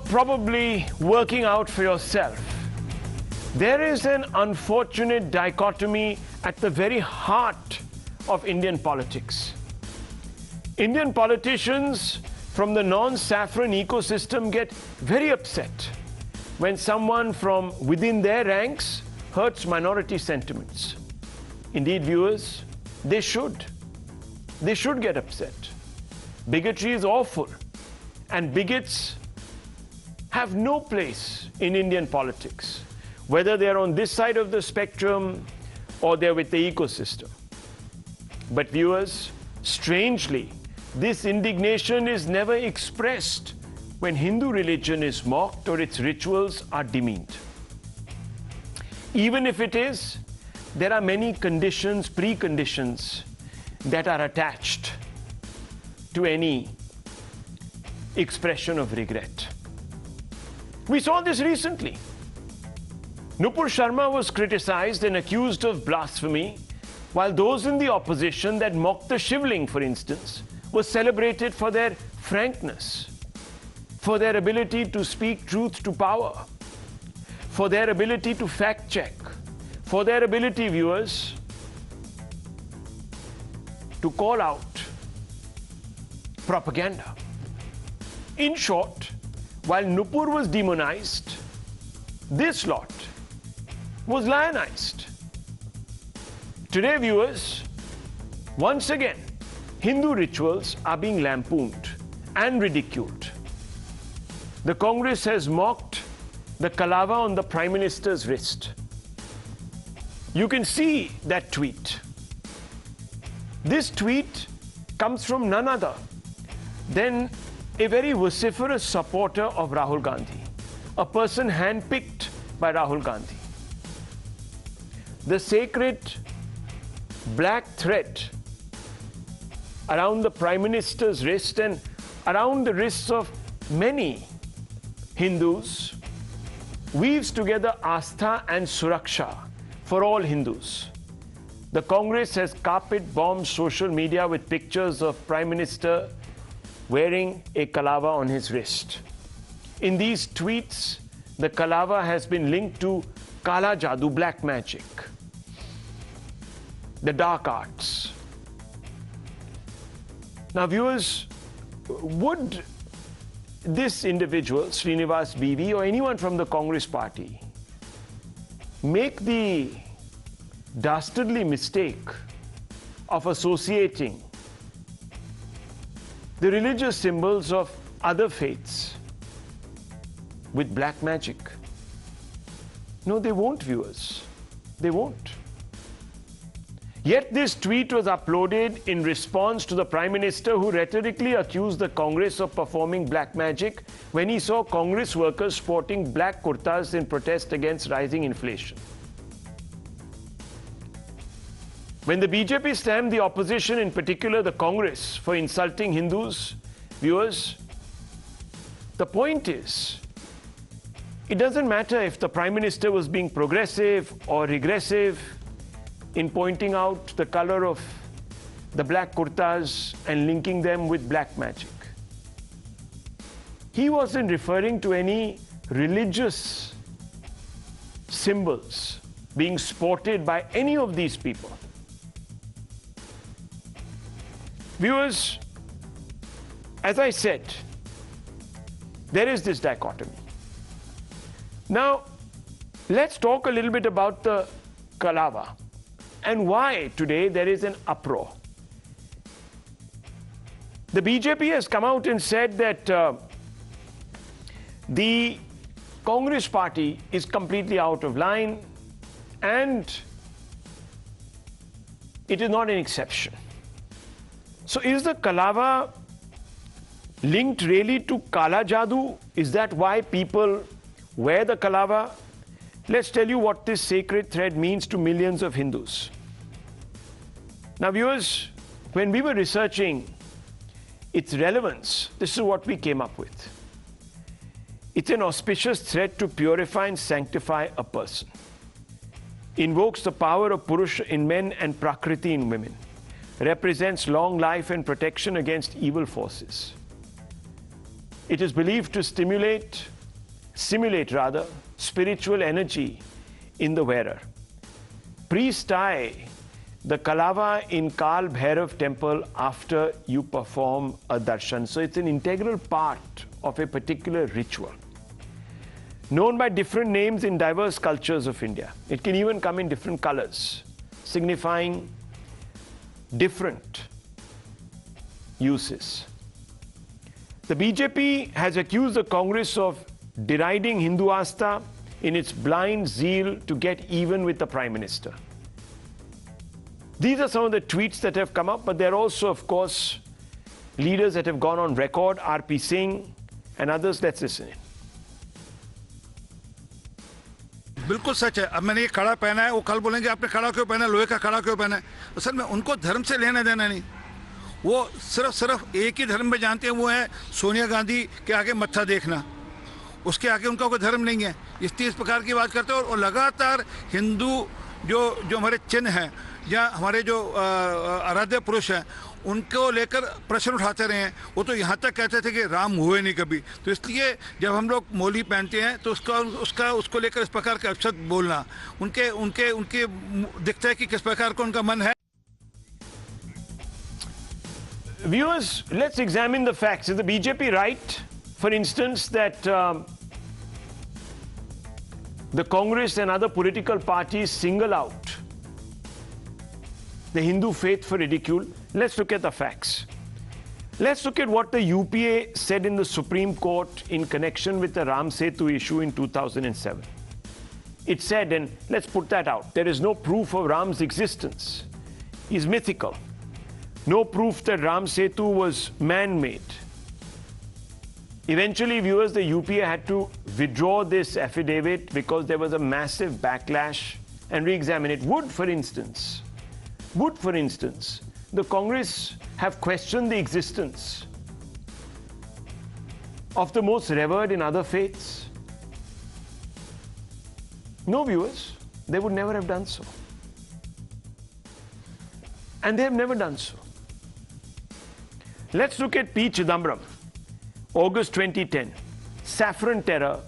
probably working out for yourself. There is an unfortunate dichotomy at the very heart of Indian politics. Indian politicians from the non-saffron ecosystem get very upset when someone from within their ranks hurts minority sentiments. Indeed, viewers, they should. They should get upset. Bigotry is awful, and bigots have no place in Indian politics, whether they're on this side of the spectrum or they're with the ecosystem. But viewers, strangely, this indignation is never expressed when Hindu religion is mocked or its rituals are demeaned. Even if it is, there are many conditions, preconditions that are attached to any expression of regret. We saw this recently. Nupur Sharma was criticized and accused of blasphemy, while those in the opposition that mocked the Shivling, for instance, were celebrated for their frankness, for their ability to speak truth to power, for their ability to fact check, for their ability, viewers, to call out propaganda. In short, while Nupur was demonized, this lot was lionized. Today, viewers, once again, Hindu rituals are being lampooned and ridiculed. The Congress has mocked the kalava on the Prime Minister's wrist. You can see that tweet. This tweet comes from none other than a very vociferous supporter of Rahul Gandhi, a person handpicked by Rahul Gandhi. The sacred black thread around the Prime Minister's wrist and around the wrists of many Hindus weaves together Astha and Suraksha for all Hindus. The Congress has carpet-bombed social media with pictures of Prime Minister wearing a kalava on his wrist. In these tweets, the kalava has been linked to Kala Jadoo, black magic, the dark arts. Now, viewers, would this individual, Srinivas BV, or anyone from the Congress party make the dastardly mistake of associating the religious symbols of other faiths with black magic? No, they won't, viewers. They won't. Yet this tweet was uploaded in response to the Prime Minister, who rhetorically accused the Congress of performing black magic when he saw Congress workers sporting black kurtas in protest against rising inflation. When the BJP slammed the opposition, in particular the Congress, for insulting Hindus, viewers, the point is, it doesn't matter if the Prime Minister was being progressive or regressive in pointing out the color of the black kurtas and linking them with black magic. He wasn't referring to any religious symbols being sported by any of these people. Viewers, as I said, there is this dichotomy. Now, let's talk a little bit about the kalava and why today there is an uproar. The BJP has come out and said that the Congress party is completely out of line and it is not an exception. So is the kalava linked really to Kala Jadoo? Is that why people wear the kalava? Let's tell you what this sacred thread means to millions of Hindus. Now, viewers, when we were researching its relevance, this is what we came up with. It's an auspicious thread to purify and sanctify a person. Invokes the power of Purusha in men and Prakriti in women. Represents long life and protection against evil forces. It is believed to stimulate simulate rather, spiritual energy in the wearer. Priests tie the kalava in Kal Bhairav temple after you perform a darshan. So it's an integral part of a particular ritual, known by different names in diverse cultures of India. It can even come in different colors, signifying different uses. The BJP has accused the Congress of deriding Hindu Asta in its blind zeal to get even with the Prime Minister. These are some of the tweets that have come up, but there are also, of course, leaders that have gone on record, R.P. Singh and others. Let's listen in. बिल्कुल सच है। अब मैंने ये कड़ा पहना है, वो कल बोलेंगे आपने कड़ा क्यों पहना है, लोहे का कड़ा क्यों पहना है। असल में उनको धर्म से लेना देना नहीं, वो सिर्फ एक ही धर्म में जानते हैं, वो है सोनिया गांधी के आगे मत्था देखना, उसके आगे उनका कोई धर्म नहीं है। इसलिए इस प्रकार की बात करते हैं और लगातार हिंदू जो हमारे चिन्ह हैं या हमारे जो आराध्य पुरुष हैं उनको लेकर प्रश्न उठाते रहे हैं। वो तो यहाँ तक कहते थे कि राम हुए नहीं कभी। तो इसलिए जब हम लोग मोली पहनते हैं तो उसको लेकर इस प्रकार का अपशब्द बोलना उनके दिखता है कि किस प्रकार का उनका मन है। Viewers, let's examine the facts. Is the BJP right, for instance, that the Congress and other political parties single out the Hindu faith for ridicule? Let's look at the facts. Let's look at what the UPA said in the Supreme Court in connection with the Ram Setu issue in 2007. It said, and let's put that out, there is no proof of Ram's existence. He's mythical. No proof that Ram Setu was man-made. Eventually, viewers, the UPA had to withdraw this affidavit because there was a massive backlash and re-examine it. Would, for instance, the Congress have questioned the existence of the most revered in other faiths? No, viewers, they would never have done so. And they have never done so. Let's look at P. Chidambaram, August 2010. Saffron terror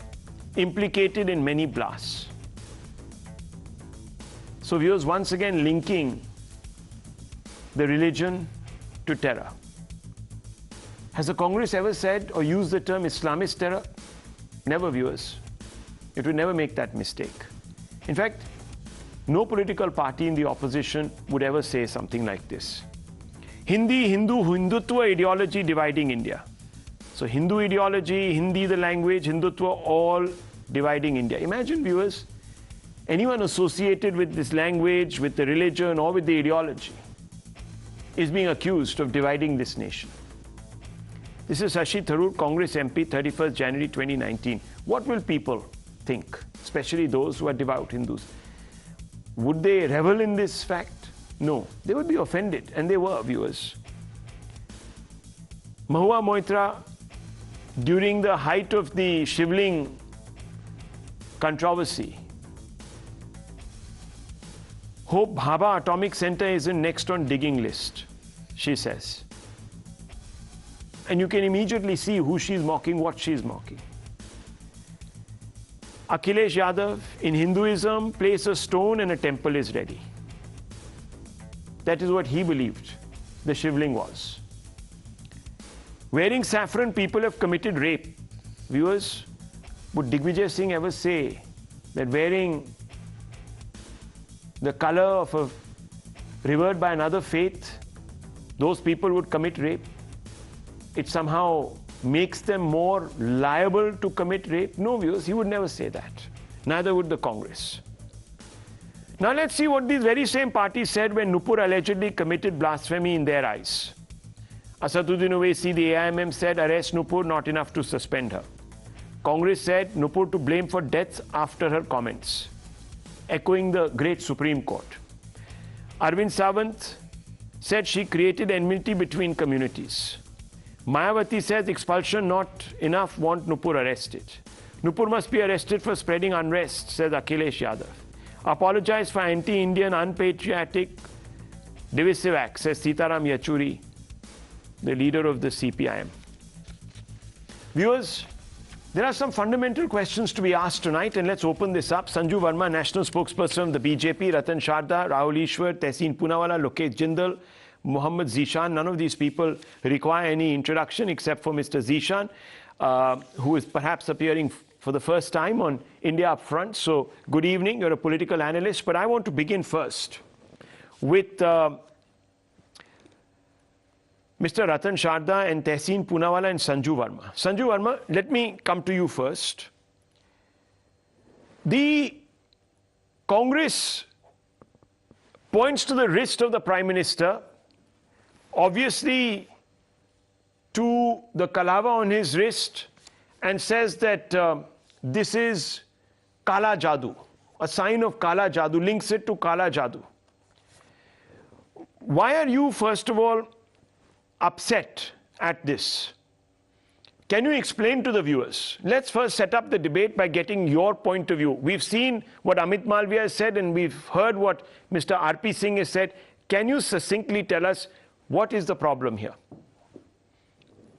implicated in many blasts. So viewers, once again linking the religion to terror. Has the Congress ever said or used the term Islamist terror? Never, viewers. It would never make that mistake. In fact, no political party in the opposition would ever say something like this. Hindutva ideology dividing India. So Hindu ideology, Hindi the language, Hindutva all dividing India. Imagine, viewers, anyone associated with this language, with the religion or with the ideology is being accused of dividing this nation. This is Shashi Tharoor, Congress MP, 31st January 2019. What will people think, especially those who are devout Hindus? Would they revel in this fact? No, they would be offended, and they were, viewers. Mahua Moitra, during the height of the Shivling controversy, Hope Bhabha Atomic Center isn't next on digging list, she says. And you can immediately see who she's mocking, what she's mocking. Akhilesh Yadav, in Hinduism, place a stone and a temple is ready. That is what he believed the Shivling was. Wearing saffron, people have committed rape. Viewers, would Digvijay Singh ever say that wearing the color of a revered by another faith, those people would commit rape? It somehow makes them more liable to commit rape? No, viewers, he would never say that. Neither would the Congress. Now let's see what these very same parties said when Nupur allegedly committed blasphemy in their eyes. Asaduddin Owaisi, the AIMM, said, arrest Nupur, not enough to suspend her. Congress said Nupur to blame for deaths after her comments, echoing the great Supreme Court. Arvind Sawant said she created enmity between communities. Mayawati says expulsion not enough, want Nupur arrested. Nupur must be arrested for spreading unrest, says Akhilesh Yadav. Apologize for anti-Indian, unpatriotic, divisive acts, says Sitaram Yachuri, the leader of the CPIM. Viewers, There are some fundamental questions to be asked tonight, and let's open this up. Sanju Verma, National Spokesperson of the BJP, Ratan Sharda, Rahul Ishwar, Tehseen Poonawalla, Lokesh Jindal, Mohammad Zishan. None of these people require any introduction except for Mr. Zishan, who is perhaps appearing for the first time on India Up Front. So, good evening. You're a political analyst, but I want to begin first with Mr. Ratan Sharda and Tehseen Poonawalla and Sanju Verma. Sanju Verma, let me come to you first. The Congress points to the wrist of the Prime Minister, obviously to the kalava on his wrist, and says that this is Kala Jadoo, a sign of Kala Jadoo, links it to Kala Jadoo. Why are you, first of all, upset at this? Can you explain to the viewers? Let's first set up the debate by getting your point of view. We've seen what Amit Malviya has said, and we've heard what Mr. R.P. Singh has said. Can you succinctly tell us what is the problem here?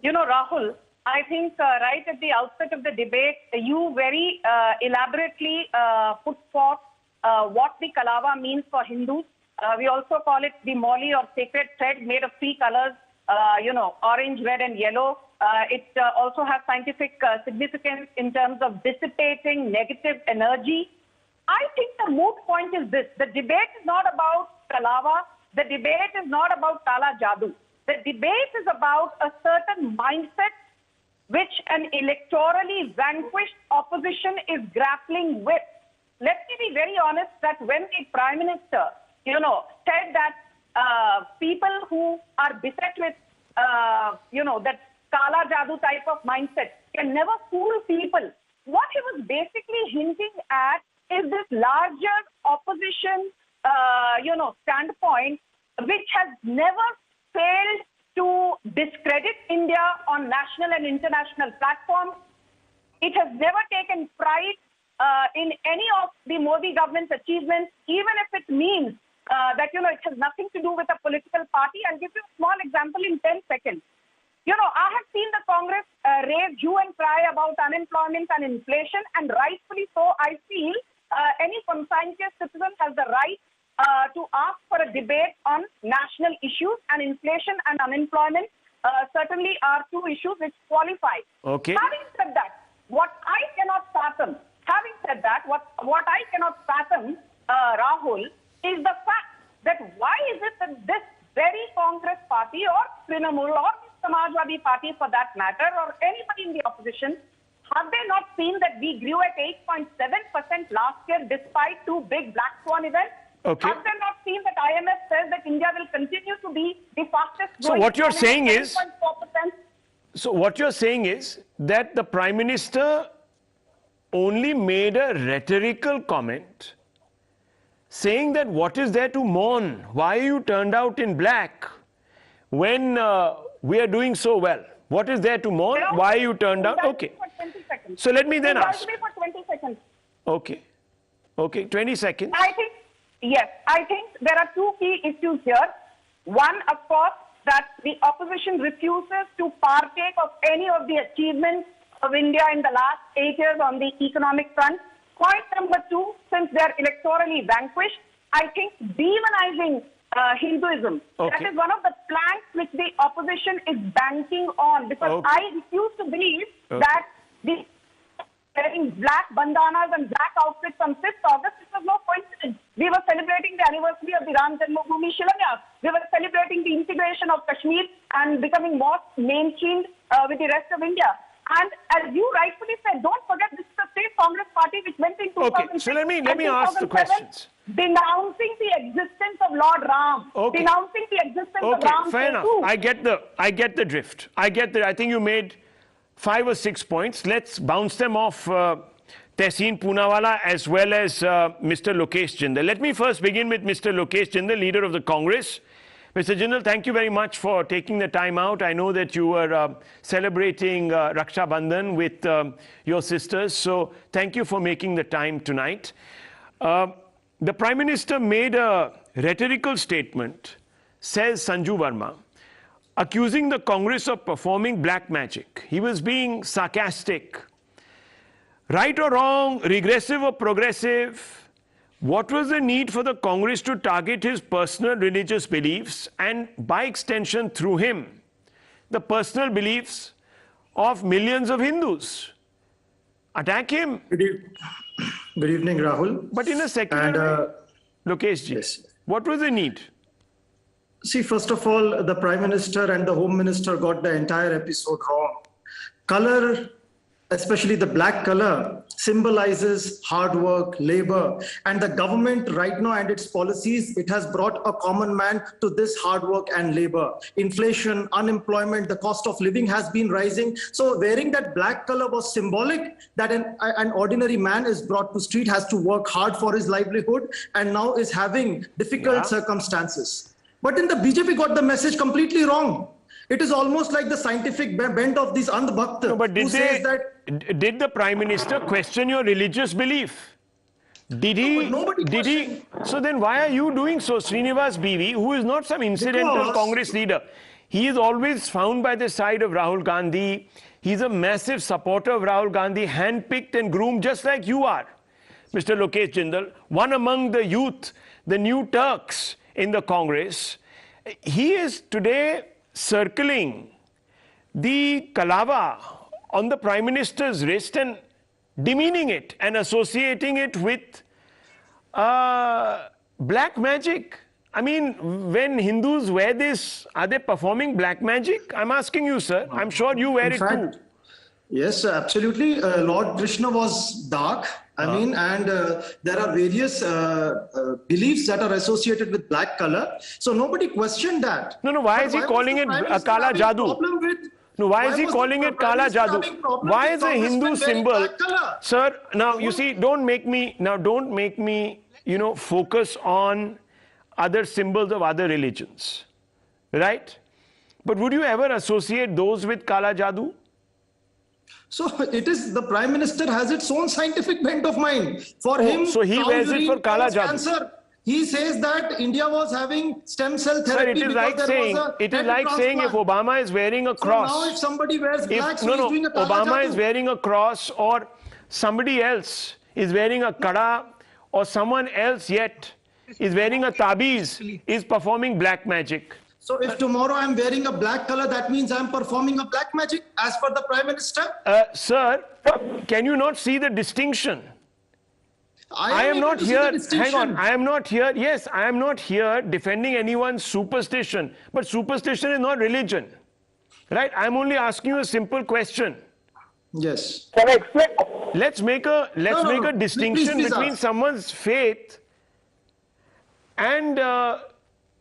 You know, Rahul, I think right at the outset of the debate, you very elaborately put forth what the Kalava means for Hindus. We also call it the Moli, or sacred thread, made of three colors, orange, red and yellow. It also has scientific significance in terms of dissipating negative energy. I think the moot point is this. The debate is not about Kalava. The debate is not about Kala Jadoo. The debate is about a certain mindset which an electorally vanquished opposition is grappling with. Let me be very honest that when the Prime Minister, said that people who are beset with, that Kala Jadoo type of mindset can never fool people, what he was basically hinting at is this larger opposition, standpoint, which has never failed to discredit India on national and international platforms. It has never taken pride in any of the Modi government's achievements, even if it means that, it has nothing to do with a political party. I'll give you a small example in 10 seconds. I have seen the Congress raise hue and cry about unemployment and inflation, and rightfully so. I feel any conscientious citizen has the right to ask for a debate on national issues, and inflation and unemployment certainly are two issues which qualify. Okay. Having said that, what I cannot fathom, Rahul, is the fact that why is it that this very Congress party, or Trinamool, or Samajwadi Party for that matter, or anybody in the opposition, have they not seen that we grew at 8.7% last year despite two big black swan events? Okay. Have they not seen that IMF says that India will continue to be the fastest growing? So what you're saying is, 7.4%? That the Prime Minister only made a rhetorical comment saying that what is there to mourn? Why are you turned out in black when we are doing so well? What is there to mourn? Why are you turned out? Okay. So let me then ask. For 20 seconds. Okay. 20 seconds. I think there are two key issues here. One, of course, that the opposition refuses to partake of any of the achievements of India in the last 8 years on the economic front. Point number two, since they are electorally vanquished, I think demonizing Hinduism. Okay. That is one of the planks which the opposition is banking on, because I refuse to believe that the wearing black bandanas and black outfits on 5th August, it was no coincidence. We were celebrating the anniversary of the Ram Janmabhoomi Shilanyas. We were celebrating the integration of Kashmir and becoming more mainstreamed with the rest of India. And as you rightfully said, don't forget this is the same Congress party which went in 2006. Okay, so let me ask the questions. Denouncing the existence of Lord Ram. Okay. Denouncing the existence of Ram. Okay, fair enough. I get the drift. I think you made 5 or 6 points. Let's bounce them off Tehseen Poonawalla as well as Mr. Lokesh Jindal. Let me first begin with Mr. Lokesh Jindal, leader of the Congress. Mr. Jindal, thank you very much for taking the time out. I know that you were celebrating Raksha Bandhan with your sisters, so thank you for making the time tonight. The Prime Minister made a rhetorical statement, says Sanju Verma, accusing the Congress of performing black magic. He was being sarcastic. Right or wrong, regressive or progressive, what was the need for the Congress to target his personal religious beliefs and, by extension, through him, the personal beliefs of millions of Hindus? Attack him. Good evening, Rahul. But in a secular way. Lokesh ji, yes. What was the need? See, first of all, the Prime Minister and the Home Minister got the entire episode wrong. Color, especially the black color, symbolizes hard work, labor, and the government right now and its policies, it has brought a common man to this hard work and labor. Inflation, unemployment, the cost of living has been rising. So wearing that black color was symbolic that an ordinary man is brought to street, has to work hard for his livelihood, and now is having difficult circumstances. But then the BJP got the message completely wrong. It is almost like the scientific bent of these Andhbhakt who says that... Did the Prime Minister question your religious belief? Did he? Nobody did he? So then why are you doing so? Srinivas BV, who is not some incidental Congress leader, he is always found by the side of Rahul Gandhi. He's a massive supporter of Rahul Gandhi, handpicked and groomed just like you are, Mr. Lokesh Jindal, one among the youth, the new Turks in the Congress. He is today circling the kalava on the Prime Minister's wrist and demeaning it and associating it with black magic. I mean, when Hindus wear this, are they performing black magic? I'm asking you, sir. I'm sure you wear it too. Yes, absolutely. Lord Krishna was dark. I mean, and there are various beliefs that are associated with black color. So nobody questioned that. No, why is he calling it Kala Jadoo? No, why is he calling it Kala Jadoo? Why is a Hindu symbol? Sir, now you see, don't make me, focus on other symbols of other religions, right? But would you ever associate those with Kala Jadoo? So it is, the Prime Minister has its own scientific bent of mind. For him, so he wears it for Kala Jadoo. He says that India was having stem cell therapy. Sir, it is like saying if Obama is wearing a cross. So now if somebody wears black, so he's doing a Kala Obama Jadoo. is wearing a cross, or somebody else is wearing a kada, or someone else yet is wearing a tabiz, is performing black magic. So if tomorrow I'm wearing a black color, that means I'm performing a black magic as per the Prime Minister? Sir, can you not see the distinction? I am not here, hang on, I am not here, yes, I am not here defending anyone's superstition, but superstition is not religion, right? I am only asking you a simple question. Yes. Can I explain? Let's make a distinction between someone's faith and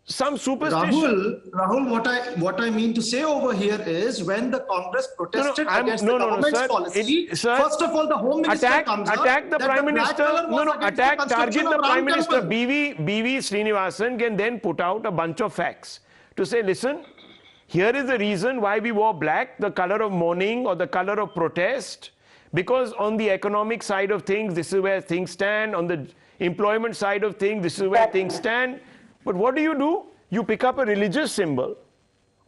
some superstition. Rahul, what I mean to say over here is when the Congress protested against the government's policy, first of all, the Home Minister comes up, attack the Prime Minister, target the Prime Minister. BV Srinivasan can then put out a bunch of facts to say, listen, here is the reason why we wore black, the color of mourning or the color of protest, because on the economic side of things, this is where things stand. On the employment side of things, this is where things stand. But what do? You pick up a religious symbol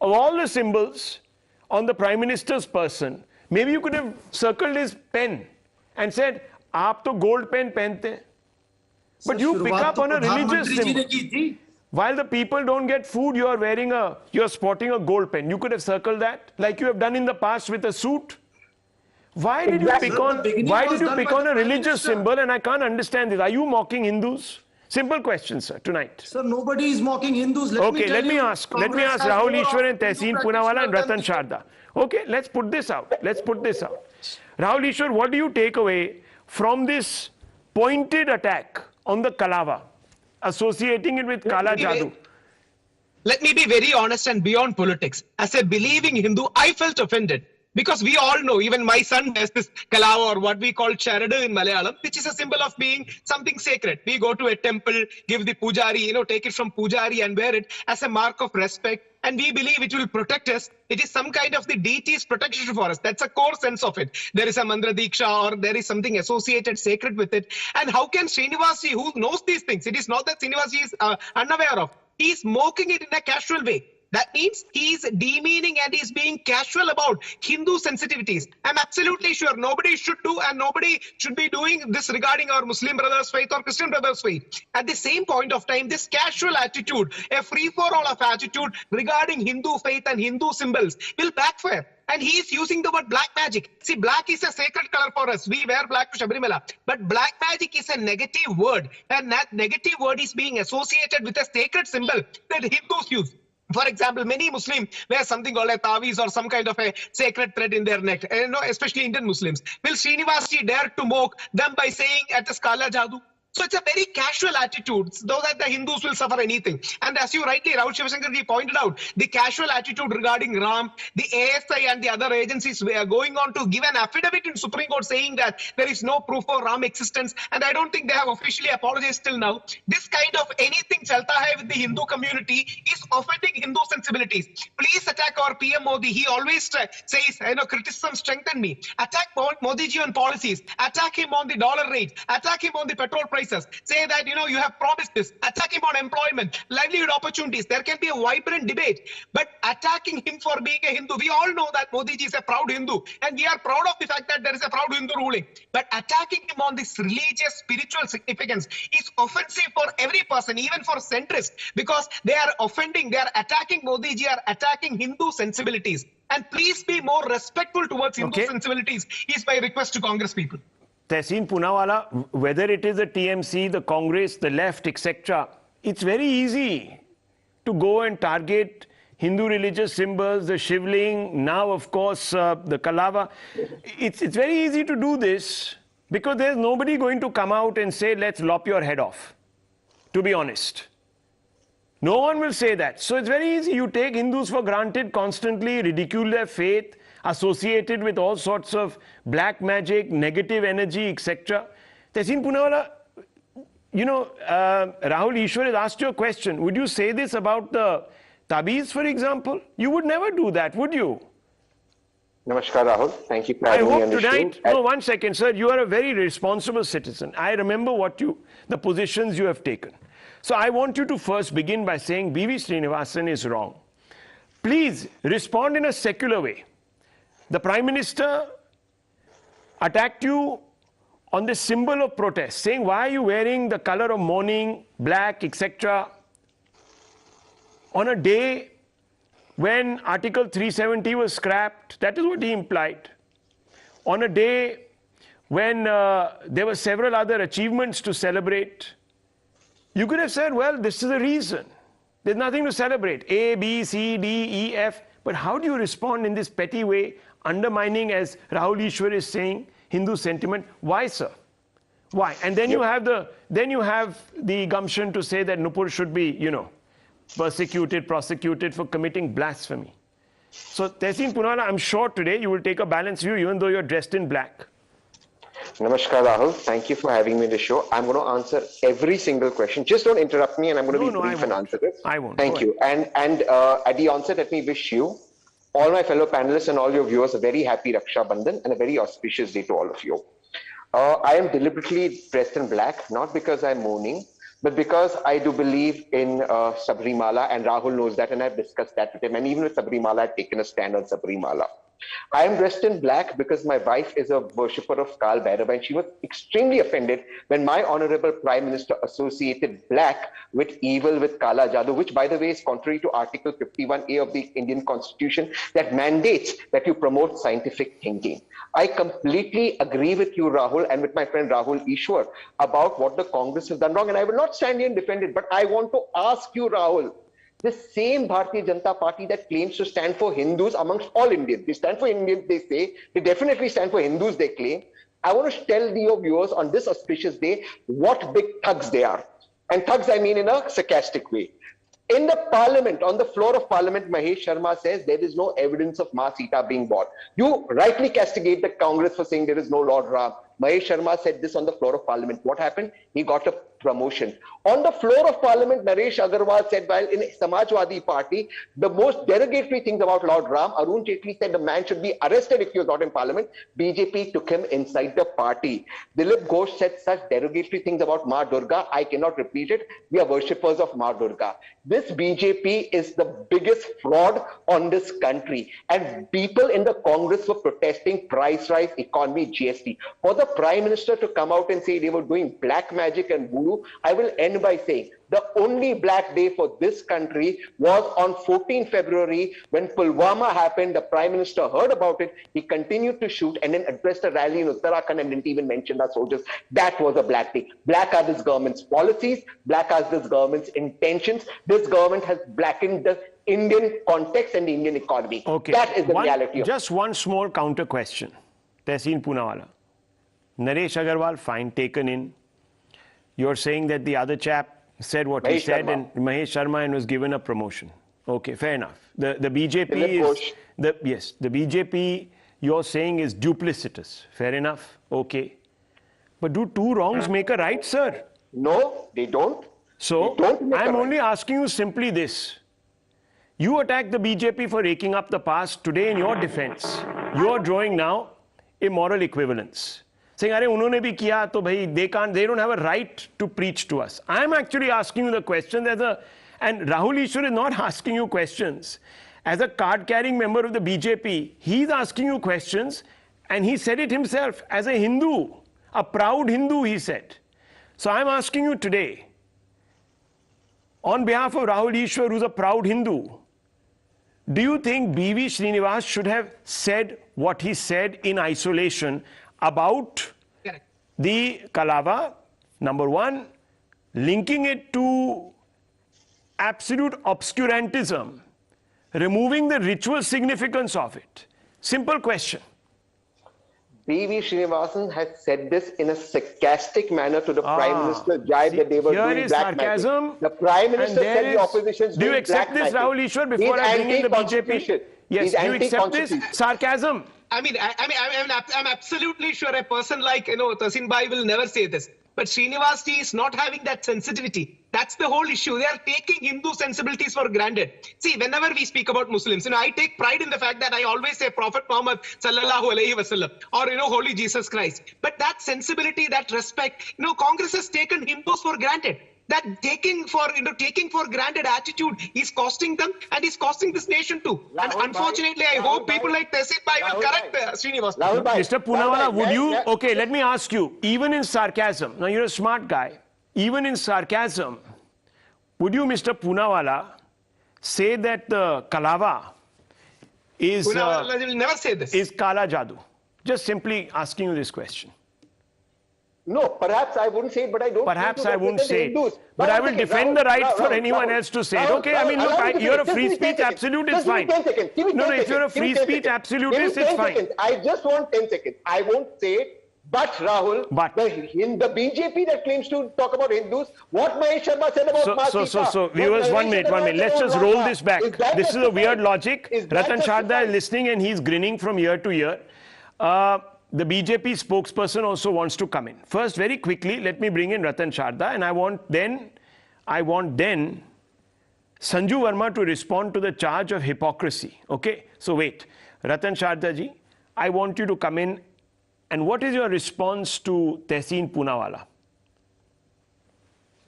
of all the symbols on the Prime Minister's person. Maybe you could have circled his pen and said, "Aap to gold pen pehante." But you pick up on a religious symbol. While the people don't get food, you're sporting a gold pen. You could have circled that, like you have done in the past with a suit. Why did you pick on a religious symbol? And I can't understand this. Are you mocking Hindus? Simple question, sir, tonight. Sir, nobody is mocking Hindus. Let me ask Rahul Ishwar and Tehseen Poonawala and Ratan Sharda. Okay, let's put this out. Rahul Ishwar, what do you take away from this pointed attack on the Kalava, associating it with Kala Jadoo? Let me be very honest and beyond politics. As a believing Hindu, I felt offended. Because we all know, even my son has this kalava or what we call charadu in Malayalam, which is a symbol of being something sacred. We go to a temple, give the pujari, take it from pujari and wear it as a mark of respect. And we believe it will protect us. It is some kind of the deity's protection for us. That's a core sense of it. There is a mantra diksha or there is something associated sacred with it. And how can Srinivasi, who knows these things, it is not that Srinivasi is unaware of, he is mocking it in a casual way. That means he is demeaning and he's being casual about Hindu sensitivities. I'm absolutely sure nobody should do and nobody should be doing this regarding our Muslim brothers' faith or Christian brothers' faith. At the same point of time, this casual attitude, a free-for-all of attitude regarding Hindu faith and Hindu symbols will backfire. And he is using the word black magic. See, black is a sacred color for us. We wear black to Shabarimala. But black magic is a negative word. And that negative word is being associated with a sacred symbol that Hindus use. For example, many Muslims wear something called a taviz or some kind of a sacred thread in their neck. Especially Indian Muslims. Will Srinivasji dare to mock them by saying at the Kala Jadoo? So it's a very casual attitude, though that the Hindus will suffer anything. And as you rightly, Rahul Shivashankarji pointed out, the casual attitude regarding Ram, the ASI and the other agencies were going on to give an affidavit in Supreme Court saying that there is no proof for Ram existence. And I don't think they have officially apologized till now. This kind of anything chalta hai with the Hindu community is offending Hindu sensibilities. Please attack our PM Modi. He always says, criticism strengthen me. Attack Modi ji on policies. Attack him on the dollar rate. Attack him on the petrol price. Say that, you have promised this. Attack him on employment, livelihood opportunities. There can be a vibrant debate. But attacking him for being a Hindu, we all know that Modi ji is a proud Hindu. And we are proud of the fact that there is a proud Hindu ruling. But attacking him on this religious, spiritual significance is offensive for every person, even for centrists. Because they are offending, they are attacking Modi ji, are attacking Hindu sensibilities. And please be more respectful towards Hindu sensibilities is my request to Congress people. Tehseen Poonawalla, whether it is the TMC, the Congress, the left, etc., it's very easy to go and target Hindu religious symbols, the Shivling, now, of course, the Kalava. It's very easy to do this because there's nobody going to come out and say, let's lop your head off, to be honest. No one will say that. So it's very easy. You take Hindus for granted constantly, ridicule their faith, associated with all sorts of black magic, negative energy, etc. Tehseen Poonawalla, Rahul Ishwar has asked you a question. Would you say this about the tabiz, for example? You would never do that, would you? Namaskar, Rahul. Thank you for having me on the show. I hope tonight, no, 1 second, sir. You are a very responsible citizen. I remember the positions you have taken. So I want you to first begin by saying B.V. Srinivasan is wrong. Please respond in a secular way. The Prime Minister attacked you on the symbol of protest, saying, why are you wearing the color of mourning, black, etc., on a day when Article 370 was scrapped? That is what he implied. On a day when there were several other achievements to celebrate, you could have said, well, this is the reason. There's nothing to celebrate. A, B, C, D, E, F. But how do you respond in this petty way, undermining, as Rahul Ishwar is saying, Hindu sentiment? Why, sir? Why? And then you have the gumption to say that Nupur should be, persecuted, prosecuted for committing blasphemy. So, Tehseen Poonawalla, I'm sure today you will take a balanced view, even though you're dressed in black. Namaskar, Rahul. Thank you for having me on the show. I'm going to answer every single question. Just don't interrupt me, and I'm going to be brief and answer it. I won't. Thank you. And at the onset, let me wish you, all my fellow panelists and all your viewers, a very happy Raksha Bandhan and a very auspicious day to all of you. I am deliberately dressed in black, not because I'm mourning, but because I do believe in Sabarimala, and Rahul knows that, and I've discussed that with him. And even with Sabarimala, I've taken a stand on Sabarimala. I am dressed in black because my wife is a worshipper of Kal Bhairava, and she was extremely offended when my honorable Prime Minister associated black with evil, with Kala Jadoo, which, by the way, is contrary to Article 51A of the Indian Constitution that mandates that you promote scientific thinking. I completely agree with you, Rahul, and with my friend Rahul Ishwar about what the Congress has done wrong, and I will not stand here and defend it, but I want to ask you, Rahul, the same Bharatiya Janata Party that claims to stand for Hindus amongst all Indians. They stand for Indians, they say. They definitely stand for Hindus, they claim. I want to tell your viewers on this auspicious day what big thugs they are. And thugs, I mean in a sarcastic way. In the parliament, on the floor of parliament, Mahesh Sharma says there is no evidence of Ma Sita being born. You rightly castigate the Congress for saying there is no Lord Ram. Mahesh Sharma said this on the floor of Parliament. What happened? He got a promotion. On the floor of Parliament, Naresh Agarwal said, while in Samajwadi Party, the most derogatory things about Lord Ram, Arun Jaitley said the man should be arrested if he was not in Parliament. BJP took him inside the party. Dilip Ghosh said such derogatory things about Ma Durga. I cannot repeat it. We are worshippers of Ma Durga. This BJP is the biggest fraud on this country. And people in the Congress were protesting price rise, economy, GST. For the Prime Minister to come out and say they were doing black magic and voodoo, I will end by saying the only black day for this country was on 14 February when Pulwama happened. The Prime Minister heard about it. He continued to shoot and then addressed a rally in Uttarakhand and didn't even mention our soldiers. That was a black day. Black are this government's policies. Black are this government's intentions. This government has blackened the Indian context and the Indian economy. Okay. That is the reality of it. Just one small counter question. Tehseen Poonawala. Naresh Agarwal, fine, taken in. You're saying that the other chap said what he said, and Mahesh Sharma, and was given a promotion. Okay, fair enough. The BJP is the BJP you're saying is duplicitous. Fair enough. Okay, but do two wrongs make a right, sir? No, they don't. So I'm only asking you simply this: you attack the BJP for raking up the past. Today, in your defense, you are drawing now a moral equivalence. Saying, "Arey, unhone bhi kiya, to bhai, they don't have a right to preach to us." I'm actually asking you the question and Rahul Ishwar is not asking you questions. As a card-carrying member of the BJP, he's asking you questions, and he said it himself as a Hindu, a proud Hindu, he said. So I'm asking you today, on behalf of Rahul Ishwar, who's a proud Hindu, do you think B.V. Srinivas should have said what he said in isolation about the Kalava, number one, linking it to absolute obscurantism, removing the ritual significance of it? Simple question. B.V. Srinivasan has said this in a sarcastic manner to the Prime Minister, Jai, that they were doing black sarcasm, magic. The Prime Minister said the opposition's do you doing accept black this, magic. Rahul Ishwar, before I bring in the BJP? Yes, do you accept this? Sarcasm. I'm absolutely sure a person like, Tahsin Bhai will never say this. But Srinivas ji is not having that sensitivity. That's the whole issue. They are taking Hindu sensibilities for granted. See, whenever we speak about Muslims, I take pride in the fact that I always say Prophet Muhammad sallallahu alaihi wasallam, or Holy Jesus Christ. But that sensibility, that respect, Congress has taken Hindus for granted. That taking for granted attitude is costing them and is costing this nation too. And unfortunately, I hope people like Tehseen Bhai will correct Srinivas. Mr. Poonawala, would you? Okay, let me ask you. Even in sarcasm, now you're a smart guy. Even in sarcasm, would you, Mr. Poonawala, say that the Kalava is Poonawala will never say this. Is Kala Jadoo? Just simply asking you this question. No, perhaps I wouldn't say it, but I don't. Perhaps I wouldn't say it. But I will defend the right for anyone else to say it. Okay, I mean, look, you're a free speech absolutist, fine. No, if you're a free speech absolutist, it's fine. I just want 10 seconds. I won't say it, but Rahul, in the BJP that claims to talk about Hindus, what Mahesh Sharma said about So, viewers, one minute. Let's just roll this back. This is a weird logic. Ratan Sharda is listening and he's grinning from ear to ear. The BJP spokesperson also wants to come in. First, very quickly, let me bring in Ratan Sharda, and I want then Sanju Verma to respond to the charge of hypocrisy. Okay? So wait. Ratan Sharda ji, I want you to come in, and what is your response to Tehseen Poonawala?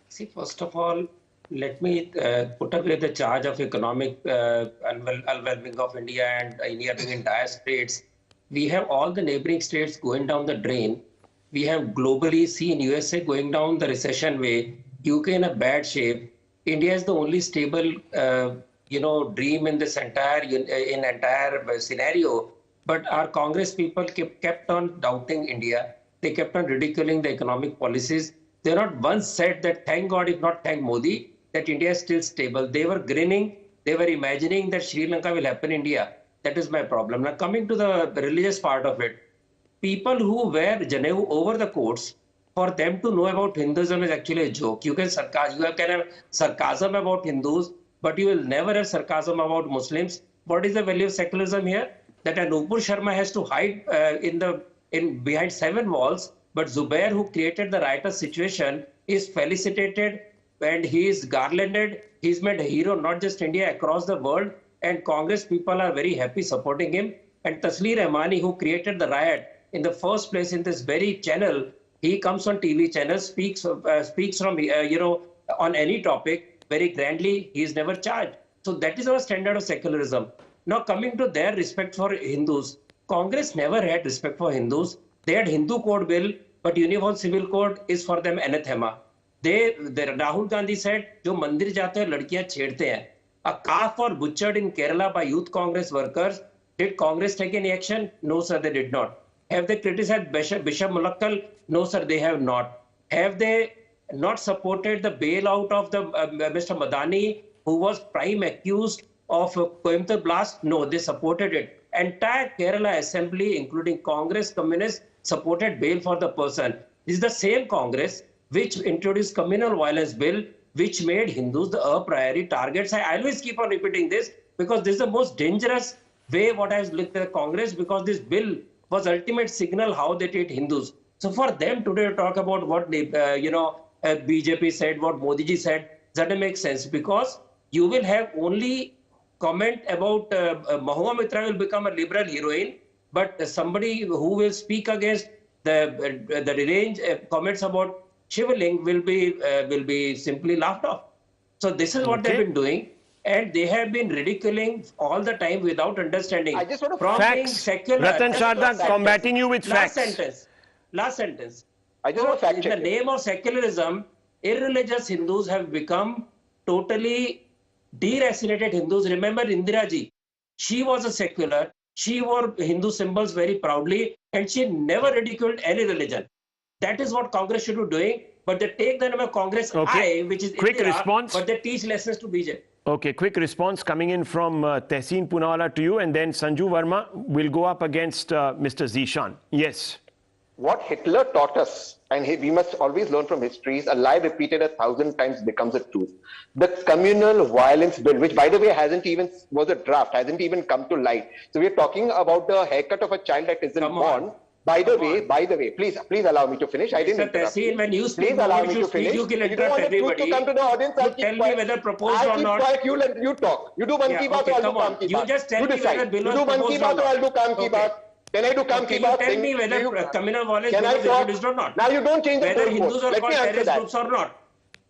See, first of all, let me put away the charge of economic unwhelming of India and India being in dire straits. We have all the neighboring states going down the drain. We have globally seen USA going down the recession way, UK in a bad shape. India is the only stable, dream in this entire scenario. But our Congress people kept on doubting India. They kept on ridiculing the economic policies. They not once said that, thank God, if not thank Modi, that India is still stable. They were grinning. They were imagining that Sri Lanka will happen in India. That is my problem. Now, coming to the religious part of it, people who wear Janevu over the coats, for them to know about Hinduism is actually a joke. You can have sarcasm about Hindus, but you will never have sarcasm about Muslims. What is the value of secularism here? That Anubrata Sharma has to hide behind 7 walls But Zubair, who created the riotous situation, is felicitated and he is garlanded. He's made a hero, not just India, across the world. And Congress people are very happy supporting him. And Tasleer Rahmani, who created the riot in the first place in this very channel, he comes on TV channel, speaks from, on any topic very grandly. He is never charged. So that is our standard of secularism. Now coming to their respect for Hindus, Congress never had respect for Hindus. They had Hindu code bill, but Uniform Civil Code is for them anathema. Rahul Gandhi said, "Jo mandir jate hain, ladkiyan chhedte hain." A calf was butchered in Kerala by youth Congress workers. Did Congress take any action? No, sir, they did not. Have they criticized Bishop Mulakkal? No, sir, they have not. Have they not supported the bailout of the Mr. Madani, who was prime accused of Coimbatore blast? No, they supported it. Entire Kerala Assembly, including Congress, Communists, supported bail for the person. This is the same Congress which introduced communal violence bill, which made Hindus the a priori targets. I always keep on repeating this because this is the most dangerous way what I looked at the Congress, because this bill was ultimate signal how they treat Hindus. So for them today to talk about what BJP said, what Modi ji said, doesn't make sense, because you will have only comment about Mahua Mitra will become a liberal heroine, but somebody who will speak against the range comments about Shivaling will be simply laughed off. So this is what they've been doing, and they have been ridiculing all the time without understanding. I just want to from being secular. Ratan Sharda combating you with facts. Last sentence. I just want to fact check. In the name of secularism, irreligious Hindus have become totally deracinated Hindus. Remember Indira ji, she was a secular. She wore Hindu symbols very proudly, and she never ridiculed any religion. That is what Congress should be doing, but they take the name of Congress I, which is quick Indira, response. but they teach lessons to BJP. Okay, quick response coming in from Tehseen Poonawalla to you, and then Sanju Verma will go up against Mr. Zishan. Yes. What Hitler taught us, and we must always learn from history, is a lie repeated 1,000 times becomes a truth. The communal violence bill, which by the way was a draft, hasn't even come to light. So we are talking about the haircut of a child that isn't born. By the way, please allow me to finish. I didn't interrupt you. When you speak, please allow me to finish. You can you don't want the truth to come to the audience, I'll keep tell quiet. me whether proposed or not. Quiet, you talk. You do one ki baat, or I'll do kaam ki baat. You just tell me whether bill you was do one proposed ki baat, or or I'll not. do kaam ki baat. Can I do kaam ki baat? Tell me whether communal violence bill is introduced or not. Now you don't change the whether Hindus are called terrorist groups or not.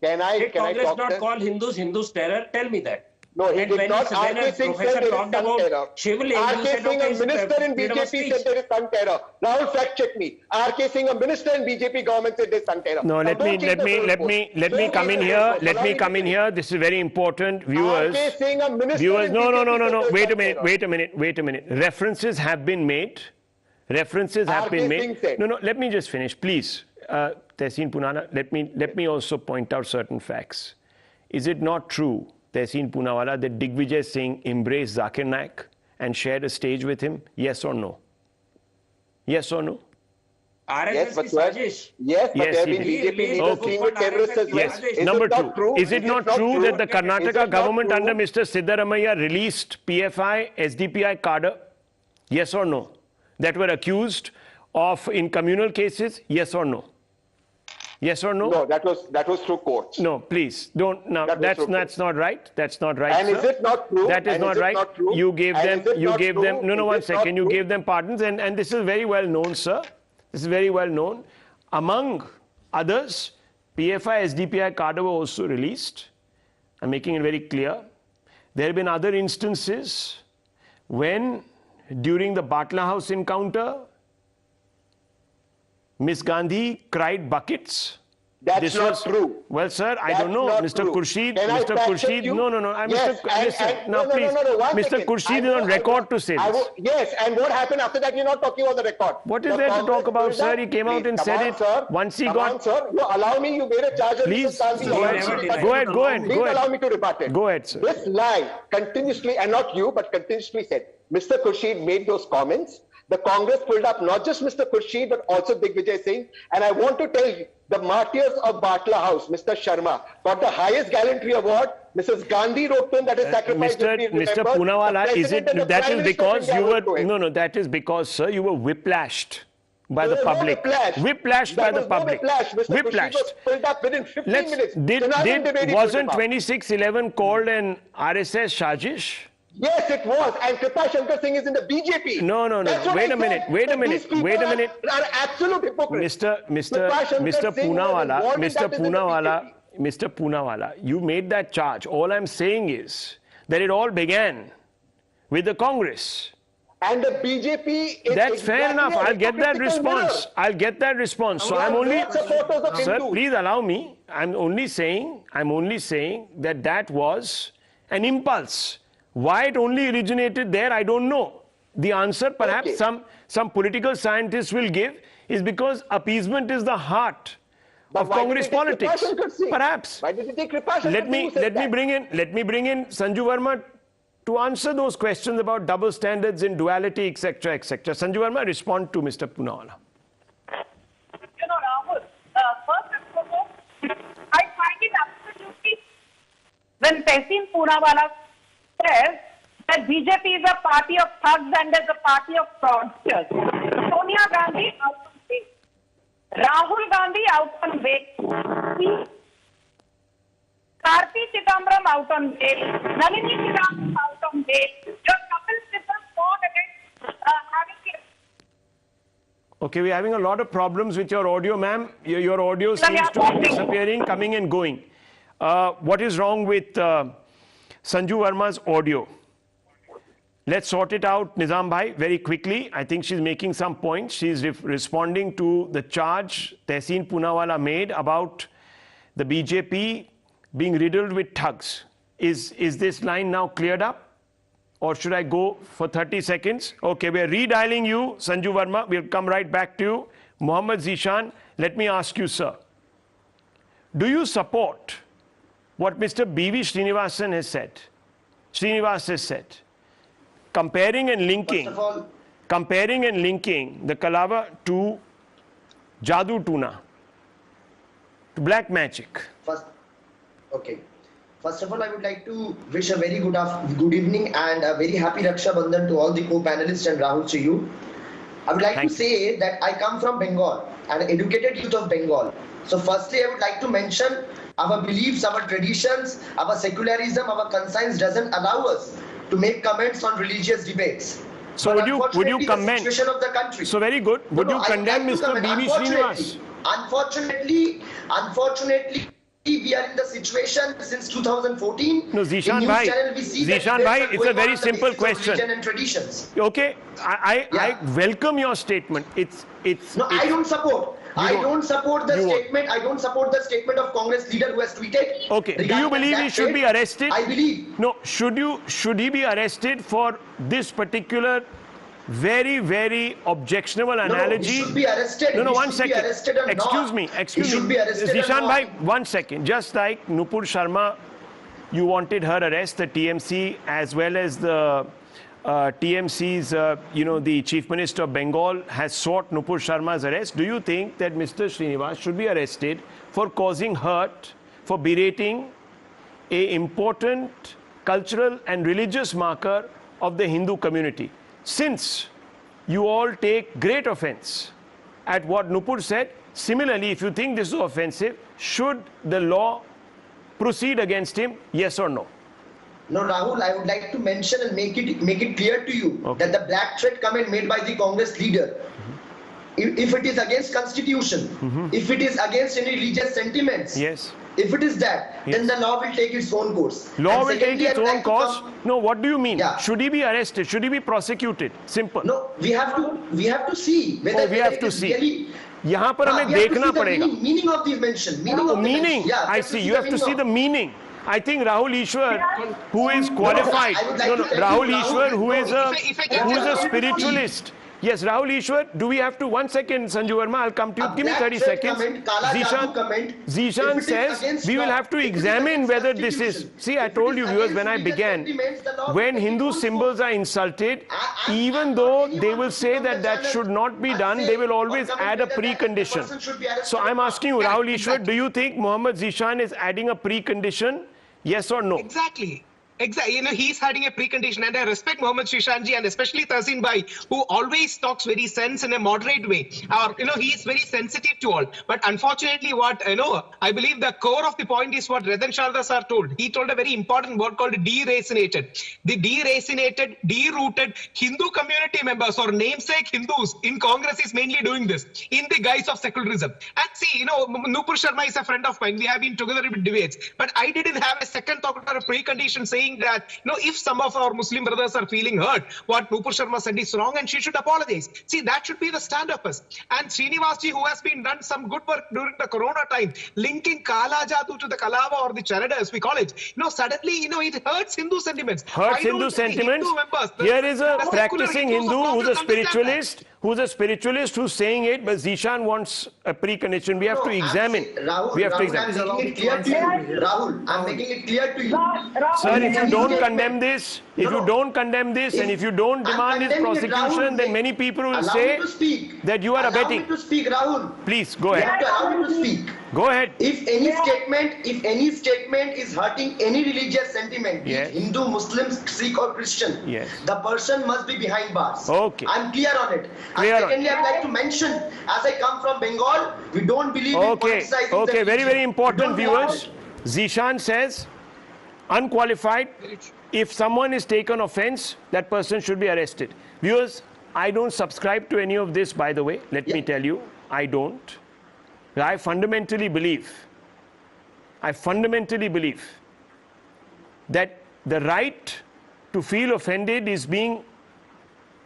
Did Congress not call Hindus terror? Tell me that. No, he did not. R.K. Singh said there is some terror. R.K. Singh, a minister in BJP, said there is some terror. Rahul, fact check me. R.K. Singh, a minister in BJP government, said there is some terror. No, let me come in here. Let me come in here. This is very important, viewers. R.K. Singh, a minister. Viewers, in no. BJP Wait a minute. References have been made. No. Let me just finish, please. Tehseen Poonawalla, let me also point out certain facts. Is it not true, Tehseen Poonawalla, that Digvijay Singh embraced Zakir Naik and shared a stage with him? Yes or no? Yes or no? Yes, but there have been BJP leaders seen with terrorists as well. Yes. Number two, is it not true that the Karnataka government under Mr. Siddaramaiah released PFI, SDPI cadre? Yes or no? That were accused of in communal cases? Yes or no? Yes or no? No, that was through courts. No, please don't. Now that's not right. That's not right. And sir. is it not true? That is not right. You gave them. No. 1 second. You gave them pardons, and this is very well known, sir. This is very well known. Among others, PFI, SDPI cadre were also released. I'm making it very clear. There have been other instances when, during the Batla House encounter, Miss Gandhi cried buckets. That's not true. Well, sir, I don't know. Mr. Khurshid, No. Mr. Khurshid is on record to say this. Yes, and what happened after that? You're not talking on the record. What is there to talk about, sir? He came out and said it. Once he got... sir. You allow me, you made a charge of Please, Mrs. Gandhi. go ahead. Please allow me to rebut it. Go ahead, sir. This lie continuously, and not you, but continuously said, Mr. Khurshid made those comments. The Congress pulled up not just Mr. Khurshid, but also Digvijay Singh. And I want to tell you, the martyrs of Batla House, Mr. Sharma, got the highest gallantry award. Mrs. Gandhi wrote to him that is sacrificed. Mr. Poonawalla, is it that is because you were that is because, sir, you were whiplashed. by the There was no public. whiplash. Whiplashed by There the was no public. whiplash. Mr. Khushi Whiplashed. was pulled up within 15 minutes. Wasn't 2611 called an RSS Shajish? Yes, it was. And Kripa Shankar Singh is in the BJP. No. That's what Wait I a minute. said. Wait a That minute. these people Wait a minute. Are absolute hypocrites. Mr. Poonawala, you made that charge. All I'm saying is that it all began with the Congress. And the BJP is That's fair enough. I'll get that response. Mirror. I'll get that response. So We I'm are only, great supporters of sir, Hindus. please allow me. I'm only saying that that was an impulse. Why it only originated there, I don't know. The answer, perhaps some political scientists will give, is because appeasement is the heart of Congress politics. Perhaps. Why did you take Kripa Shankar Let me bring in Sanju Verma to answer those questions about double standards in duality, etc., etc. Sanju Verma, respond to Mr. Poonawala. You know, Rahul, first and foremost, I find it absolutely when Tehseen Poonawala says that BJP is a party of thugs and is a party of fraudsters. Sonia Gandhi out on bail. Rahul Gandhi out on bail. Karti Chidambaram out on bail. Nalini Chidambaram out on bail. Your Kapil Sibal fought against having Okay, we're having a lot of problems with your audio, ma'am. Your audio seems to be disappearing, coming and going. What is wrong with Sanju Verma's audio? Let's sort it out, Nizam Bhai, very quickly. I think she's making some points. She's responding to the charge Tehseen Poonawala made about the BJP being riddled with thugs. Is this line now cleared up? Or should I go for 30 seconds? Okay, we're redialing you, Sanju Verma. We'll come right back to you. Mohammad Zishan, let me ask you, sir. Do you support what Mr. B.V. Srinivasan has said? Srinivas has said. Comparing and linking the Kalava to Jadoo Tuna, to black magic. First of all, I would like to wish a very good evening and a very happy Raksha Bandhan to all the co-panelists and Rahul to you. I would like to say that I come from Bengal, an educated youth of Bengal. So firstly, I would like to mention our beliefs, our traditions, our secularism, our conscience doesn't allow us to make comments on religious debates. So would you comment? The situation of the country. So very good. Would you condemn Mr. B.V. Srinivas? Unfortunately, we are in the situation since 2014. No, Zishan Bhai, it's a very simple question. And traditions. Okay, I welcome your statement. I don't support. I don't support the statement. I don't support the statement of Congress leader who has tweeted. Okay, do you believe he should be arrested? I believe. No, should he be arrested for this particular very, very objectionable analogy? No, he should be arrested. No, 1 second. Excuse me. Zishan Bhai, 1 second. Just like Nupur Sharma, you wanted her arrest, the TMC, as well as the TMC's, the Chief Minister of Bengal has sought Nupur Sharma's arrest. Do you think that Mr. Srinivas should be arrested for causing hurt, for berating an important cultural and religious marker of the Hindu community? Since you all take great offense at what Nupur said, similarly, if you think this is offensive, should the law proceed against him, yes or no? No, Rahul, I would like to mention and make it clear to you that the black threat comment made by the Congress leader, if it is against constitution, if it is against any religious sentiments, if it is that, then the law will take its own course. Law will take its own course? No, what do you mean? Should he be arrested? Should he be prosecuted? Simple. No, we have to see whether we have to see. Really, यहाँ पर हमें देखना पड़ेगा. Meaning of the mention. Meaning. I see. You have to see the meaning. I think Rahul Ishwar, who is qualified, Rahul Ishwar, who is a spiritualist. Yes, Rahul Ishwar, do we have to, 1 second, Sanju Verma, I'll come to you. Give me 30 seconds. Zishan says we will have to examine whether this is, see, I told you viewers when I began, when Hindu symbols are insulted, even though they will say that should not be done, they will always add a precondition. So I'm asking you, Rahul Ishwar, do you think Mohammad Zishan is adding a precondition? Yes or no? Exactly. Exactly, he's having a precondition, and I respect Mohammed Shishanji and especially Tahsin Bhai, who always talks very sense in a moderate way. Or he is very sensitive to all. But unfortunately, what I believe the core of the point is what Ratan Sharda sir told. He told a very important word called deracinated. The deracinated, derooted Hindu community members or namesake Hindus in Congress is mainly doing this in the guise of secularism. And see, Nupur Sharma is a friend of mine. We have been together in debates, but I didn't have a second thought or a precondition saying that if some of our Muslim brothers are feeling hurt, what Nupur Sharma said is wrong and she should apologize. See, that should be the stand of us. And Srinivasji, who has been done some good work during the Corona time, linking Kala Jadoo to the Kalava or the Charada, as we call it, suddenly, it hurts Hindu sentiments. Hurts Hindu sentiments. Here is a practicing Hindu who's a spiritualist, who's saying it, but Zishan wants a precondition. We have to examine. Rahul, we have to examine. I'm making it clear to you. Rahul, I'm making it clear to you. Sir, if you don't condemn this, and if you don't demand his prosecution, then many people will say that you are abetting. Allow me to speak, Rahul. Please, go ahead. You have to allow me to speak. Go ahead. If any statement is hurting any religious sentiment, be it Hindu, Muslim, Sikh or Christian, the person must be behind bars. Okay. I'm clear on it. And secondly, I'd like to mention, as I come from Bengal, we don't believe in politicizing the religion. Very, very important, viewers. Zishan says, unqualified, if someone is taken offense, that person should be arrested. Viewers, I don't subscribe to any of this, by the way. Let me tell you, I don't. I fundamentally believe that the right to feel offended is being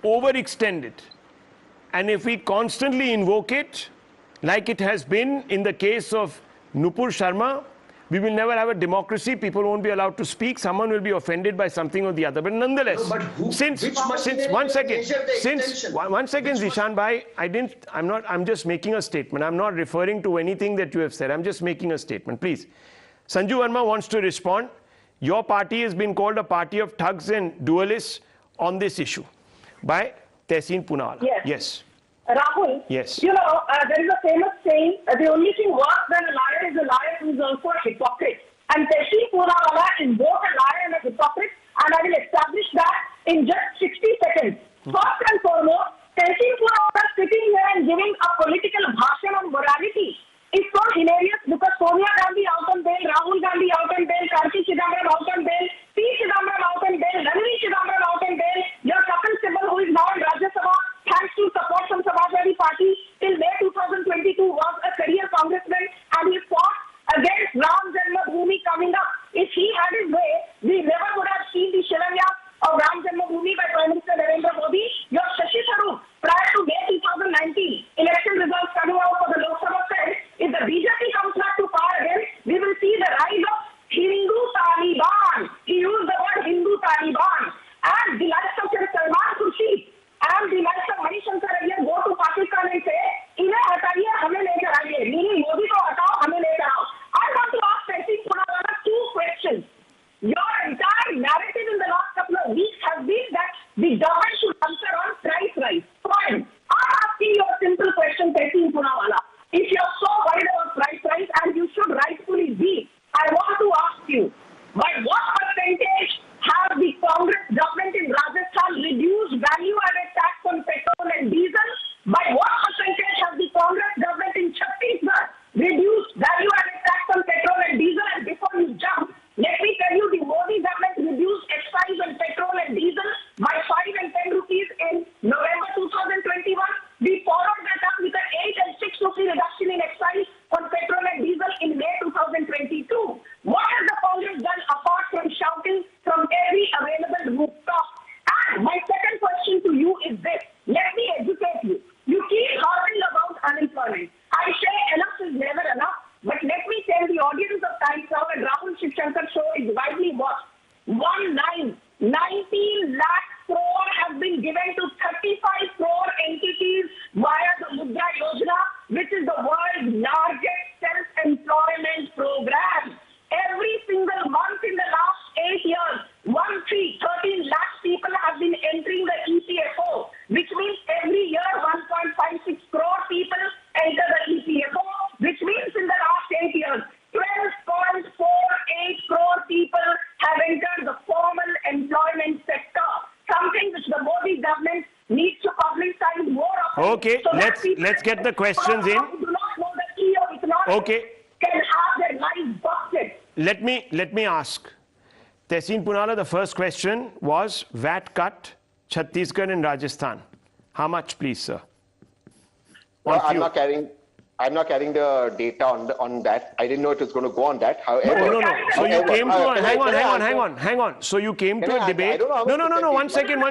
overextended. And if we constantly invoke it, like it has been in the case of Nupur Sharma, we will never have a democracy. People won't be allowed to speak. Someone will be offended by something or the other. But nonetheless, one second, Zishan Bhai, I'm just making a statement. I'm not referring to anything that you have said. I'm just making a statement. Please. Sanju Verma wants to respond. Your party has been called a party of thugs and duelists on this issue by Tehseen Poonawalla. Yes. Rahul, yes. There is a famous saying, the only thing worse than a liar is a liar who is also a hypocrite. And Tehseen Poonawalla is both a liar and a hypocrite, and I will establish that in just 60 seconds. First and foremost, Tehseen Poonawalla sitting here and giving a political bhashan on morality is so hilarious because Sonia Gandhi out on bail, Rahul Gandhi out on bail, Karti Chidambaram out on bail, P. Chidambaram out on bail, Ranveer Chidambaram out on bail, your Kapil Sibal, who is now in Rajya Sabha, thanks to support from Samajwadi Party, till May 2022 was a career congressman and he fought against Ram Janmabhoomi coming up. If he had his way, we never would have seen the Shilanyas of Ram Janmabhoomi by Prime Minister Narendra Modi. Your Shashi Tharoor, prior to May 2019, election results coming out for the Lok Sabha said, if the BJP comes back to power again, we will see the rise of Hindu Taliban. He used the word Hindu Taliban. And the likes of Salman Khurshid and the likes of Manishankar Ayyar go to Pakistan and say, इन्हें हटाइए, हमें लेकर आइए. Meaning Modi को हटाओ, हमें लेकर आओ. I want to ask Tehseen Poonawalla two questions. Your entire narrative in the last couple of weeks has been that the government should answer on price rise. Fine. I'm asking you a simple question, Tehseen Poonawalla. If you're so worried about price rise, and you should rightfully be, I want to ask you, by what percentage has the Congress government in Rajasthan reduced value-added tax on petrol and diesel? By what percentage has the Congress government in Chhattisgarh reduced value-added tax on petrol and diesel? And before you jump, let me tell you, the Modi government reduced excise on petrol and diesel by 5 and 10 rupees in November 2021. We followed that up with an 8 and 6 rupee reduction in excise on petrol and diesel in May 2022. What has the Congress done apart from shouting from every available rooftop? And my second question to you is this. Let me educate you. You keep harping about unemployment. I say enough is never enough. But let me tell the audience of Times Now and Rahul Shivshankar show is widely watched. 19 lakh crore has been given to 35 crore entities via the Mudra Yojana, which is the world's largest self-employment program. Every single month in the last 8 years, 13 lakh people have been entering the EPFO, which means every year 1.56 crore people enter the EPFO, which means in the last 8 years, 12.48 crore people have Okay, So let's get the questions in. Who do not know the key of economics Okay. can have their lives busted. Let me ask. Tehseen Poonawala, the first question was VAT cut, Chhattisgarh and Rajasthan. How much, please, sir? Well, I'm not carrying the data on that. I didn't know it was going to go on that. However, No. So you came to a, hang on. So you came to a debate. No. One second. Can I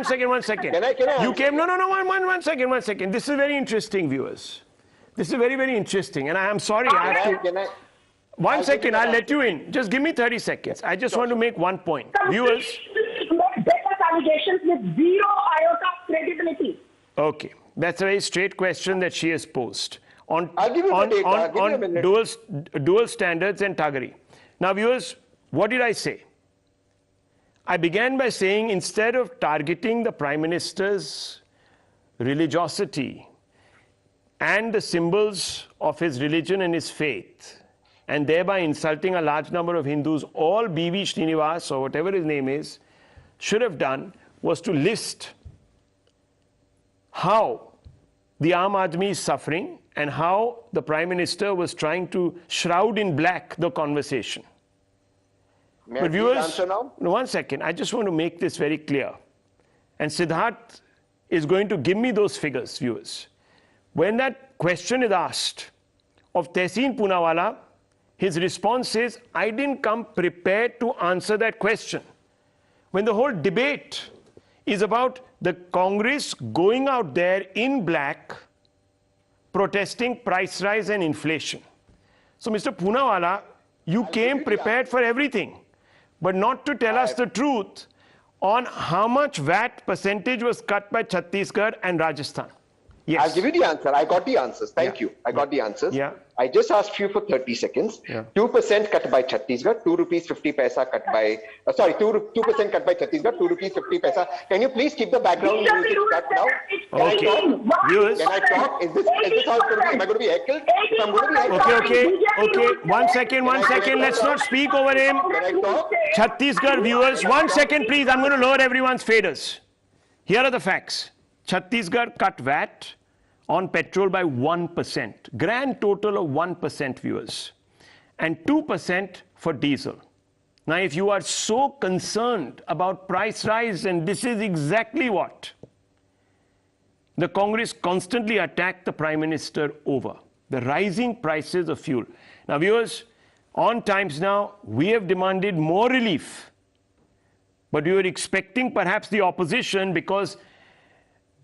You answer? came, one second. This is very interesting, viewers. This is very, very interesting. And I am sorry, I have to. One second, I'll let you in. Just give me 30 seconds. I just want to make one point. Viewers. Baseless allegations with zero iota credibility. Okay. That's a very straight question that she has posed. On dual standards and thuggery. Now, viewers, what did I say? I began by saying instead of targeting the Prime Minister's religiosity and the symbols of his religion and his faith, and thereby insulting a large number of Hindus, all B.V. Srinivas, or whatever his name is, should have done was to list how the Aam Aadmi is suffering and how the Prime Minister was trying to shroud in black the conversation. May But I please viewers, answer now? no, one second, I just want to make this very clear. And Siddharth is going to give me those figures, viewers. When that question is asked of Tehseen Poonawala, his response is, I didn't come prepared to answer that question. When the whole debate is about the Congress going out there in black, protesting price rise and inflation. So, Mr. Poonawala, you came prepared for everything, but not to tell us the truth on how much VAT percentage was cut by Chhattisgarh and Rajasthan. Yes. I'll give you the answer. I got the answers. Thank you. I got the answers. Yeah. I just asked you for 30 seconds. 2% cut by Chhattisgarh, 2 rupees 50 paisa cut by, 2% cut by Chhattisgarh, 2 rupees 50 paisa. Can you please keep the background music cut now? Okay. Viewers. Can I talk? Is this how it's going to be? Am I going to be heckled? If I'm going to be heckled. Okay. One second. Let's not speak over him. Can I talk? Chhattisgarh viewers, 1 second, please. I'm going to lower everyone's faders. Here are the facts. Chhattisgarh cut VAT on petrol by 1%. Grand total of 1%, viewers. And 2% for diesel. Now, if you are so concerned about price rise, and this is exactly what the Congress constantly attacked the Prime Minister over, the rising prices of fuel. Now, viewers, on Times Now, we have demanded more relief. But we were expecting perhaps the opposition, because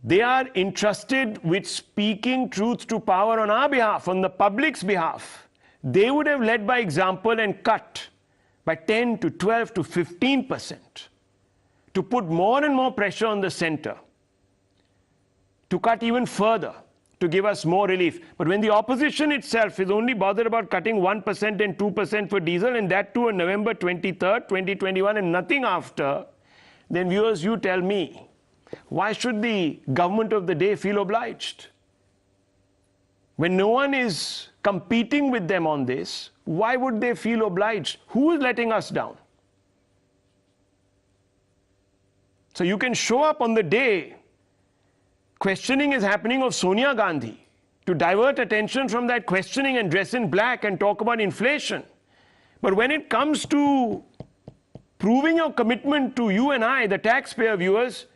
they are entrusted with speaking truth to power on our behalf, on the public's behalf. They would have led by example and cut by 10 to 12 to 15%, to put more and more pressure on the center, to cut even further, to give us more relief. But when the opposition itself is only bothered about cutting 1% and 2% for diesel, and that too on November 23rd, 2021, and nothing after, then viewers, you tell me, why should the government of the day feel obliged? When no one is competing with them on this, why would they feel obliged? Who is letting us down? So you can show up on the day questioning is happening of Sonia Gandhi to divert attention from that questioning and dress in black and talk about inflation. But when it comes to proving your commitment to you and I, the taxpayer, viewers,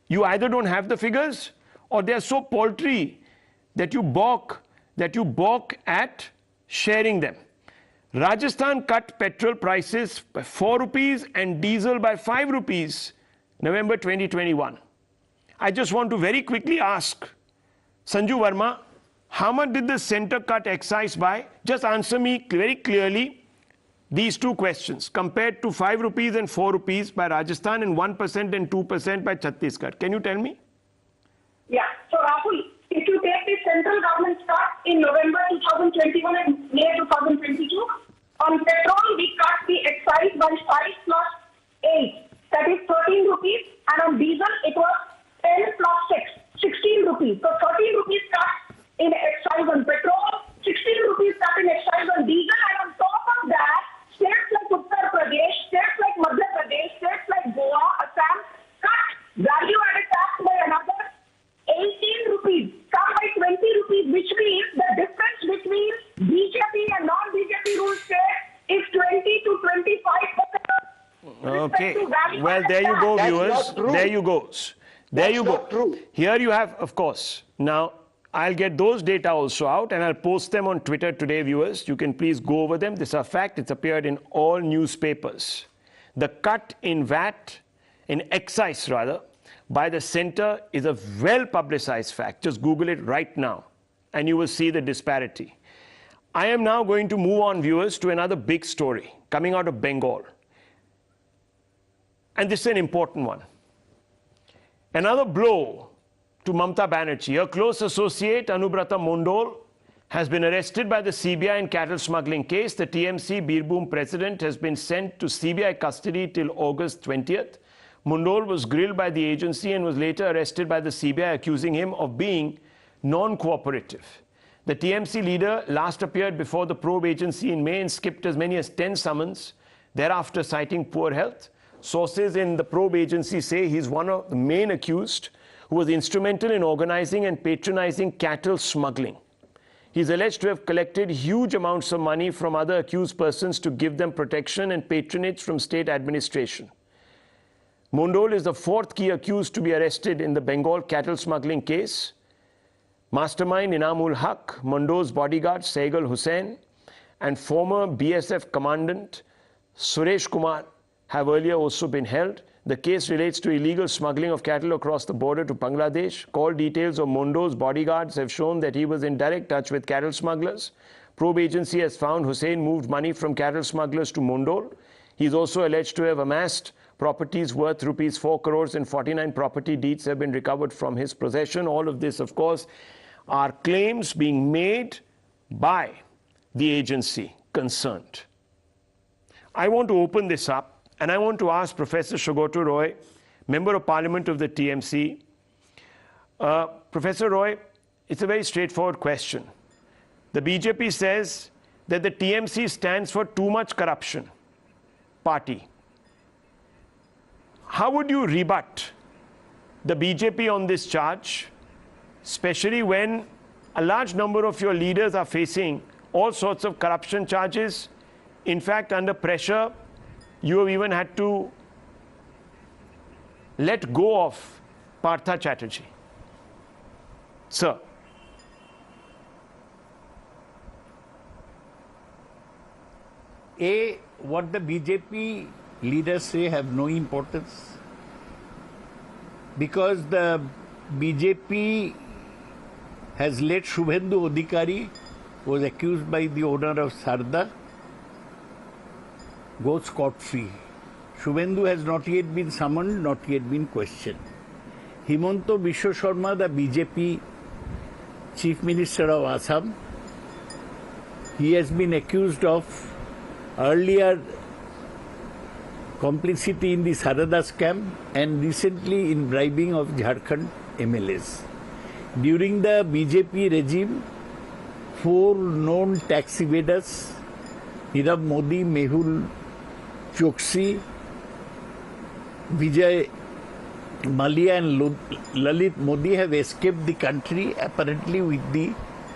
you either don't have the figures, or they're so paltry that you balk at sharing them. Rajasthan cut petrol prices by 4 rupees and diesel by 5 rupees, November 2021. I just want to very quickly ask Sanju Verma, how much did the center cut excise by? Just answer me very clearly these two questions, compared to 5 rupees and 4 rupees by Rajasthan and 1% and 2% by Chhattisgarh. Can you tell me? Yeah. So, Rahul, if you take the central government cut in November 2021 and May 2022, on petrol, we cut the excise by 5 plus 8. That is 13 rupees. And on diesel, it was 10 plus 6, 16 rupees. So, 13 rupees cut in excise on petrol, 16 rupees cut in excise on diesel. And on top of that, states like Uttar Pradesh, states like Madhya Pradesh, states like Goa, Assam cut value-added tax by another 18 rupees. Okay. to value Well, added there you tax. go, That's viewers. not true. There you go. There That's you go. not true. Here you have, of course. Now, I'll get those data also out and I'll post them on Twitter today, viewers. You can please go over them. This is a fact. It's appeared in all newspapers. The cut in VAT, in excise rather, by the center is a well-publicized fact. Just Google it right now and you will see the disparity. I am now going to move on, viewers, to another big story coming out of Bengal. And this is an important one. Another blow to Mamata Banerjee. Her close associate, Anubrata Mondal, has been arrested by the CBI in cattle smuggling case. The TMC Birbhum president has been sent to CBI custody till August 20th. Mondal was grilled by the agency and was later arrested by the CBI, accusing him of being non-cooperative. The TMC leader last appeared before the probe agency in May and skipped as many as 10 summons, thereafter citing poor health. Sources in the probe agency say he's one of the main accused who was instrumental in organizing and patronizing cattle smuggling. He's alleged to have collected huge amounts of money from other accused persons to give them protection and patronage from state administration. Mondal is the fourth key accused to be arrested in the Bengal cattle smuggling case. Mastermind Inamul Haq, Mondal's bodyguard Saigal Hussain, and former BSF commandant Suresh Kumar have earlier also been held. The case relates to illegal smuggling of cattle across the border to Bangladesh. Call details of Mondal's bodyguards have shown that he was in direct touch with cattle smugglers. Probe agency has found Hussain moved money from cattle smugglers to Mondal. He is also alleged to have amassed properties worth rupees 4 crores and 49 property deeds have been recovered from his possession. All of this, of course, are claims being made by the agency concerned. I want to open this up and I want to ask Professor Shogoto Roy, Member of Parliament of the TMC. Professor Roy, it's a very straightforward question. The BJP says that the TMC stands for too much corruption party. How would you rebut the BJP on this charge, especially when a large number of your leaders are facing all sorts of corruption charges? In fact, under pressure, you have even had to let go of Partha Chatterjee. Sir. What the BJP leaders say have no importance, because the BJP has let Shubhendu Adhikari, was accused by the owner of Sarda, go scot-free. Shubhendu has not yet been summoned, not yet been questioned. Himanto Biswa Sharma, the BJP Chief Minister of Assam, he has been accused of earlier complicity in the Sarada scam and recently in bribing of Jharkhand MLAs. During the BJP regime, 4 known tax evaders, Nirav Modi, Mehul Choksi, Vijay Mallya and Lalit Modi have escaped the country, apparently with the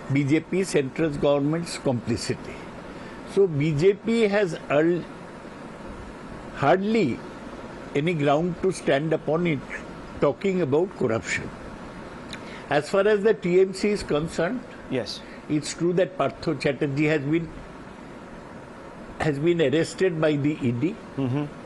BJP central government's complicity. So BJP has hardly any ground to stand upon it talking about corruption. As far as the TMC is concerned, yes, it's true that Partha Chatterjee has been arrested by the ED.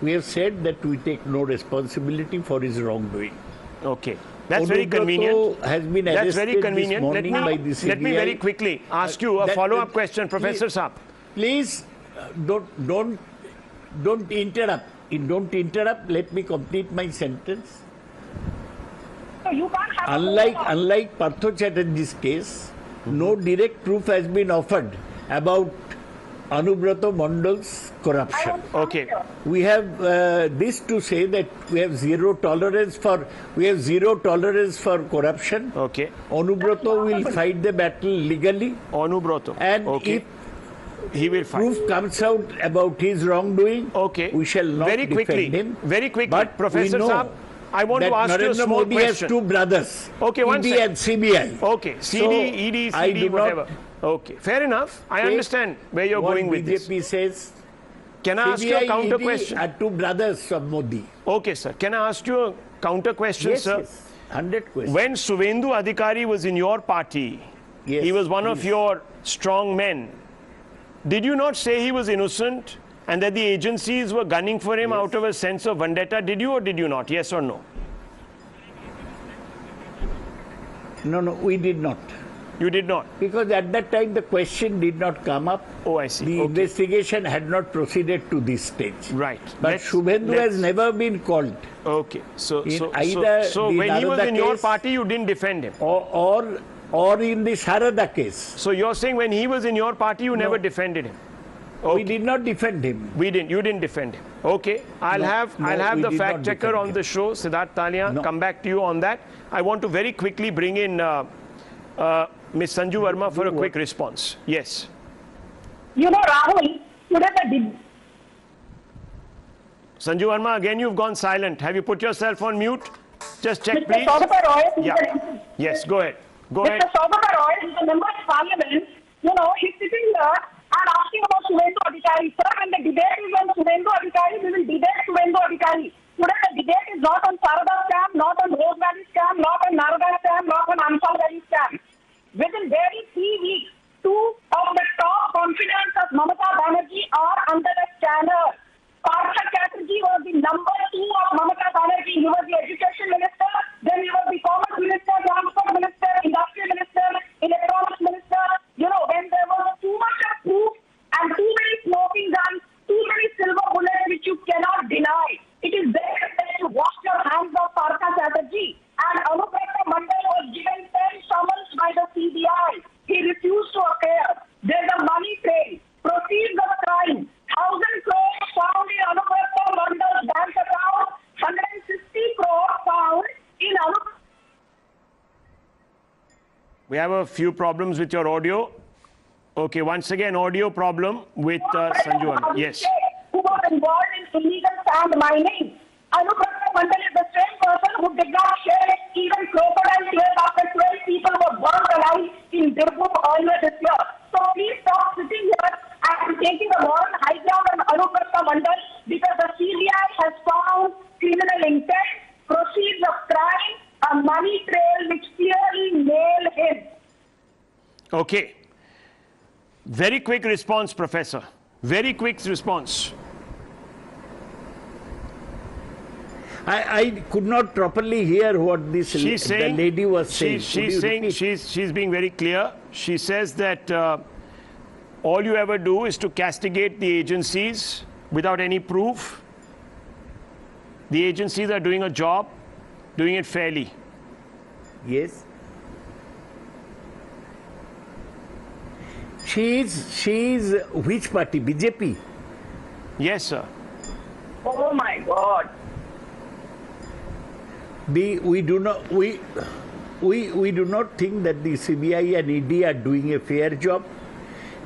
We have said that we take no responsibility for his wrongdoing. Okay. That's very convenient. Has been That's very arrested convenient. this morning by the CBI. Let me very quickly ask you a follow-up question, Professor Saab. Please don't interrupt. Don't interrupt. Let me complete my sentence. So you can't have Unlike Partha Chatterjee's case, no direct proof has been offered about Anubrata Mondal's corruption. Okay. We have this to say that we have zero tolerance for corruption. Okay. Anubrata will fight the battle legally. Anubrata. And okay. if he will fight. proof comes out about his wrongdoing, okay, we shall not very quickly, defend him. Very quickly, But Professor Saab, I want to ask you a small Modi question. has 2 brothers, Okay, one ED and CBI. Okay, CD, ED, CD, whatever. Okay, fair enough. I understand where you're going with this. BJP says can I ask you a counter ED question? are two brothers of Modi. Okay, sir. Can I ask you a counter question, Yes, sir? yes. 100 questions. When Suvendu Adhikari was in your party, Yes, he was one of please. your strong men. Did you not say he was innocent and that the agencies were gunning for him out of a sense of vendetta? Did you or did you not? Yes or no? No, we did not. You did not? Because at that time the question did not come up. Oh, I see. The Okay. investigation had not proceeded to this stage. Right. But Shubhendu has never been called. Okay. So In so either so the when he was Narada in your case party, you didn't defend him. Or in the Sharada case. So you're saying when he was in your party, you never defended him? Okay. We did not defend him. We didn't. You didn't defend him. Okay. I'll have we the did fact not checker defend on him. the show, Siddharth Talia, come back to you on that. I want to very quickly bring in Ms. Sanju Verma for a quick response. Yes. You know, Rahul, today Sanju Verma, again you've gone silent. Have you put yourself on mute? Just check, Mr. please. Saugata Roy, Yeah. Yes, go ahead. Go ahead. Mr. Saugata Roy is a member of parliament. You know, he's sitting here and asking about Suvendu Adhikari. Sir, when the debate is on Suvendu Adhikari, we will debate Suvendu Adhikari. Today the debate is not on Sarada scam, not on Rose Valley scam, not on Narada scam, not on Amsal Valley scam. Within very 3 weeks, 2 of the top confidants of Mamata Banerjee are under the scanner. Partha Chatterjee was the number 2 of Mamata Banerjee. He was the education minister, then he was the commerce minister, transport minister, industry minister, electronics minister. You know, when there was too much of proof and too many smoking guns, too many silver bullets which you cannot deny, it is very best to wash your hands of Partha Chatterjee. And Anubrata Mondal was given 10 summons by the CBI. He refused to appear. There's a money trail. Proceeds of crime. 1,000 crores found in Anubrata Mondal's bank account. 150 crores found in Anubrata. We have a few problems with your audio. Okay, once again, audio problem with Sanju Verma. Yes. Who was involved in illegal sand mining. Anubrata Mondal is the same person who did not share even crocodile tears after 12 people were burnt alive in Birbhum earlier this year. So please stop sitting here and taking a moral high ground on Anubrata Mondal because the CBI has found criminal intent, proceeds of crime, a money trail which clearly nail him. Okay. Very quick response, Professor. Very quick response. I could not properly hear what this the lady was saying. She's being very clear. She says that all you ever do is to castigate the agencies without any proof. The agencies are doing a job, doing it fairly. Yes. She's which party? BJP? Yes, sir. Oh my God. We do not think that the CBI and ED are doing a fair job.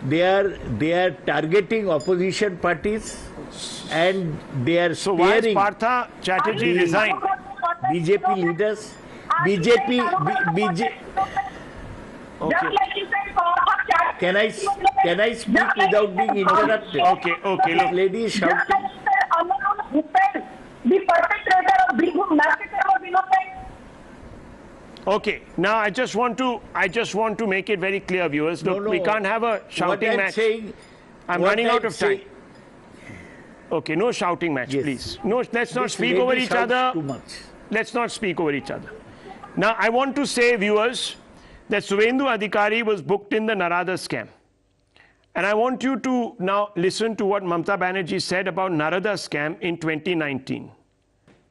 They are targeting opposition parties and they are so why is sparing Partha Chatterjee resigned? BJP leaders. Just like you said, Partha Chatterjee. Can I speak without being interrupted? Okay. Look. Lady is shouting. Just like you said, Anubrata Hussain, the perpetrator of Birbhum massacre, was innocent. Okay. Now I just want to make it very clear, viewers. Look, we can't have a shouting match. I'm running out of time. Okay, no shouting match, please. No, let's not speak over each other. Too much. Let's not speak over each other. Now, I want to say, viewers, that Suvendu Adhikari was booked in the Narada scam. And I want you to now listen to what Mamata Banerjee said about Narada scam in 2019.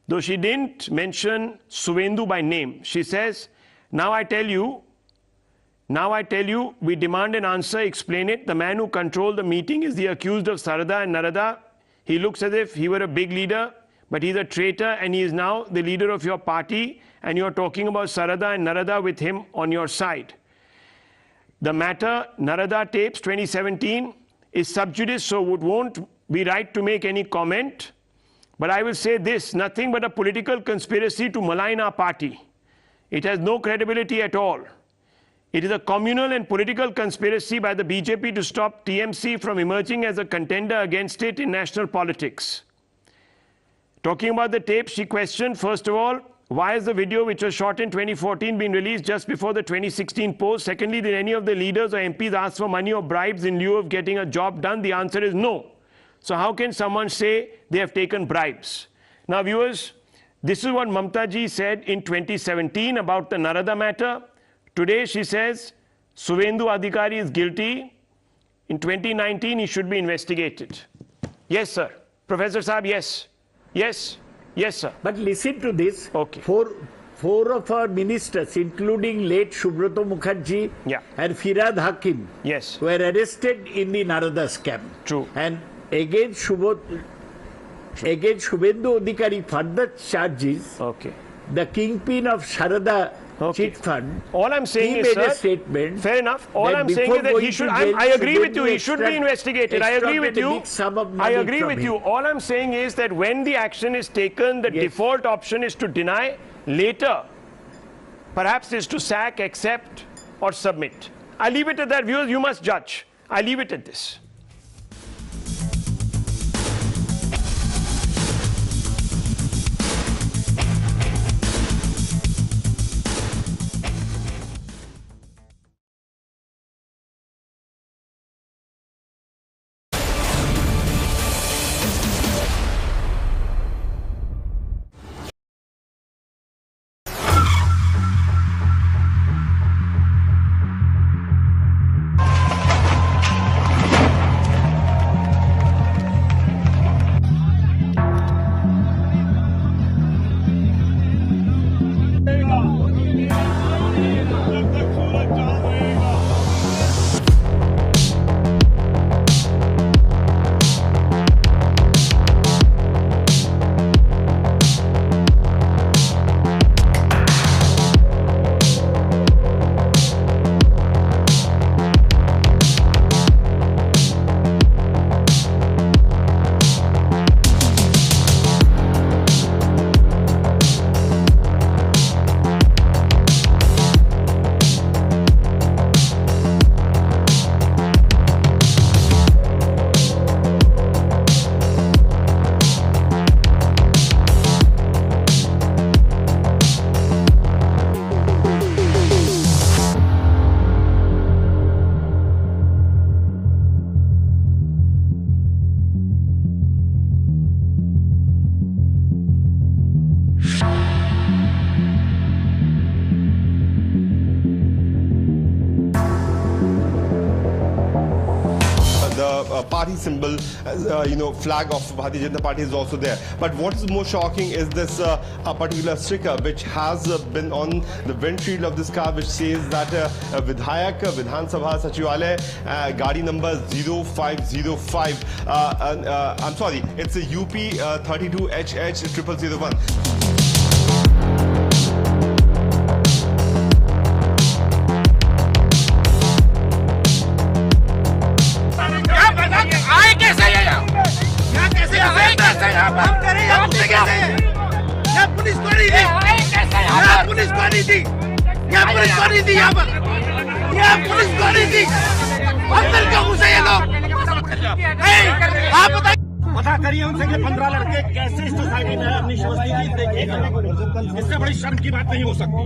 Though she didn't mention Suvendu by name, she says, now I tell you, we demand an answer, explain it. The man who controlled the meeting is the accused of Sarada and Narada. He looks as if he were a big leader, but he's a traitor and he is now the leader of your party and you're talking about Sarada and Narada with him on your side. The matter, Narada tapes 2017, is sub judice, so won't be right to make any comment. But I will say this, nothing but a political conspiracy to malign our party. It has no credibility at all. It is a communal and political conspiracy by the BJP to stop TMC from emerging as a contender against it in national politics. Talking about the tape, she questioned, first of all, why has the video, which was shot in 2014, been released just before the 2016 post? Secondly, did any of the leaders or MPs ask for money or bribes in lieu of getting a job done? The answer is no. So how can someone say they have taken bribes? Now, viewers, this is what Mamata ji said in 2017 about the Narada matter. Today, she says Suvendu Adhikari is guilty. In 2019, he should be investigated. Yes, sir. Professor Saab, yes. Yes. Yes, sir. But listen to this. Okay. Four of our ministers, including late Subrata Mukherjee and Firhad Hakim, were arrested in the Narada scam. True. And against Suvendu Adhikari further charges, the kingpin of Sharada cheat fund. All I'm saying is, sir, statement. Fair enough. All I'm saying is that he should. I agree with you. He should be investigated. I agree with you. I agree with you. All I'm saying is that when the action is taken, the default option is to deny. Later, perhaps is to sack, accept, or submit. I leave it at that. Viewers, you must judge. I leave it at this. Party symbol, flag of Bharatiya Janata Party is also there. But what is more shocking is this a particular sticker which has been on the windshield of this car, which says that Vidhayak Vidhan Sabha Sachivalaya, Gadi number 0505. I'm sorry, it's a UP 32HH 0001. हम करें या police कैसे है? या police को नहीं दी? या police को नहीं दी? या पुलिस को नहीं दी यहाँ पर? या पुलिस को नहीं दी? अंदर क्यों घुसे ये लोग? आप बताइए। पता करिए उनसे कि 15 लड़के कैसे इस सोसाइटी में अपनी सोसाइटी देखें। इससे बड़ी शर्म की बात नहीं हो सकती।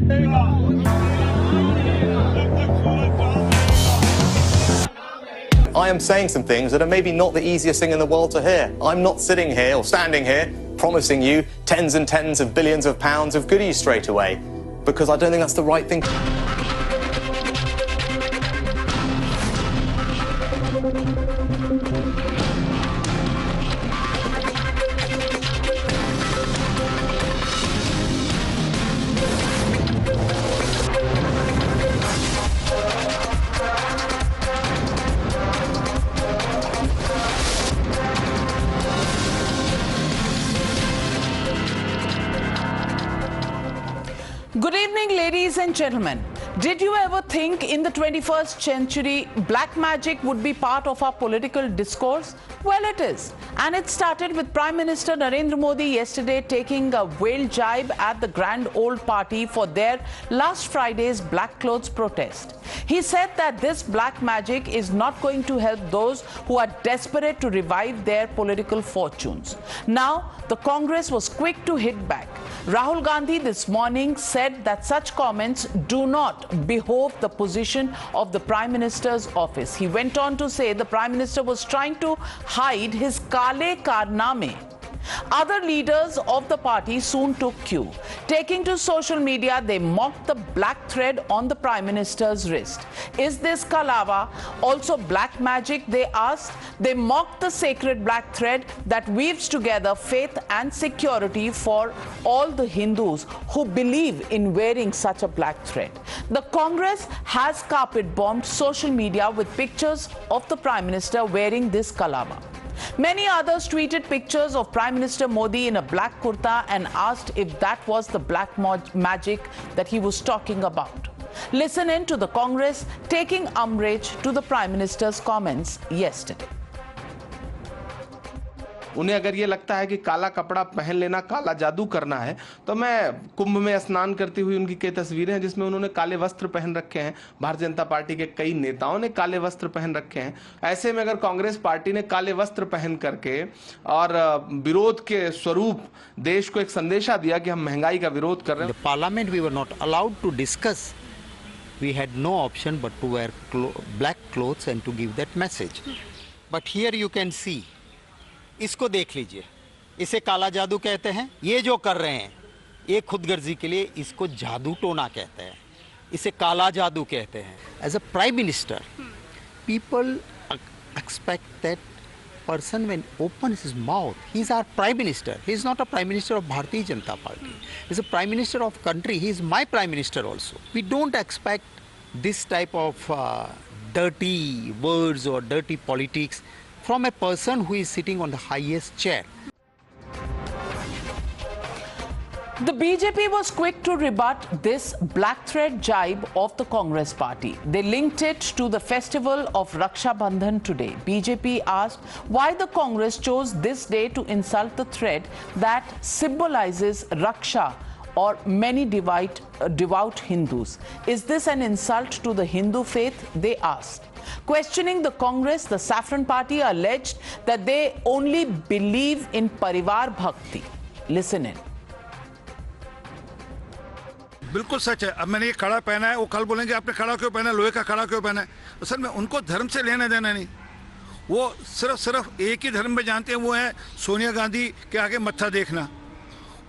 I am saying some things that are maybe not the easiest thing in the world to hear. I'm not sitting here or standing here promising you tens and tens of billions of pounds of goodies straight away, because I don't think that's the right thing. Good evening, ladies and gentlemen. Did you ever think in the 21st century black magic would be part of our political discourse? Well, it is. And it started with Prime Minister Narendra Modi yesterday taking a veiled jibe at the Grand Old Party for their last Friday's Black Clothes protest. He said that this black magic is not going to help those who are desperate to revive their political fortunes. Now, the Congress was quick to hit back. Rahul Gandhi this morning said that such comments do not behove the position of the Prime Minister's office. He went on to say the Prime Minister was trying to hide his Kale Karname. Other leaders of the party soon took cue. Taking to social media, they mocked the black thread on the Prime Minister's wrist. Is this Kalava also black magic, they asked? They mocked the sacred black thread that weaves together faith and security for all the Hindus who believe in wearing such a black thread. The Congress has carpet bombed social media with pictures of the Prime Minister wearing this Kalava. Many others tweeted pictures of Prime Minister Modi in a black kurta and asked if that was the black magic that he was talking about. Listen in to the Congress taking umbrage to the Prime Minister's comments yesterday. उन्हें अगर ये लगता है कि काला कपड़ा पहन लेना काला जादू करना है, तो मैं कुंभ में स्नान करती हुई उनकी कई तस्वीरें हैं जिसमें उन्होंने काले वस्त्र पहन रखे हैं। भारतीय जनता पार्टी के कई नेताओं ने काले वस्त्र पहन रखे हैं। ऐसे में अगर कांग्रेस पार्टी ने काले वस्त्र पहन करके और विरोध के स्वरूप देश को एक संदेशा दिया कि हम महंगाई का विरोध कर रहे हैं। Parliament we were not allowed to discuss, we had no option but to wear black clothes and to give that message. But here you can see, इसको देख लीजिए, इसे काला जादू कहते हैं। ये जो कर रहे हैं ये खुदगर्जी के लिए इसको जादू टोना कहते हैं, इसे काला जादू कहते हैं। As a prime minister, people expect that person when opens his mouth, he is our prime minister. He is not a prime minister of Bharatiya Janata Party. He is a prime minister of country. He is my prime minister also. We don't expect this type of dirty words or dirty politics from a person who is sitting on the highest chair. The BJP was quick to rebut this black thread jibe of the Congress party. They linked it to the festival of Raksha Bandhan today. BJP asked why the Congress chose this day to insult the thread that symbolizes Raksha or many devout Hindus. Is this an insult to the Hindu faith? They asked. Questioning the Congress, the Saffron Party alleged that they only believe in Parivar Bhakti. Listen in. बिल्कुल सच है। अब मैंने ये कड़ा पहना है, वो कल बोलेंगे आपने कड़ा क्यों पहना, लोहे का कड़ा क्यों पहना है। असल में उनको धर्म से लेना देना नहीं, वो सिर्फ एक ही धर्म में जानते हैं, वो है सोनिया गांधी के आगे मत्था देखना,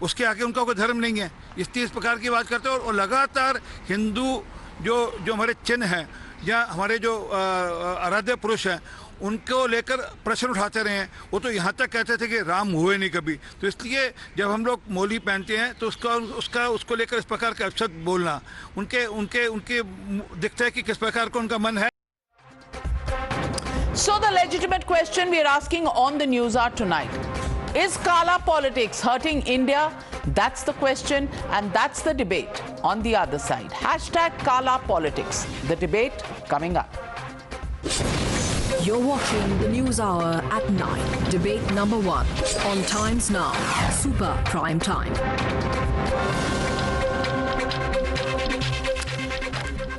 उसके आगे उनका कोई धर्म नहीं है। इसलिए इस प्रकार की बात करते हैं और लगातार हिंदू जो हमारे चिन्ह हैं या हमारे जो आराध्य पुरुष हैं उनको लेकर प्रश्न उठाते रहे हैं। वो तो यहाँ तक कहते थे कि राम हुए नहीं कभी। तो इसलिए जब हम लोग मोली पहनते हैं तो उसको लेकर इस प्रकार का अपशब्द बोलना उनके दिखता है कि किस प्रकार का उनका मन है। So the legitimate question we are asking on the Newshour tonight, is Kala politics hurting India? That's the question and that's the debate on the other side. Hashtag Kala politics. The debate coming up. You're watching the Newshour at 9. Debate number 1 on Times Now. Super Prime Time.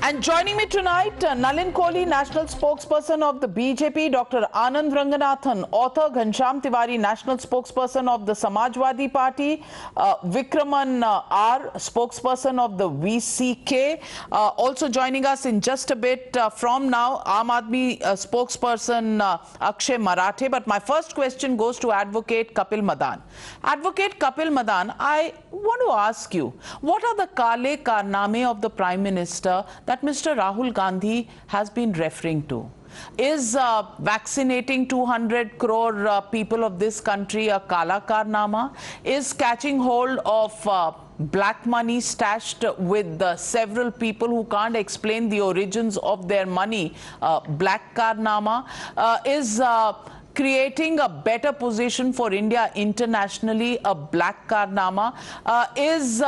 And joining me tonight, Nalin Kohli, national spokesperson of the BJP, Dr. Anand Ranganathan, author, Ghanshyam Tiwari, national spokesperson of the Samajwadi Party, Vikraman R, spokesperson of the VCK. Also joining us in just a bit from now, Aam Aadmi spokesperson Akshay Marathe. But my first question goes to Advocate Kapil Madan. Advocate Kapil Madan, I want to ask you, what are the Kale Karname of the Prime Minister that Mr. Rahul Gandhi has been referring to? Is vaccinating 200 crore people of this country a Kala Karnama? Is catching hold of black money stashed with several people who can't explain the origins of their money black Karnama? Is creating a better position for India internationally a black Karnama? Is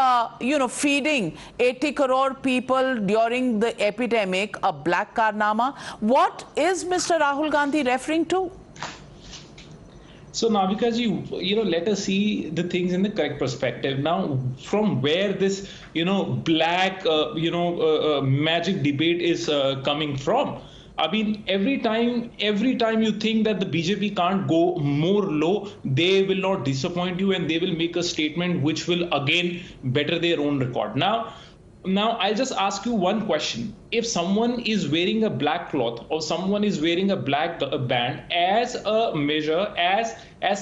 feeding 80 crore people during the epidemic a black Karnama? What is Mr. Rahul Gandhi referring to? So Navika ji, let us see the things in the correct perspective. Now, from where this, black, magic debate is coming from? I mean, every time you think that the BJP can't go more low, they will not disappoint you and they will make a statement which will again better their own record. Now I'll just ask you one question. If someone is wearing a black cloth or someone is wearing a black band as a measure, as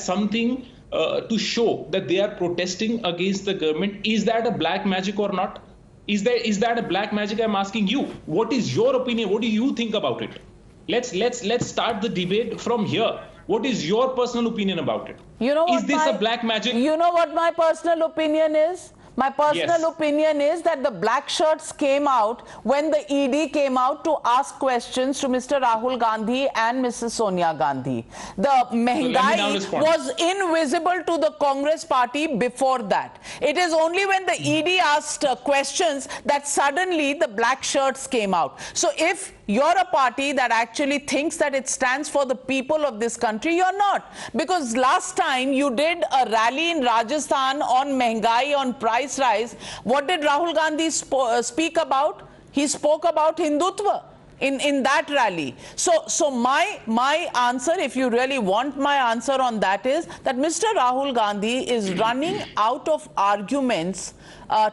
something to show that they are protesting against the government, is that a black magic or not? Is that a black magic? I'm asking you. What is your opinion? What do you think about it? Let's start the debate from here. What is your personal opinion about it? Is this a black magic? You know what my personal opinion is? My personal opinion is that the black shirts came out when the ED came out to ask questions to Mr. Rahul Gandhi and Mrs. Sonia Gandhi. The Mehengai was invisible to the Congress party before that. It is only when the ED asked questions that suddenly the black shirts came out. So if you're a party that actually thinks that it stands for the people of this country, you're not. Because last time you did a rally in Rajasthan on Mehengai, on price rise. What did Rahul Gandhi speak about? He spoke about Hindutva in that rally. So my answer, if you really want my answer on that, is that Mr. Rahul Gandhi is running out of arguments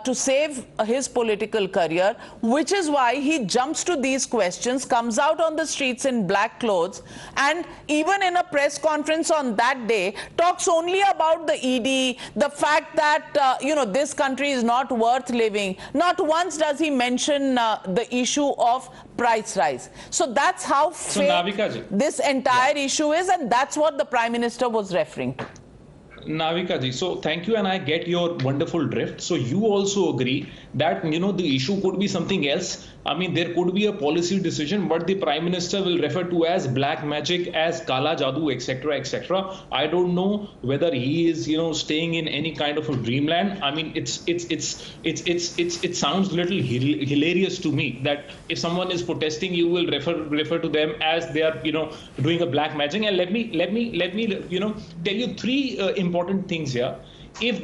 to save his political career, which is why he jumps to these questions, comes out on the streets in black clothes, and even in a press conference on that day talks only about the ED, the fact that this country is not worth living. Not once does he mention the issue of price rise. So that's how fake this entire issue is, and that's what the Prime Minister was referring to. Navika ji, so thank you, and I get your wonderful drift. So you also agree that the issue could be something else. I mean, there could be a policy decision, but the Prime Minister will refer to as black magic, as Kala Jadoo, etc., etc. I don't know whether he is, staying in any kind of a dreamland. I mean, it sounds a little hilarious to me that if someone is protesting, you will refer to them as they are, doing a black magic. And let me, tell you three important things here. If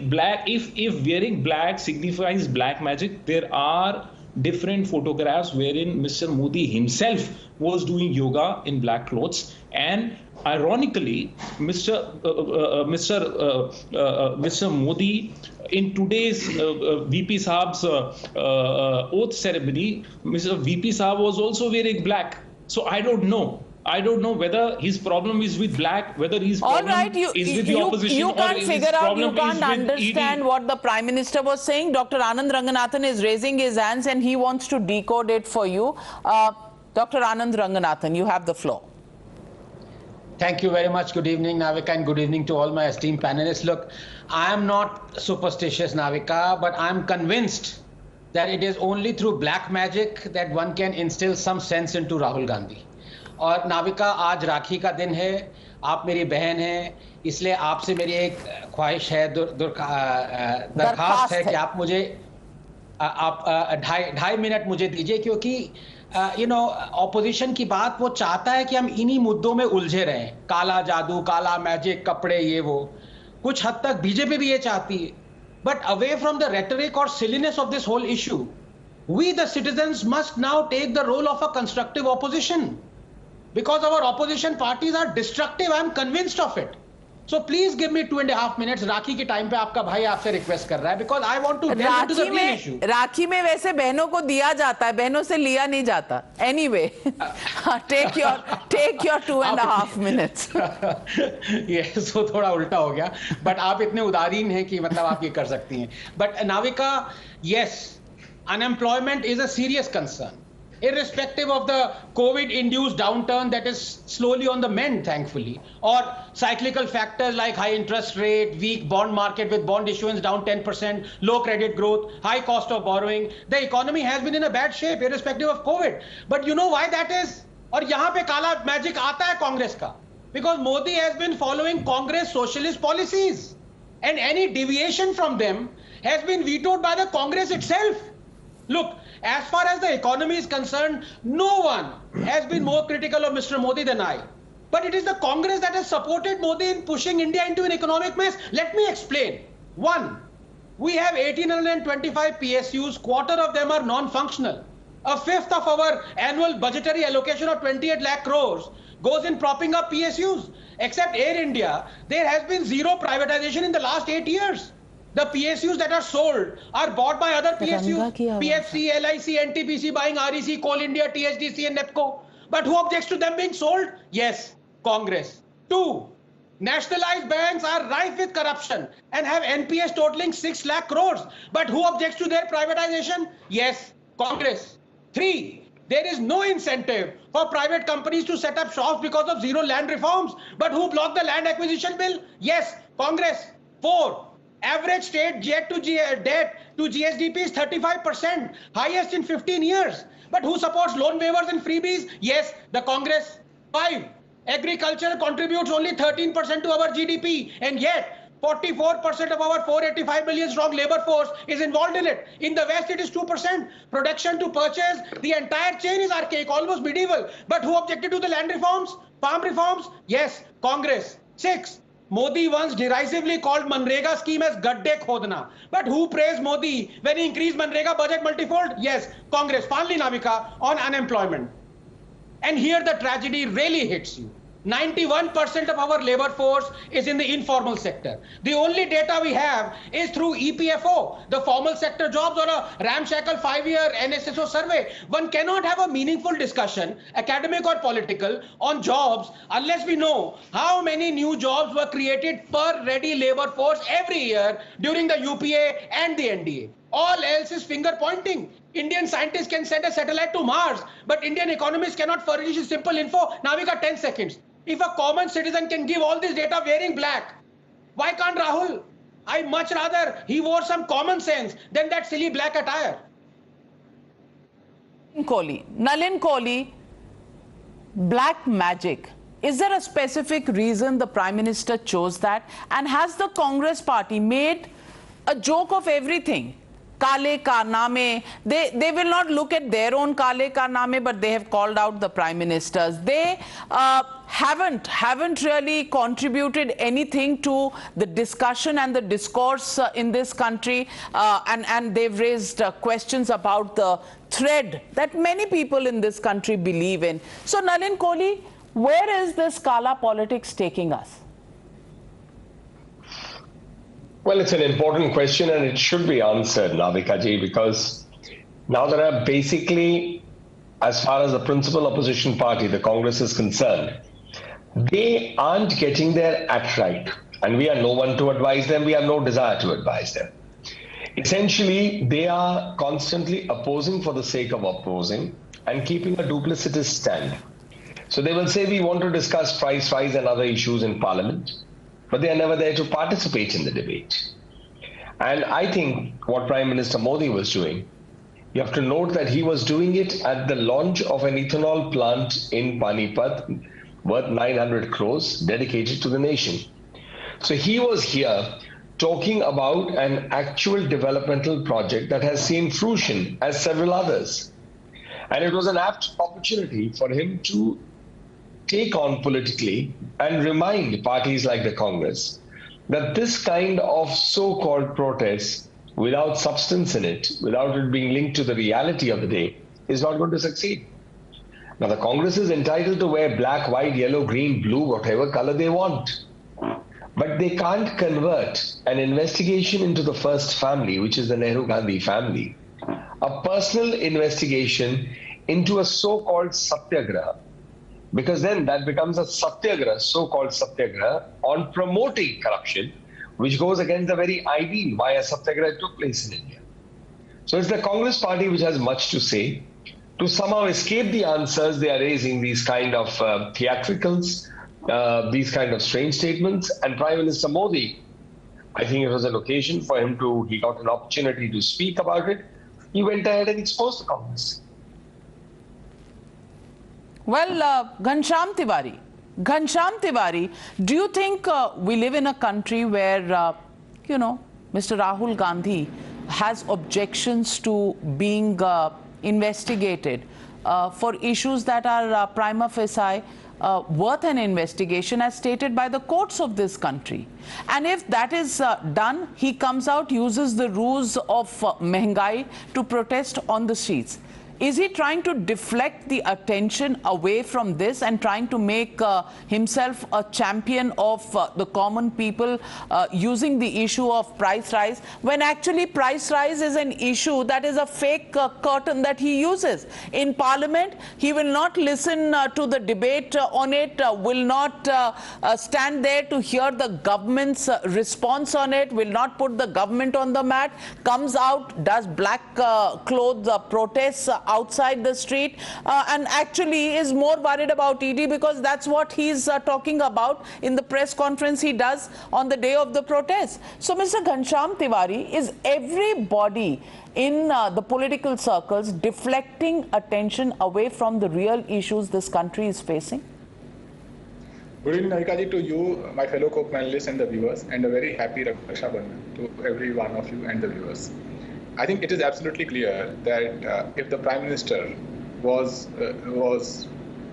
wearing black signifies black magic, there are different photographs wherein Mr. Modi himself was doing yoga in black clothes, and ironically, Mr. Modi in today's VP Saab's oath ceremony, Mr. VP Saab was also wearing black. So I don't know whether his problem is with black, whether his problem is with the opposition. You can't figure out, you can't understand what the Prime Minister was saying. Dr. Anand Ranganathan is raising his hands and he wants to decode it for you. Dr. Anand Ranganathan, you have the floor. Thank you very much. Good evening, Navika, and good evening to all my esteemed panelists. Look, I am not superstitious, Navika, but I'm convinced that it is only through black magic that one can instill some sense into Rahul Gandhi. और नाविका, आज राखी का दिन है, आप मेरी बहन हैं, इसलिए आपसे मेरी एक ख्वाहिश है, दरखास्त है कि आप मुझे ढाई मिनट मुझे दीजिए, क्योंकि ऑपोजिशन की बात वो चाहता है कि हम इन्हीं मुद्दों में उलझे रहें, काला जादू, काला मैजिक, कपड़े, ये वो। कुछ हद तक बीजेपी भी ये चाहती है, but away from the rhetoric और silliness of this whole issue, we the citizens must now take the role of a constructive opposition, because our opposition parties are destructive. I'm convinced of it. So please give me 2.5 minutes. राखी के time पे आपका भाई आपसे request कर रहा है, because I want to delve into the real issue. राखी में वैसे बहनों को दिया जाता है, बहनों से लिया नहीं जाता. Anyway, take your 2.5 minutes. Yes, so थोड़ा उल्टा हो गया. But आप इतने उदारीन हैं कि मतलब आप ये कर सकती हैं. But Navika, yes, unemployment is a serious concern, irrespective of the COVID-induced downturn that is slowly on the mend, thankfully, or cyclical factors like high interest rate, weak bond market with bond issuance down 10%, low credit growth, high cost of borrowing. The economy has been in a bad shape, irrespective of COVID. But you know why that is? और यहाँ पे काला magic आता है कांग्रेस का, because Modi has been following Congress socialist policies, and any deviation from them has been vetoed by the Congress itself. Look, as far as the economy is concerned, no one has been more critical of Mr. Modi than I. But it is the Congress that has supported Modi in pushing India into an economic mess. Let me explain. One, we have 1,825 PSUs, quarter of them are non-functional. A fifth of our annual budgetary allocation of 28 lakh crores goes in propping up PSUs. Except Air India, there has been zero privatization in the last 8 years. The PSUs that are sold are bought by other PSUs, PFC, LIC, NTPC buying REC, Coal India, THDC and NEPCO. But who objects to them being sold? Yes, Congress. Two, nationalized banks are rife with corruption and have NPS totaling 6 lakh crores. But who objects to their privatization? Yes, Congress. Three, there is no incentive for private companies to set up shops because of zero land reforms. But who blocked the land acquisition bill? Yes, Congress. Four, average state debt to GSDP is 35%, highest in 15 years. But who supports loan waivers and freebies? Yes, the Congress. 5, agriculture contributes only 13% to our GDP, and yet 44% of our 485 million strong labor force is involved in it. In the West, it is 2%. Production to purchase, the entire chain is archaic, almost medieval. But who objected to the land reforms, farm reforms? Yes, Congress. 6, Modi once derisively called Manrega scheme as gadde khodna. But who praised Modi when he increased Manrega budget multifold? Yes, Congress. Finally, Navika, on unemployment. And here the tragedy really hits you. 91% of our labor force is in the informal sector. The only data we have is through EPFO, the formal sector jobs, or a ramshackle 5-year NSSO survey. One cannot have a meaningful discussion, academic or political, on jobs unless we know how many new jobs were created per ready labor force every year during the UPA and the NDA. All else is finger pointing. Indian scientists can send a satellite to Mars, but Indian economists cannot furnish simple info. Navika, 10 seconds. If a common citizen can give all this data wearing black, why can't Rahul? I much rather he wore some common sense than that silly black attire. Nalin Kohli, black magic. Is there a specific reason the Prime Minister chose that? And has the Congress party made a joke of everything? Kale Karname, they will not look at their own Kale Karname, but they have called out the Prime Ministers. They haven't really contributed anything to the discussion and the discourse in this country, and they've raised questions about the thread that many people in this country believe in. So Nalin Kohli, where is this Kala politics taking us? Well, it's an important question and it should be answered, Navika ji, because now there are basically, as far as the principal opposition party, the Congress, is concerned, they aren't getting their act right. And we are no one to advise them. We have no desire to advise them. Essentially, they are constantly opposing for the sake of opposing and keeping a duplicitous stand. So they will say, we want to discuss price rise and other issues in Parliament, but they are never there to participate in the debate. And I think what Prime Minister Modi was doing, you have to note that he was doing it at the launch of an ethanol plant in Panipat worth 900 crores dedicated to the nation. So he was here talking about an actual developmental project that has seen fruition as several others. And it was an apt opportunity for him to take on politically and remind parties like the Congress that this kind of so-called protests without substance in it, without it being linked to the reality of the day, is not going to succeed. Now, the Congress is entitled to wear black, white, yellow, green, blue, whatever color they want. But they can't convert an investigation into the first family, which is the Nehru-Gandhi family, a personal investigation into a so-called satyagraha, because then that becomes a satyagraha, so-called satyagraha, on promoting corruption, which goes against the very ideal why a satyagraha took place in India. So it's the Congress party which has much to say. To somehow escape the answers, they are raising these kind of theatricals, these kind of strange statements. And Prime Minister Modi, I think it was an occasion for him he got an opportunity to speak about it. He went ahead and exposed the Congress. Well, Ghanshyam Tiwari, do you think we live in a country where, Mr. Rahul Gandhi has objections to being investigated for issues that are prima facie worth an investigation as stated by the courts of this country? And if that is done, he comes out, uses the ruse of mehengai to protest on the streets. Is he trying to deflect the attention away from this and trying to make himself a champion of the common people using the issue of price rise, when actually price rise is an issue that is a fake curtain that he uses? In Parliament, he will not listen to the debate on it, will not stand there to hear the government's response on it, will not put the government on the mat, comes out, does black clothes protests outside the street, and actually is more worried about ED because that's what he's talking about in the press conference he does on the day of the protest. So, Mr. Ghanshyam Tiwari, is everybody in the political circles deflecting attention away from the real issues this country is facing? Good evening, Navika, to you, my fellow co-panelists and the viewers, and a very happy Raksha Bandhan to every one of you and the viewers. I think it is absolutely clear that if the Prime Minister was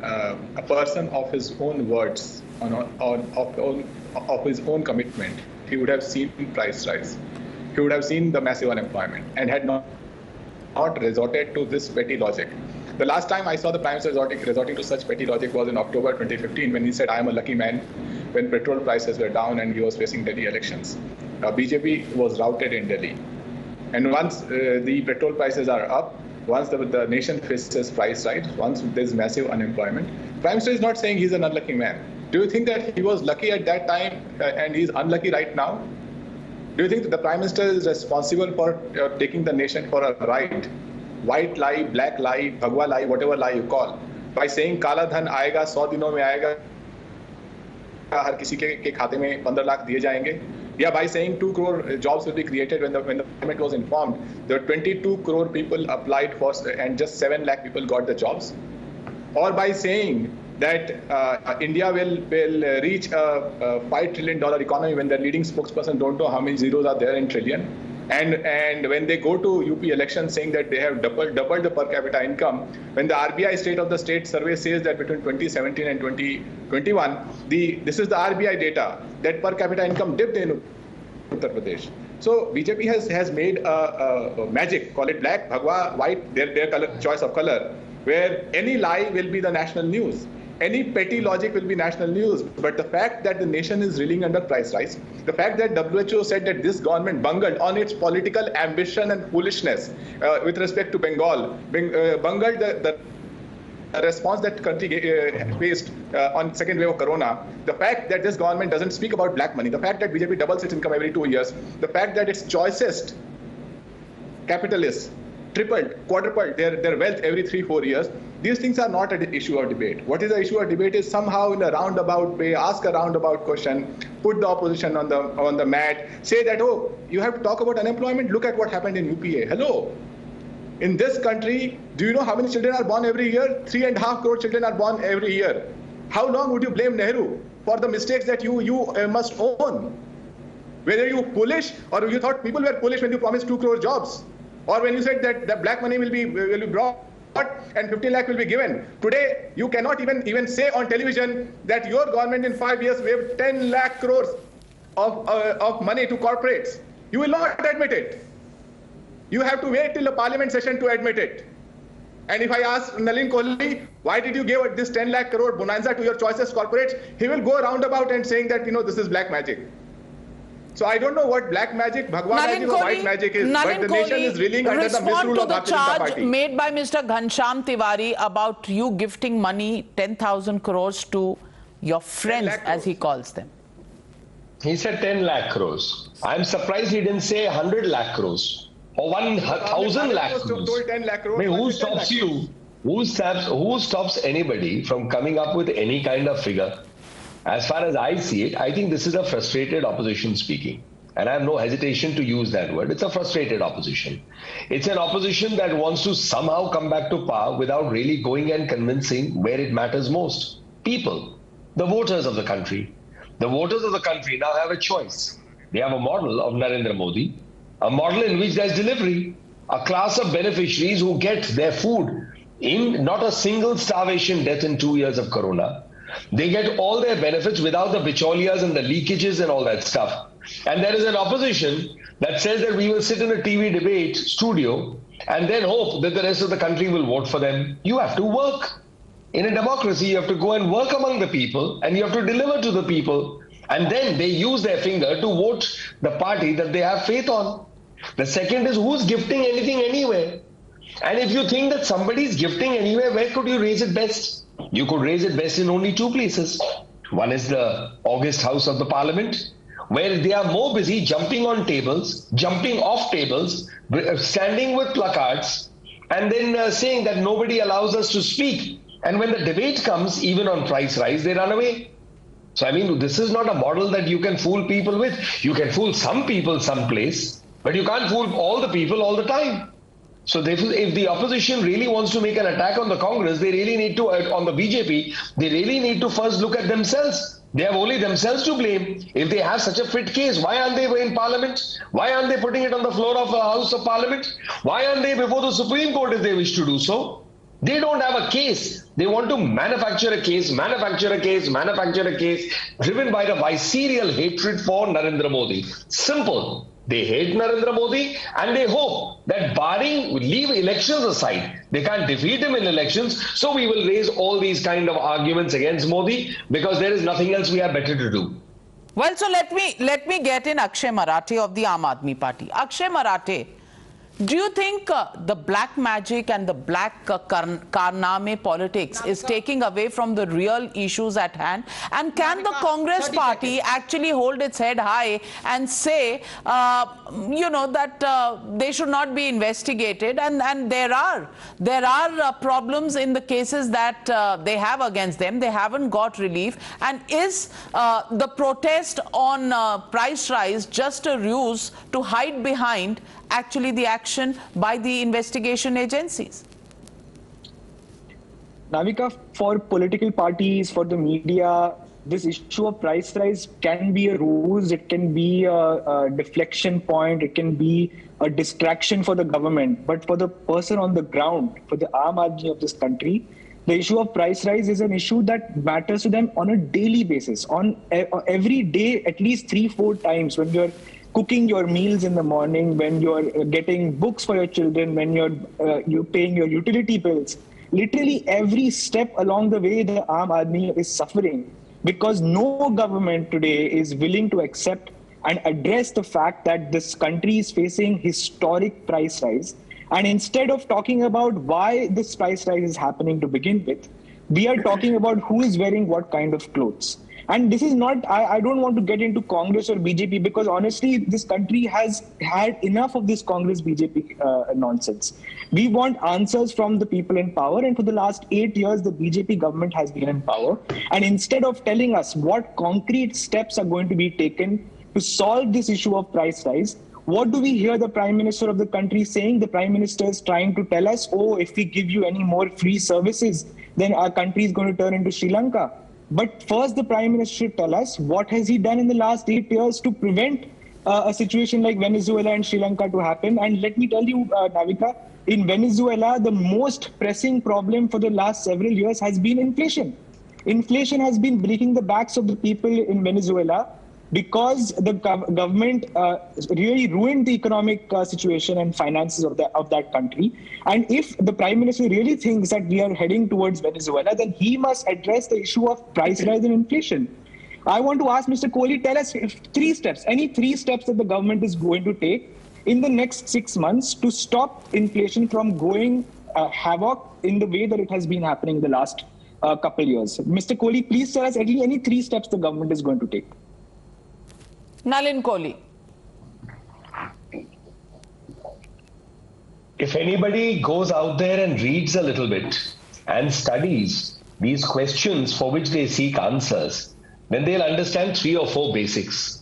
a person of his own words, of his own commitment, he would have seen price rise. He would have seen the massive unemployment and had not resorted to this petty logic. The last time I saw the Prime Minister resorting to such petty logic was in October 2015 when he said, "I am a lucky man," when petrol prices were down and he was facing Delhi elections. BJP was routed in Delhi. And once the petrol prices are up, once the nation faces price rise, once there's massive unemployment, Prime Minister is not saying he's an unlucky man. Do you think that he was lucky at that time and he's unlucky right now? Do you think that the Prime Minister is responsible for taking the nation for a ride? White lie, black lie, bhagwa lie, whatever lie you call, by saying Kala Dhan aayega, 100 दिनों में आएगा, हर किसी के खाते में 15 लाख दिए जाएंगे? Yeah, by saying 2 crore jobs will be created when the government was informed, there were 22 crore people applied for and just 7 lakh people got the jobs. Or by saying that India will reach a $5 trillion economy when the leading spokesperson don't know how many zeros are there in trillion. And when they go to UP elections saying that they have doubled the per capita income, when the RBI State of the State survey says that between 2017 and 2021, this is the RBI data, that per capita income dipped in Uttar Pradesh. So BJP has made a magic, call it black, bhagwa, white, their color, choice of color, where any lie will be the national news. Any petty logic will be national news, but the fact that the nation is reeling under price rise, the fact that WHO said that this government bungled on its political ambition and foolishness with respect to Bengal, bungled the response that country faced on second wave of corona, the fact that this government doesn't speak about black money, the fact that BJP doubles its income every 2 years, the fact that its choicest capitalists tripled, quadrupled their wealth every 3-4 years. These things are not an issue of debate. What is the issue of debate is somehow in a roundabout way, ask a roundabout question, put the opposition on the mat, say that, oh, you have to talk about unemployment, look at what happened in UPA. Hello. In this country, do you know how many children are born every year? 3.5 crore children are born every year. How long would you blame Nehru for the mistakes that you must own? Whether you foolish or you thought people were foolish when you promised 2 crore jobs, or when you said that the black money will be brought and 15 lakh will be given. Today, you cannot even say on television that your government in 5 years gave 10 lakh crores of money to corporates. You will not admit it. You have to wait till the parliament session to admit it. And if I ask Nalin Kohli, why did you give this 10 lakh crore bonanza to your choicest corporates? He will go roundabout and saying that, this is black magic. So I don't know what black magic, Bhagwan magic or white magic is, but the nation is reeling under the misrule of Bharatiya Janata Party. Respond to the charge made by Mr. Ghansham Tiwari about you gifting money, 10,000 crores to your friends, as he calls them. He said 10 lakh crores. I'm surprised he didn't say 100 lakh crores. Or 1,000 lakh crores. Who stops you? Who stops anybody from coming up with any kind of figure? As far as I see it, I think this is a frustrated opposition speaking. And I have no hesitation to use that word. It's a frustrated opposition. It's an opposition that wants to somehow come back to power without really going and convincing where it matters most. People, the voters of the country. The voters of the country now have a choice. They have a model of Narendra Modi, a model in which there's delivery, a class of beneficiaries who get their food in not a single starvation death in 2 years of corona. They get all their benefits without the bicholias and the leakages and all that stuff. And there is an opposition that says that we will sit in a TV debate studio and then hope that the rest of the country will vote for them. You have to work. In a democracy, you have to go and work among the people and you have to deliver to the people. And then they use their finger to vote the party that they have faith on. The second is, who's gifting anything anywhere? And if you think that somebody is gifting anywhere, where could you raise it best? You could raise it best in only two places. One is the August House of the Parliament, where they are more busy jumping on tables, jumping off tables, standing with placards, and then saying that nobody allows us to speak. And when the debate comes, even on price rise, they run away. So, I mean, this is not a model that you can fool people with. You can fool some people someplace, but you can't fool all the people all the time. So if the opposition really wants to make an attack on the Congress, they really need to, on the BJP, they really need to first look at themselves. They have only themselves to blame. If they have such a fit case, why aren't they in Parliament? Why aren't they putting it on the floor of the House of Parliament? Why aren't they before the Supreme Court if they wish to do so? They don't have a case. They want to manufacture a case, driven by the visceral hatred for Narendra Modi. Simple. They hate Narendra Modi and they hope that leave elections aside, they can't defeat him in elections. So we will raise all these kind of arguments against Modi because there is nothing else we have better to do. Well, so let me get in Akshay Marathe of the Aam Aadmi Party. Akshay Marathe, do you think the black magic and the black Karname politics is taking away from the real issues at hand? And can the Congress party actually hold its head high and say, that they should not be investigated? And there are problems in the cases that they have against them. They haven't got relief. And is the protest on price rise just a ruse to hide behind actually the action by the investigation agencies? Navika, for political parties, for the media, this issue of price rise can be a ruse, it can be a deflection point, it can be a distraction for the government. But for the person on the ground, for the Aam Aadmi of this country, the issue of price rise is an issue that matters to them on a daily basis, on every day, at least 3-4 times, when you're cooking your meals in the morning, when you're getting books for your children, when you're paying your utility bills. Literally every step along the way, the Aam Aadmi is suffering because no government today is willing to accept and address the fact that this country is facing historic price rise. And instead of talking about why this price rise is happening to begin with, we are talking about who is wearing what kind of clothes. And this is not, I don't want to get into Congress or BJP because honestly, this country has had enough of this Congress-BJP nonsense. We want answers from the people in power. And for the last 8 years, the BJP government has been in power. And instead of telling us what concrete steps are going to be taken to solve this issue of price rise, what do we hear the Prime Minister of the country saying? The Prime Minister is trying to tell us, oh, if we give you any more free services, then our country is going to turn into Sri Lanka. But first, the Prime Minister should tell us what has he done in the last 8 years to prevent a situation like Venezuela and Sri Lanka to happen. And let me tell you, Navika, in Venezuela, the most pressing problem for the last several years has been inflation. Inflation has been breaking the backs of the people in Venezuela. because the government really ruined the economic situation and finances of that country. And if the Prime Minister really thinks that we are heading towards Venezuela, then he must address the issue of price rise and inflation. I want to ask Mr. Kohli, tell us any three steps that the government is going to take in the next 6 months to stop inflation from going havoc in the way that it has been happening in the last couple years. Mr. Kohli, please tell us any 3 steps the government is going to take. Nalin Kohli. If anybody goes out there and reads a little bit and studies these questions for which they seek answers, then they'll understand 3 or 4 basics.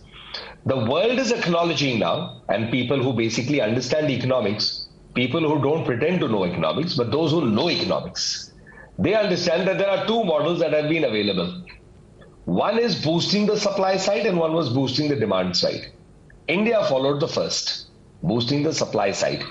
The world is acknowledging now, and people who basically understand economics, people who don't pretend to know economics, but those who know economics, they understand that there are 2 models that have been available. One is boosting the supply side and one was boosting the demand side. India followed the first, boosting the supply side.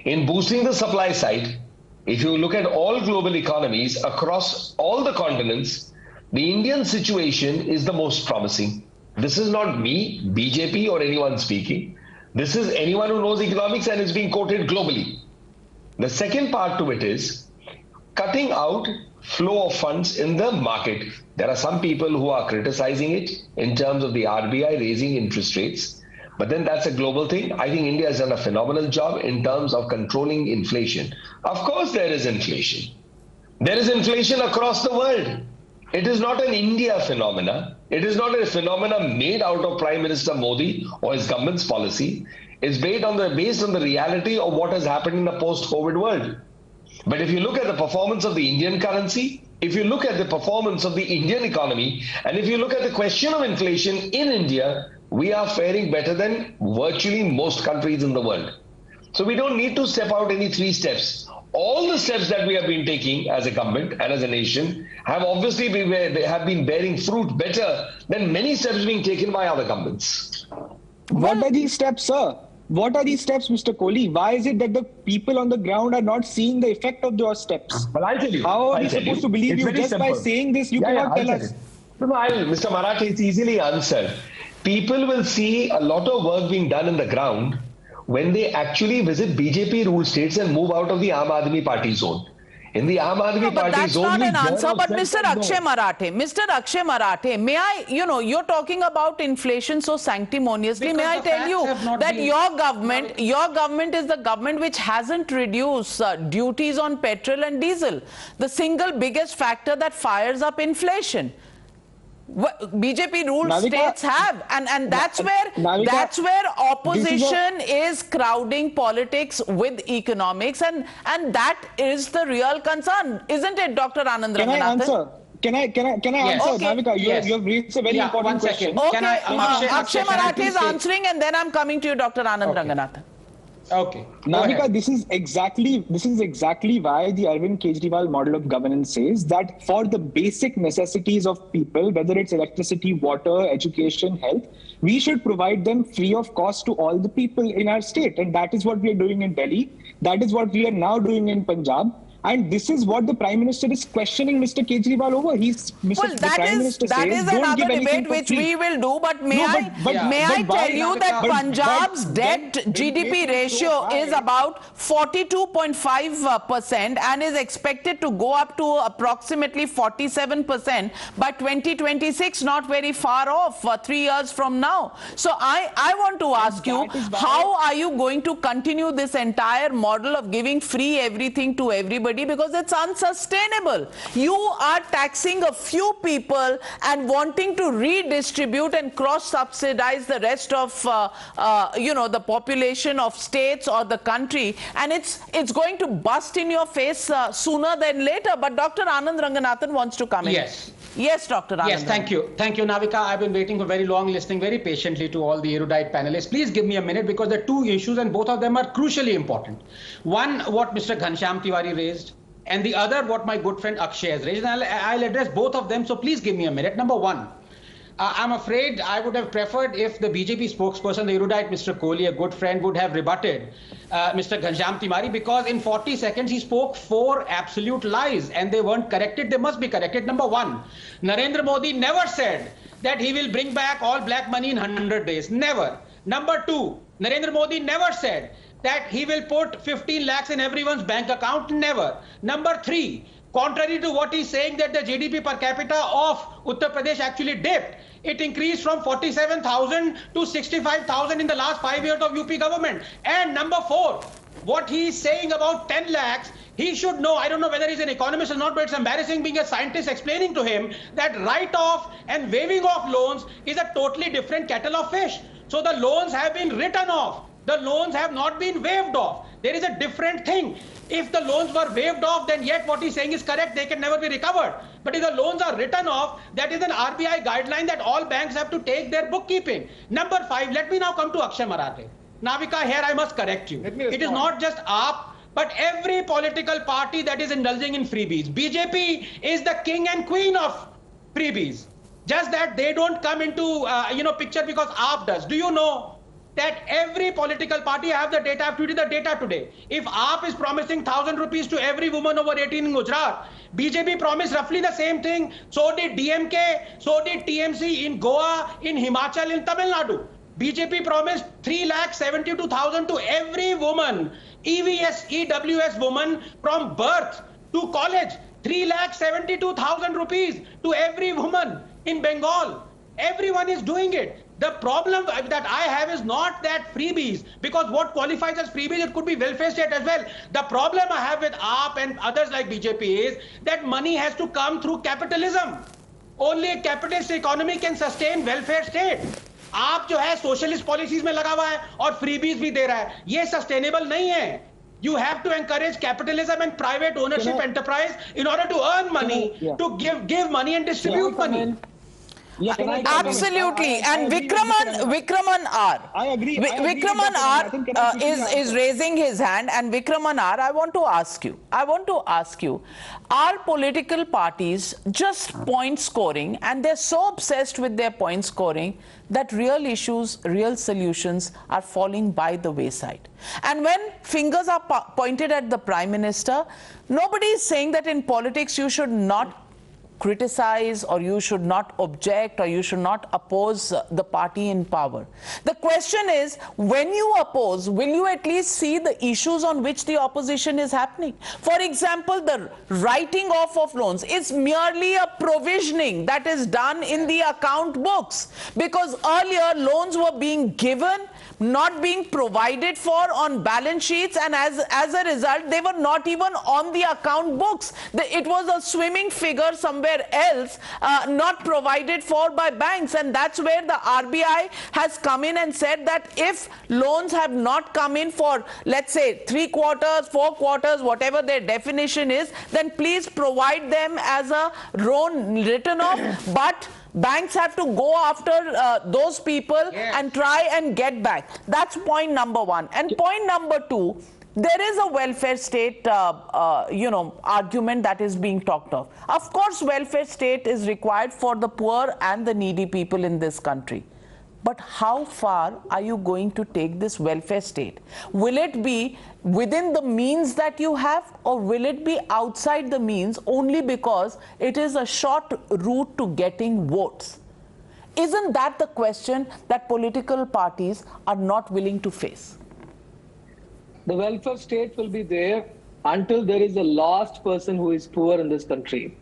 In boosting the supply side, if you look at all global economies across all the continents, the Indian situation is the most promising. This is not me, BJP, or anyone speaking. This is anyone who knows economics and is being quoted globally. The second part to it is cutting out flow of funds in the market. There are some people who are criticizing it in terms of the RBI raising interest rates. But then that's a global thing. I think India has done a phenomenal job in terms of controlling inflation. Of course, there is inflation. There is inflation across the world. It is not an India phenomena. It is not a phenomena made out of Prime Minister Modi or his government's policy. It's based on the reality of what has happened in the post-COVID world. But if you look at the performance of the Indian currency, if you look at the performance of the Indian economy, and if you look at the question of inflation in India, we are faring better than virtually most countries in the world. So we don't need to step out any 3 steps. All the steps that we have been taking as a government and as a nation have obviously been bearing fruit better than many steps being taken by other governments. What are these steps, sir? What are these steps, Mr. Kohli? Why is it that the people on the ground are not seeing the effect of those steps? Well, I'll tell you. How are we supposed to believe you? Just by saying this, you cannot tell us. No, Mr. Marathi, it's easily answered. People will see a lot of work being done in the ground when they actually visit BJP ruled states and move out of the Aam Aadmi Party zone. In the Aam Aadmi Party zone, that's not an answer. But Mr. Akshay Marathe, may I, you're talking about inflation so sanctimoniously. Because may I tell you that your government is the government which hasn't reduced duties on petrol and diesel, the single biggest factor that fires up inflation. BJP ruled states have, and that's where opposition is crowding politics with economics, and that is the real concern, isn't it, Dr. Anand Ranganathan? Can I answer? Okay. Navika, you have raised a very important question. Okay, Akshay Marathe is answering, and then I'm coming to you, Dr. Anand Ranganathan. Okay. Navika, this is exactly why the Arvind Kejriwal model of governance says that for the basic necessities of people, whether it's electricity, water, education, health, we should provide them free of cost to all the people in our state. And that is what we are doing in Delhi. That is what we are now doing in Punjab. And this is what the Prime Minister is questioning Mr. Kejriwal over. That is another debate which we will do. But may I tell you that Punjab's debt GDP ratio is about 42.5% and is expected to go up to approximately 47% by 2026, not very far off, 3 years from now. So I want to ask you, how are you going to continue this entire model of giving free everything to everybody? Because it's unsustainable. You are taxing a few people and wanting to redistribute and cross-subsidize the rest of, the population of states or the country, and it's going to bust in your face sooner than later. But Dr. Anand Ranganathan wants to come in. Yes, Dr. Anand. Yes, thank you, Navika. I've been waiting for very long, listening very patiently to all the erudite panelists. Please give me a minute, because there are 2 issues and both of them are crucially important. One, what Mr. Ghanshyam Tiwari raised, and the other, what my good friend Akshay has raised. And I'll address both of them, so please give me a minute. Number one, I'm afraid I would have preferred if the BJP spokesperson, the erudite Mr. Kohli, a good friend, would have rebutted Mr. Ghanshyam Tiwari, because in 40 seconds he spoke 4 absolute lies and they weren't corrected. They must be corrected. Number one, Narendra Modi never said that he will bring back all black money in 100 days. Never. Number two, Narendra Modi never said that he will put 15 lakhs in everyone's bank account. Never. Number three, contrary to what he's saying that the GDP per capita of Uttar Pradesh actually dipped. It increased from 47,000 to 65,000 in the last 5 years of UP government. And number four, what he's saying about 10 lakhs, he should know. I don't know whether he's an economist or not, but it's embarrassing being a scientist explaining to him that write-off and waiving off loans is a totally different kettle of fish. So the loans have been written off. The loans have not been waived off. There is a different thing. If the loans were waived off, then yet what he's saying is correct. They can never be recovered. But if the loans are written off, that is an RBI guideline that all banks have to take their bookkeeping. Number five, let me now come to Akshay Marathe. Navika, here I must correct you. It is not just AAP, but every political party that is indulging in freebies. BJP is the king and queen of freebies. Just that they don't come into picture because AAP does. Do you know that every political party, I have the data, I have to read the data today. If AAP is promising 1,000 rupees to every woman over 18 in Gujarat, BJP promised roughly the same thing. So did DMK, so did TMC in Goa, in Himachal, in Tamil Nadu. BJP promised 3,72,000 to every woman, EWS woman from birth to college. 3,72,000 rupees to every woman in Bengal. Everyone is doing it. The problem that I have is not that freebies, because what qualifies as freebies, it could be welfare state as well. The problem I have with AAP and others like BJP is that money has to come through capitalism. Only a capitalist economy can sustain welfare state. AAP जो है socialist policies में लगा हुआ है और freebies भी दे रहा है. ये sustainable नहीं है. You have to encourage capitalism and private ownership enterprise in order to earn money, to give money and distribute money. Absolutely, and Vikraman R. I agree. Vikraman R is raising his hand, and Vikraman R, I want to ask you, are political parties just point scoring, and they're so obsessed with their point scoring that real issues, real solutions are falling by the wayside? And when fingers are pointed at the Prime Minister, nobody is saying that in politics you should not criticize, or you should not object, or you should not oppose the party in power. The question is, when you oppose, will you at least see the issues on which the opposition is happening? For example, the writing off of loans is merely a provisioning that is done in the account books, because earlier loans were being given, not being provided for on balance sheets, and as a result they were not even on the account books. It was a swimming figure somewhere else, not provided for by banks, and that's where the RBI has come in and said that if loans have not come in for, let's say, 3 quarters, 4 quarters, whatever their definition is, then please provide them as a loan written off, but banks have to go after those people and try and get back. That's point number one. And point number two, there is a welfare state, argument that is being talked of. Of course, welfare state is required for the poor and the needy people in this country. But how far are you going to take this welfare state? Will it be within the means that you have, or will it be outside the means only because it is a short route to getting votes? Isn't that the question that political parties are not willing to face? The welfare state will be there until there is a last person who is poor in this country.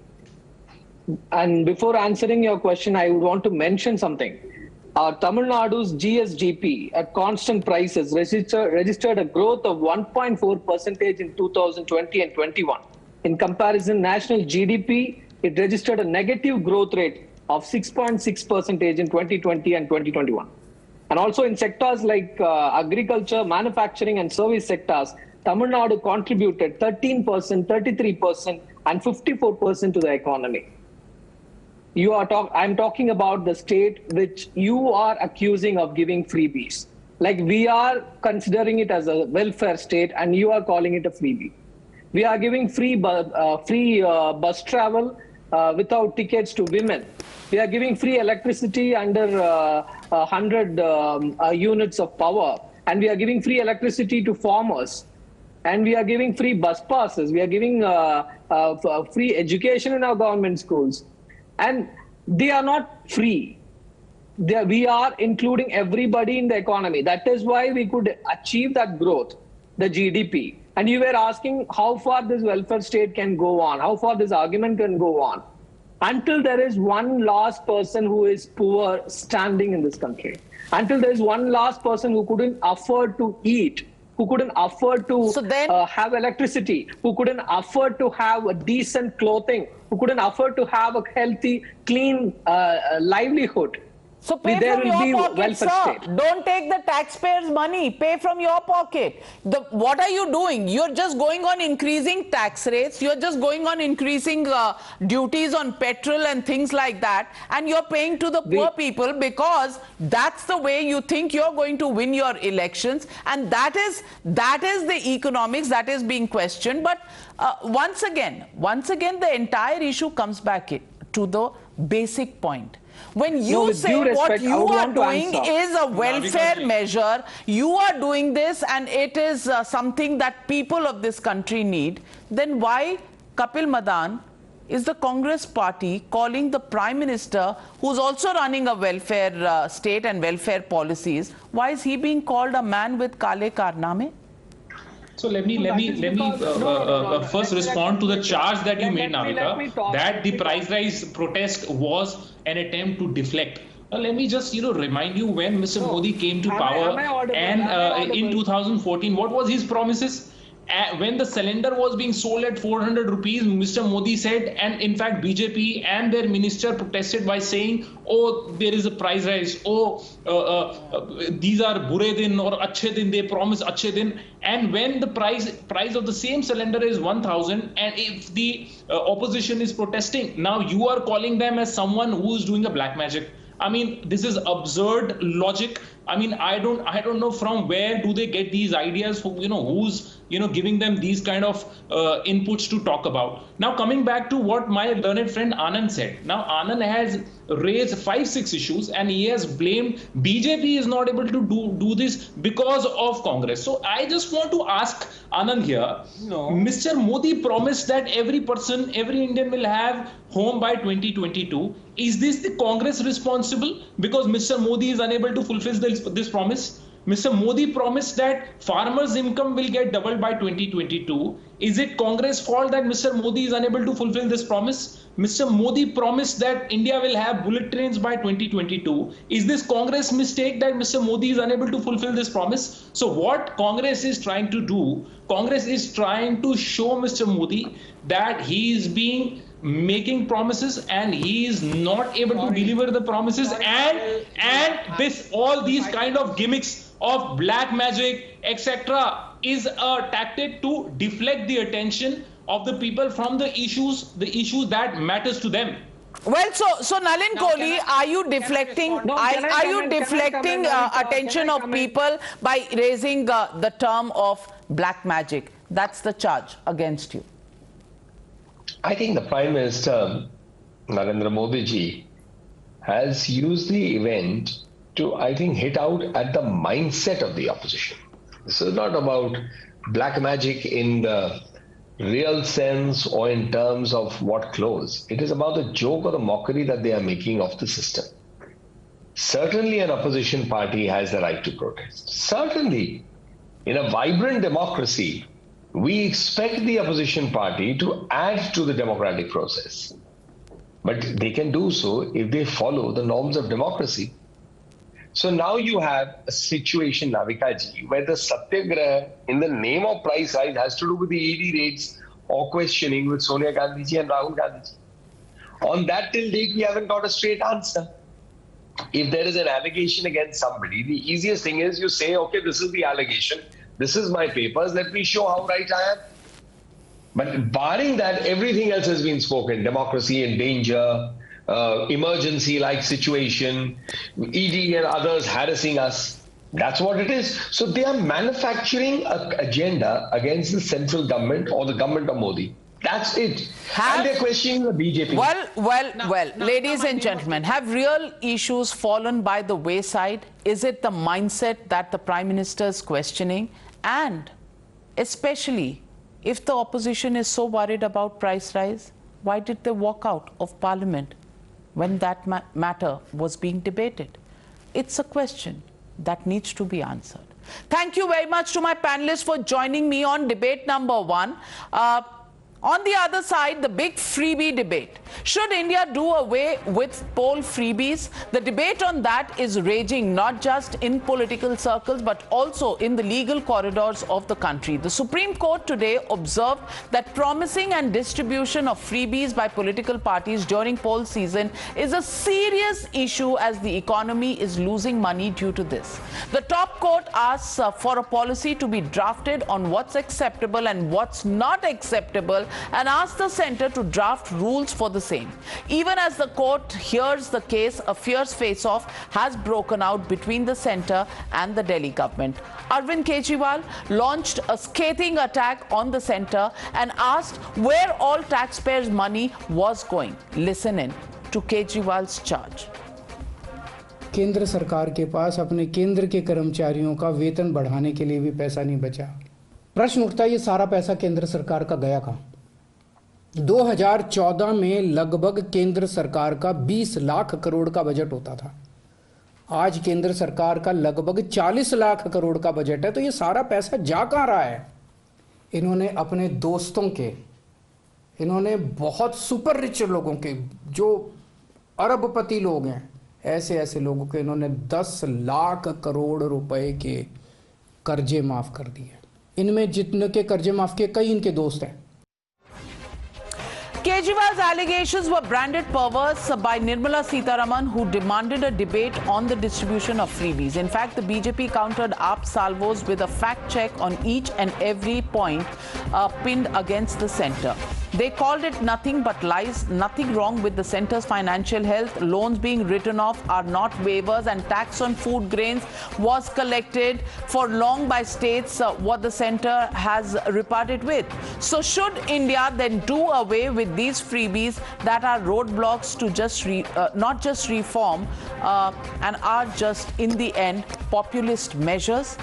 And before answering your question, I would want to mention something. Tamil Nadu's GSDP at constant prices registered a growth of 1.4% in 2020 and 21. In comparison, national GDP, it registered a negative growth rate of 6.6% in 2020 and 2021. And also in sectors like agriculture, manufacturing and service sectors, Tamil Nadu contributed 13%, 33% and 54% to the economy. I'm talking about the state which you are accusing of giving freebies. Like, we are considering it as a welfare state and you are calling it a freebie. We are giving free bus travel without tickets to women. We are giving free electricity under 100 units of power. And we are giving free electricity to farmers. And we are giving free bus passes. We are giving free education in our government schools. And they are not free. We are including everybody in the economy. That is why we could achieve that growth, the GDP. And you were asking how far this welfare state can go on, how far this argument can go on, until there is one last person who is poor standing in this country, until there is one last person who couldn't afford to eat, who couldn't afford to have electricity, who couldn't afford to have a decent clothing, who couldn't afford to have a healthy, clean livelihood. So pay from your pocket, sir. Don't take the taxpayers' money. Pay from your pocket. What are you doing? You're just going on increasing tax rates. You're just going on increasing duties on petrol and things like that. And you're paying to the poor people because that's the way you think you're going to win your elections. And that is the economics that is being questioned. But once again, the entire issue comes back to the basic point. When you say what you are doing is a welfare measure, you are doing this and it is something that people of this country need, then why, Kapil Madan, is the Congress party calling the Prime Minister, who's also running a welfare state and welfare policies, why is he being called a man with kale karname? So let me first respond to the charge that you made, Navika, that the price rise protest was an attempt to deflect. Now, let me just remind you when Mr. Modi came to power and in 2014, what was his promises? When the cylinder was being sold at 400 rupees, Mr. Modi said, and in fact BJP and their minister protested by saying, oh, there is a price rise, oh, these are bure din or achhe din, they promise achhe din. And when the price of the same cylinder is 1,000, and if the opposition is protesting, now you are calling them as someone who is doing a black magic. I mean, this is absurd logic. I mean, I don't know from where do they get these ideas, who's giving them these kind of inputs to talk about. Now, coming back to what my learned friend Anand said. Now, Anand has raised 5-6 issues and he has blamed BJP is not able to do this because of Congress. So I just want to ask Anand here, Mr. Modi promised that every Indian will have home by 2022. Is this the Congress responsible because Mr. Modi is unable to fulfill this promise? Mr. Modi promised that farmers' income will get doubled by 2022. Is it Congress' fault that Mr. Modi is unable to fulfill this promise? Mr. Modi promised that India will have bullet trains by 2022. Is this Congress' mistake that Mr. Modi is unable to fulfill this promise? So what Congress is trying to do, Congress is trying to show Mr. Modi that he is making promises and he is not able to deliver the promises, and all these kind of gimmicks of black magic, etc., is a tactic to deflect the attention of the people from the issues that matters to them. Well, so Nalin Kohli, are you deflecting? Are you deflecting attention of people by raising the term of black magic? That's the charge against you. I think the Prime Minister, Narendra Modi ji, has used the event to, I think, hit out at the mindset of the opposition. This is not about black magic in the real sense or in terms of what clothes. It is about the joke or the mockery that they are making of the system. Certainly an opposition party has the right to protest. Certainly, in a vibrant democracy, we expect the opposition party to add to the democratic process. But they can do so if they follow the norms of democracy. So now you have a situation, Navika ji, where the satyagraha in the name of price rise has to do with the ED raids or questioning with Sonia Gandhi ji and Rahul Gandhi ji. On that till date, we haven't got a straight answer. If there is an allegation against somebody, the easiest thing is you say, okay, this is the allegation. This is my papers. Let me show how right I am. But barring that, everything else has been spoken. Democracy in danger, emergency-like situation, ED and others harassing us. That's what it is. So they are manufacturing an agenda against the central government or the government of Modi. That's it. And they're questioning the BJP. Well, ladies and gentlemen, have real issues fallen by the wayside? Is it the mindset that the Prime Minister is questioning? And especially if the opposition is so worried about price rise, why did they walk out of Parliament when that matter was being debated? It's a question that needs to be answered. Thank you very much to my panelists for joining me on debate number 1. On the other side, the big freebie debate. Should India do away with poll freebies? The debate on that is raging not just in political circles but also in the legal corridors of the country. The Supreme Court today observed that promising and distribution of freebies by political parties during poll season is a serious issue as the economy is losing money due to this. The top court asks for a policy to be drafted on what's acceptable and what's not acceptable, and asked the centre to draft rules for the same. Even as the court hears the case, a fierce face-off has broken out between the centre and the Delhi government. Arvind Kejriwal launched a scathing attack on the centre and asked where all taxpayers' money was going. Listen in to Kejriwal's charge. केंद्र सरकार के पास अपने केंद्र के कर्मचारियों का वेतन बढ़ाने के लिए भी पैसा नहीं बचा। प्रश्न उठता है, ये सारा पैसा केंद्र सरकार का गया कहाँ? 2014 में लगभग केंद्र सरकार का 20 लाख करोड़ का बजट होता था। आज केंद्र सरकार का लगभग 40 लाख करोड़ का बजट है, तो ये सारा पैसा जा कहाँ रहा है? इन्होंने अपने दोस्तों के, इन्होंने बहुत सुपर रिच लोगों के, जो अरबपति लोग हैं, ऐसे लोगों के इन्होंने 10 लाख करोड़ रुपए के कर्जे माफ कर दिए। इनमें जितने के कर्जे माफ किए, कई इनके दोस्त हैं। Kejriwal's allegations were branded perverse by Nirmala Sitharaman, who demanded a debate on the distribution of freebies. In fact, the BJP countered AAP salvos with a fact check on each and every point pinned against the centre. They called it nothing but lies. Nothing wrong with the centre's financial health. Loans being written off are not waivers, and tax on food grains was collected for long by states, what the centre has reparted with. So should India then do away with these freebies that are roadblocks to just not just reform and are just in the end populist measures?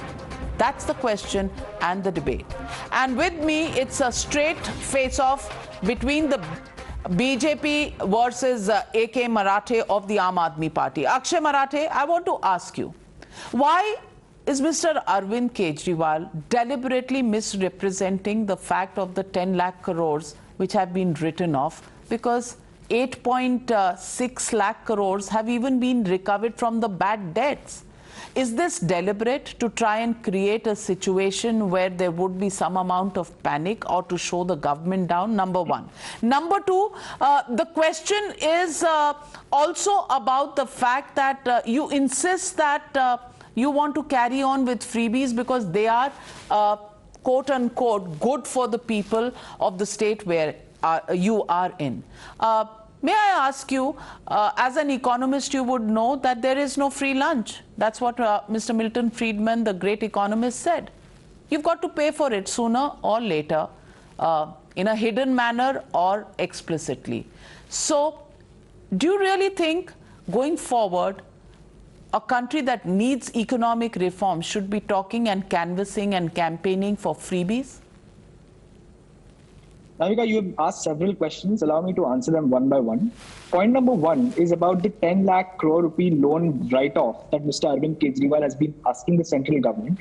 That's the question and the debate. And with me, it's a straight face-off between the BJP versus AK Marathe of the Aam Aadmi Party. Akshay Marathe, I want to ask you, why is Mr. Arvind Kejriwal deliberately misrepresenting the fact of the 10 lakh crores which have been written off? Because 8.6 lakh crores have even been recovered from the bad debts. Is this deliberate to try and create a situation where there would be some amount of panic or to show the government down? Number one. Number two, the question is also about the fact that you insist that you want to carry on with freebies because they are quote unquote good for the people of the state where you are in. May I ask you, as an economist, you would know that there is no free lunch. That's what Mr. Milton Friedman, the great economist, said. You've got to pay for it sooner or later, in a hidden manner or explicitly. So, do you really think, going forward, a country that needs economic reform should be talking and canvassing and campaigning for freebies? Navika, you have asked several questions. Allow me to answer them one by one. Point number one is about the 10 lakh crore rupee loan write-off that Mr. Arvind Kejriwal has been asking the central government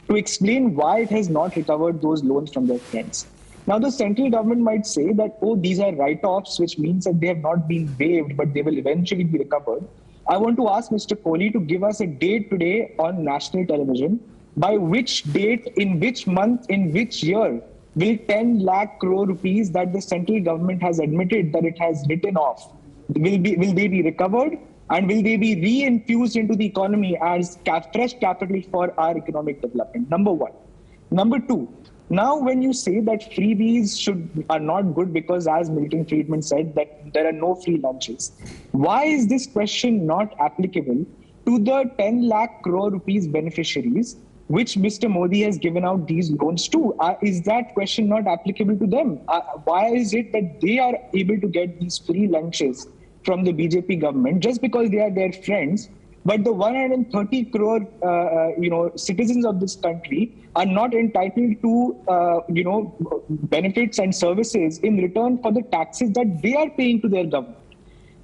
to explain why it has not recovered those loans from their friends. Now, the central government might say that, oh, these are write-offs, which means that they have not been waived, but they will eventually be recovered. I want to ask Mr. Kohli to give us a date today on national television, by which date, in which month, in which year, will 10 lakh crore rupees that the central government has admitted that it has written off, will they be recovered, and will they be re-infused into the economy as fresh capital for our economic development? Number one. Number two, now when you say that freebies are not good because, as Milton Friedman said, that there are no free lunches, why is this question not applicable to the 10 lakh crore rupees beneficiaries which Mr. Modi has given out these loans to. Is that question not applicable to them? Why is it that they are able to get these free lunches from the BJP government just because they are their friends, but the 130 crore, citizens of this country are not entitled to, benefits and services in return for the taxes that they are paying to their government?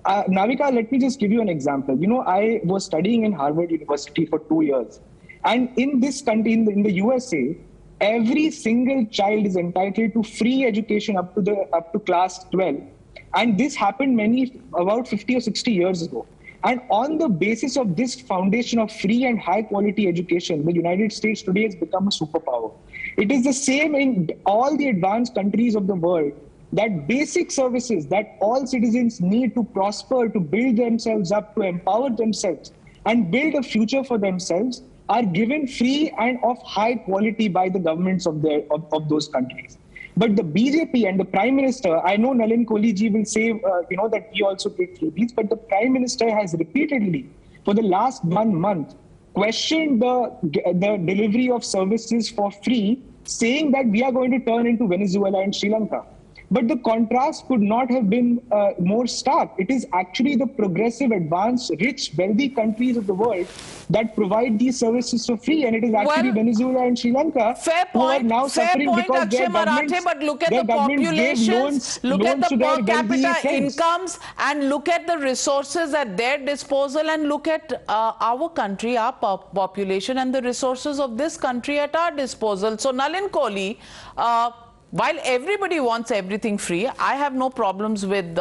Navika, let me just give you an example. I was studying in Harvard University for 2 years. And in this country, in the USA, every single child is entitled to free education up to class 12. And this happened about 50 or 60 years ago. And on the basis of this foundation of free and high quality education, the United States today has become a superpower. It is the same in all the advanced countries of the world, that basic services that all citizens need to prosper, to build themselves up, to empower themselves and build a future for themselves are given free and of high quality by the governments of those countries. But the BJP and the Prime Minister, I know Nalin Kohli will say, that we also take freebies, but the Prime Minister has repeatedly, for the last 1 month, questioned the delivery of services for free, saying that we are going to turn into Venezuela and Sri Lanka. But the contrast could not have been more stark. It is actually the progressive, advanced, rich, wealthy countries of the world that provide these services for free. And it is actually Venezuela and Sri Lanka who are now suffering because their governments, but look at the populations, look at the per capita incomes, and look at the resources at their disposal, and look at our country, our population, and the resources of this country at our disposal. So, Nalin Kohli, while everybody wants everything free, I have no problems with,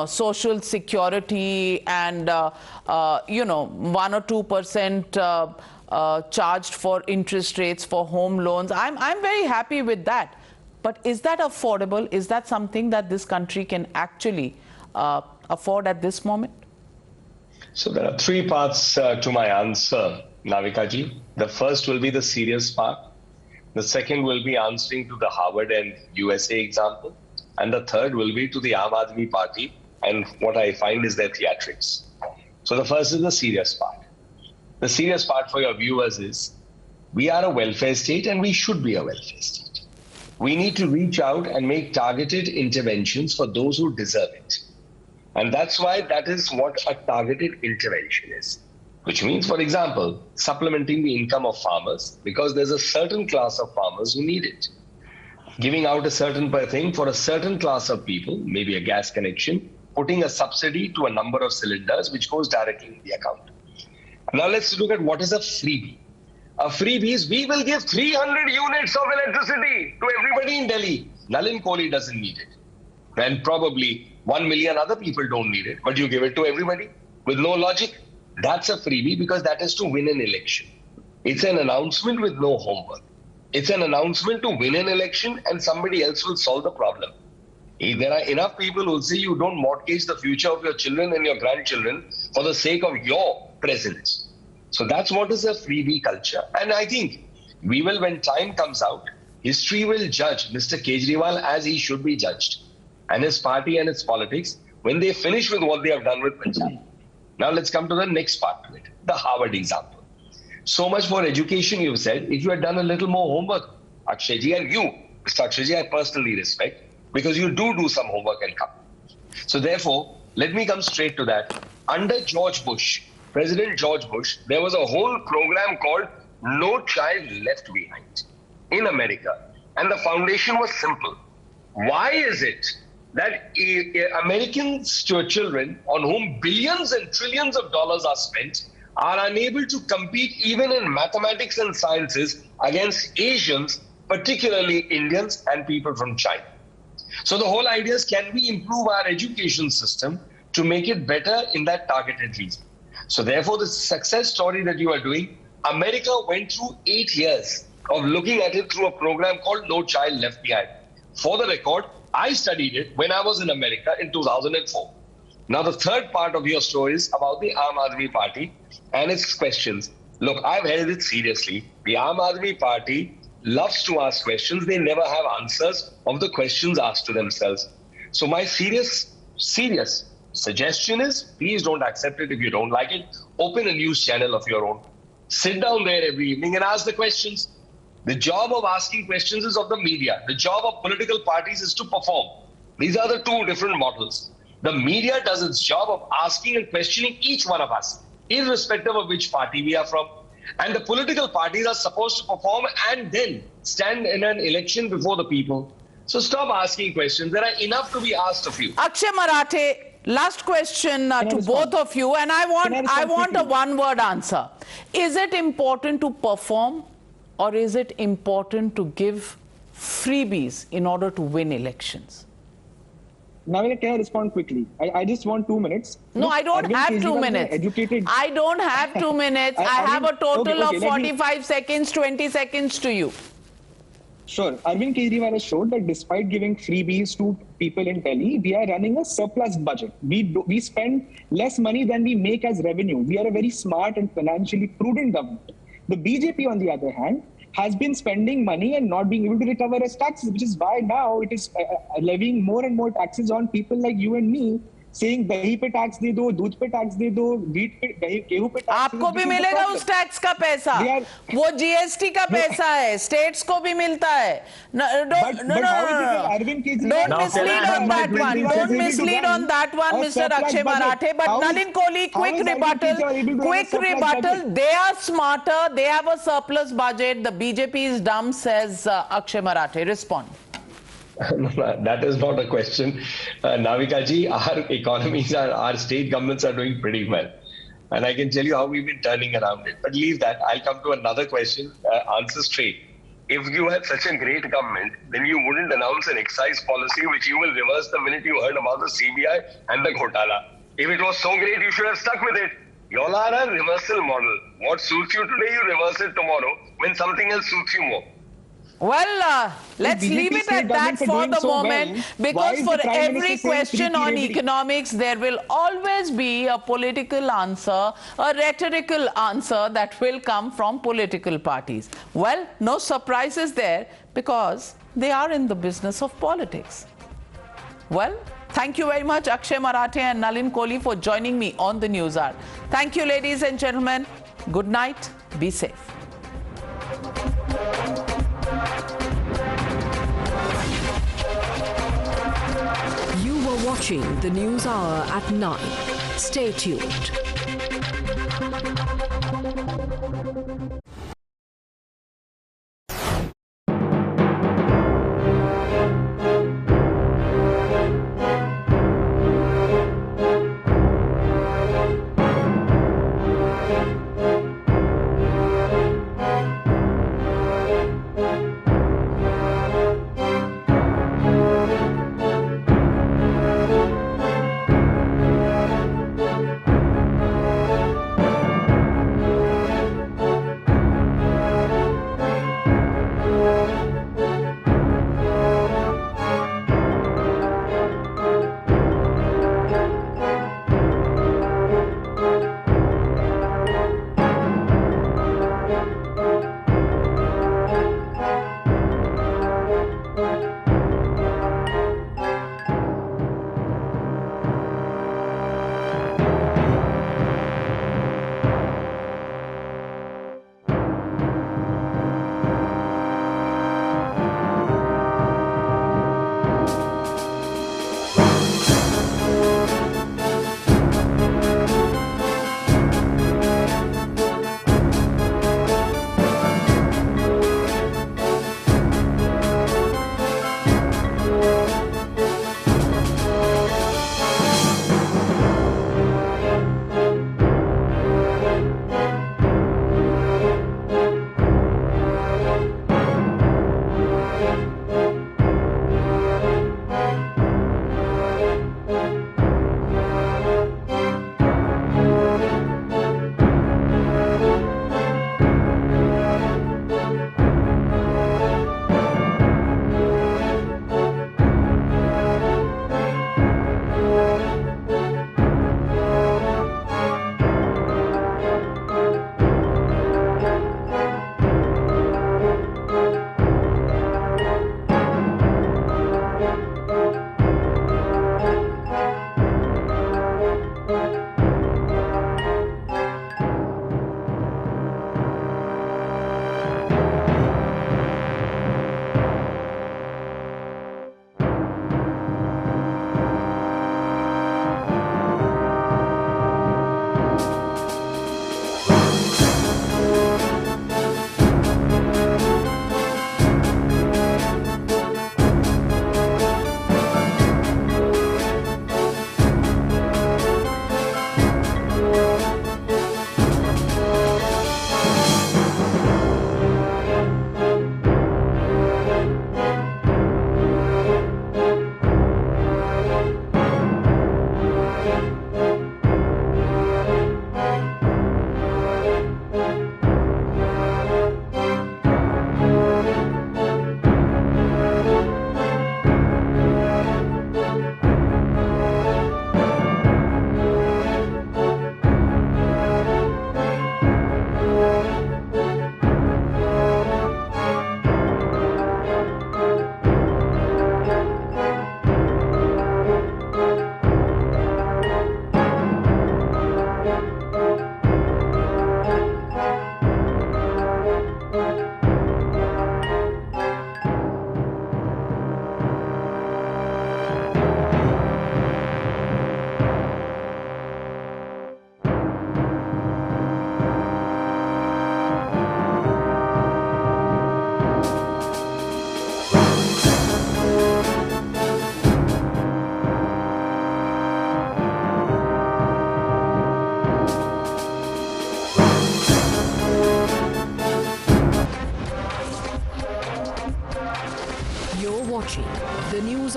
social security and, 1 or 2% charged for interest rates for home loans. I'm very happy with that. But is that affordable? Is that something that this country can actually afford at this moment? So there are 3 parts to my answer, Navika ji. The first will be the serious part. The second will be answering to the Harvard and USA example. And the third will be to the Aam Aadmi Party and what I find is their theatrics. So the first is the serious part. The serious part for your viewers is we are a welfare state and we should be a welfare state. We need to reach out and make targeted interventions for those who deserve it. And that's why that is what a targeted intervention is. Which means, for example, supplementing the income of farmers because there's a certain class of farmers who need it. Giving out a certain thing for a certain class of people, maybe a gas connection, putting a subsidy to a number of cylinders which goes directly in the account. Now let's look at what is a freebie. A freebie is we will give 300 units of electricity to everybody in Delhi. Nalin Kohli doesn't need it. And probably 1 million other people don't need it, but you give it to everybody with no logic. That's a freebie because that is to win an election. It's an announcement with no homework. It's an announcement to win an election and somebody else will solve the problem. There are enough people who will say you don't mortgage the future of your children and your grandchildren for the sake of your presence. So that's what is a freebie culture. And I think we will, when time comes out, history will judge Mr. Kejriwal as he should be judged. And his party and its politics when they finish with what they have done with Punjab. Now let's come to the next part of it, the Harvard example. So much for education, you've said. If you had done a little more homework, Akshayji, and you, Mr. Akshayji, I personally respect, because you do some homework and come. So therefore, let me come straight to that. Under George Bush, President George Bush, there was a whole program called No Child Left Behind in America. And the foundation was simple. Why is it that Americans children on whom billions and trillions of dollars are spent are unable to compete even in mathematics and sciences against Asians, particularly Indians and people from China? So the whole idea is, can we improve our education system to make it better in that targeted region? So therefore, the success story that you are doing, America went through 8 years of looking at it through a program called No Child Left Behind. For the record, I studied it when I was in America in 2004. Now, the third part of your story is about the Aam Aadmi Party and its questions. Look, I've held it seriously. The Aam Aadmi Party loves to ask questions. They never have answers of the questions asked to themselves. So my serious suggestion is, please don't accept it if you don't like it. Open a news channel of your own. sit down there every evening and ask the questions. The job of asking questions is of the media. The job of political parties is to perform. These are the two different models. The media does its job of asking and questioning each one of us, irrespective of which party we are from. And the political parties are supposed to perform and then stand in an election before the people. So stop asking questions. There are enough to be asked of you. Akshay Marathe, last question to both of you, and I want a one-word answer. Is it important to perform, or is it important to give freebies in order to win elections? Navika, can I respond quickly? I just want 2 minutes. No, I don't have 2 minutes. I don't have 2 minutes. I have a total of 45 seconds, 20 seconds to you. Sure. Arvind Kejriwal has showed that despite giving freebies to people in Delhi, we are running a surplus budget. We spend less money than we make as revenue. We are a very smart and financially prudent government. The BJP, on the other hand, has been spending money and not being able to recover as taxes, which is why now it is levying more and more taxes on people like you and me, saying dahi pe tax de do, doodh pe tax de do, wheat pe, gehu pe tax. आपको भी मिलेगा उस tax का पैसा, वो GST का पैसा है, स्टेट्स को भी मिलता है. Don't mislead on that one. Don't mislead on that one, Mr. Akshay Marathe. But Nalin Kohli, quick rebuttal. They are smarter. They have a surplus budget. The BJP is dumb, says Akshay Marathe. Respond. That is not a question. Navika ji, our economies, our state governments are doing pretty well. And I can tell you how we've been turning around it. But leave that. I'll come to another question. Answer straight. If you had such a great government, then you wouldn't announce an excise policy which you will reverse the minute you heard about the CBI and the Ghotala. If it was so great, you should have stuck with it. You all are a reversal model. What suits you today, you reverse it tomorrow when something else suits you more. Well, let's leave it at that for the moment, because for every question on economics, there will always be a political answer, a rhetorical answer that will come from political parties. Well, no surprises there, because they are in the business of politics. Well, thank you very much, Akshay Marathe and Nalin Kohli, for joining me on the News Hour. Thank you, ladies and gentlemen. Good night. Be safe. You were watching the News Hour at 9. Stay tuned.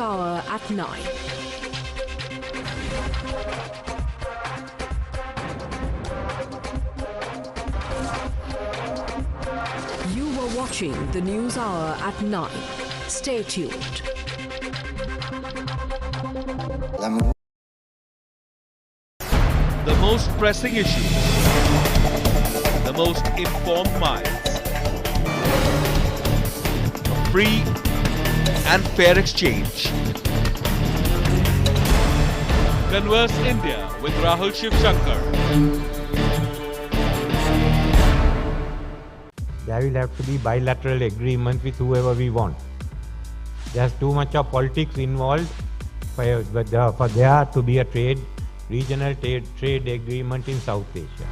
Hour at 9. You were watching the News Hour at 9. Stay tuned. The most pressing issues, the most informed minds, free and fair exchange. Converse India with Rahul Shivshankar. There will have to be bilateral agreement with whoever we want. There's too much of politics involved for there to be a regional trade agreement in South Asia.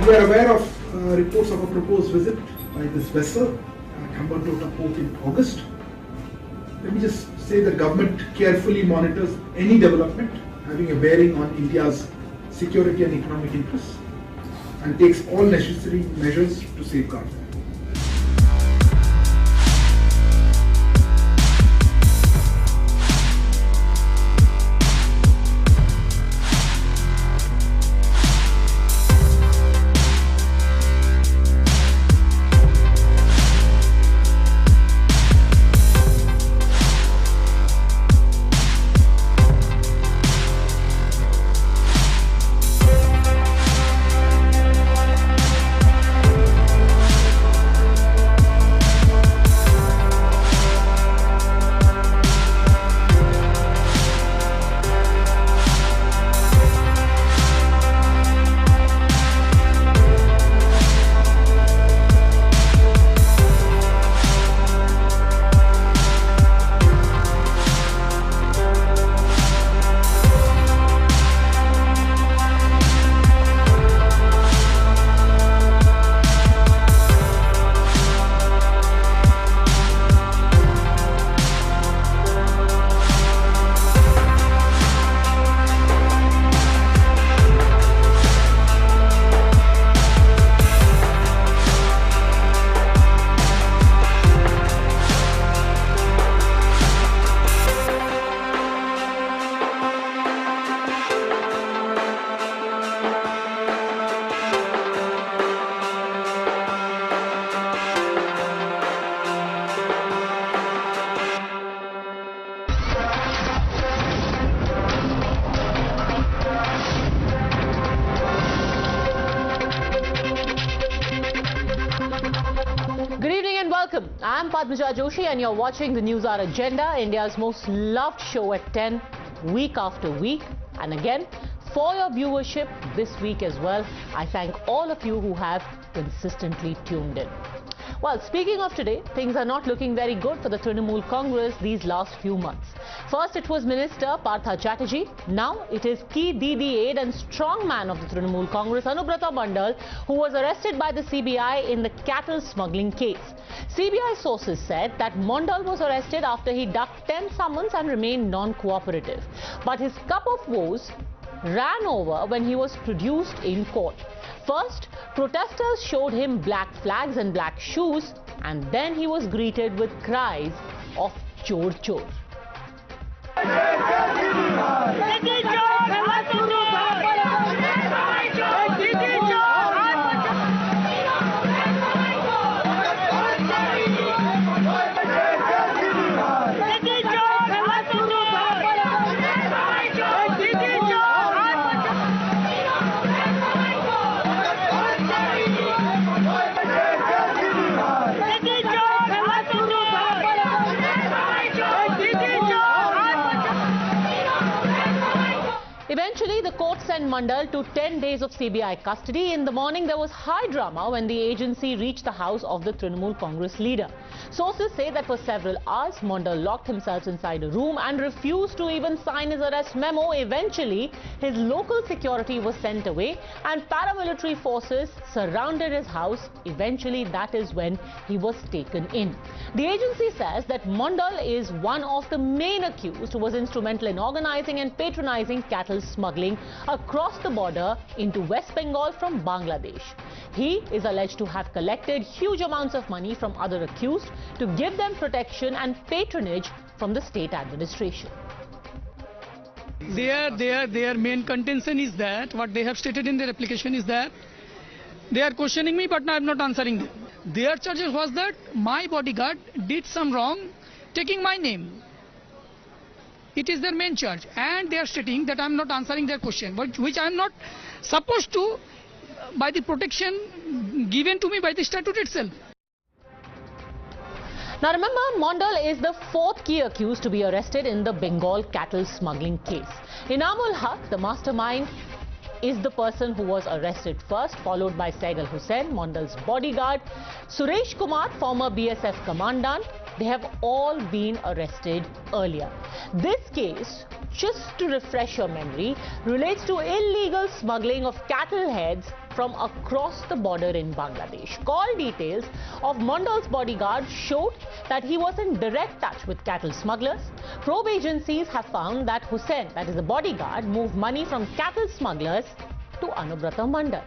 We are aware of reports of a proposed visit by this vessel, Hambantota Port in August. Let me just say the government carefully monitors any development having a bearing on India's security and economic interests and takes all necessary measures to safeguard them. I'm Padmaja Joshi and you're watching the News Hour Agenda, India's most loved show at 10, week after week. And again, for your viewership this week as well, I thank all of you who have consistently tuned in. Well, speaking of today, things are not looking very good for the Trinamool Congress these last few months. First, it was Minister Partha Chatterjee. Now, it is key DD aide and strong man of the Trinamool Congress, Anubrata Mondal, who was arrested by the CBI in the cattle smuggling case. CBI sources said that Mondal was arrested after he ducked 10 summons and remained non-cooperative. But his cup of woes ran over when he was produced in court. First, protesters showed him black flags and black shoes, and then he was greeted with cries of "Chor Chor." send Mondal to 10 days of CBI custody. In the morning, there was high drama when the agency reached the house of the Trinamool Congress leader. Sources say that for several hours, Mondal locked himself inside a room and refused to even sign his arrest memo. Eventually, his local security was sent away and paramilitary forces surrounded his house. Eventually, that is when he was taken in. The agency says that Mondal is one of the main accused who was instrumental in organizing and patronizing cattle smuggling across the border into West Bengal from Bangladesh. He is alleged to have collected huge amounts of money from other accused to give them protection and patronage from the state administration. Their main contention is that what they have stated in their application is that they are questioning me, but I am not answering them. Their charges was that my bodyguard did some wrong taking my name. It is their main charge, and they are stating that I am not answering their question, which I am not supposed to by the protection given to me by the statute itself. Now remember, Mondal is the fourth key accused to be arrested in the Bengal cattle smuggling case. Inamul Haq, the mastermind, is the person who was arrested first, followed by Saigal Hussain, Mondal's bodyguard, Suresh Kumar, former BSF commandant. They have all been arrested earlier. This case, just to refresh your memory, relates to illegal smuggling of cattle heads from across the border in Bangladesh. Call details of Mondal's bodyguard showed that he was in direct touch with cattle smugglers. Probe agencies have found that Hussain, that is the bodyguard, moved money from cattle smugglers to Anubrata Mondal.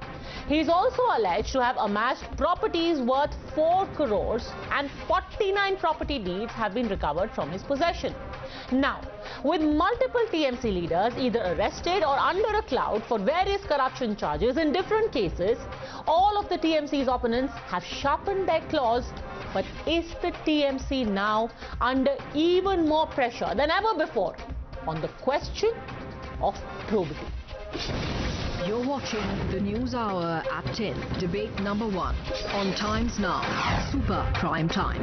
He is also alleged to have amassed properties worth 4 crores and 49 property deeds have been recovered from his possession. Now, with multiple TMC leaders either arrested or under a cloud for various corruption charges in different cases, all of the TMC's opponents have sharpened their claws. But is the TMC now under even more pressure than ever before on the question of probity? You're watching the News Hour at 10, debate number 1 on Times Now, Super Prime Time.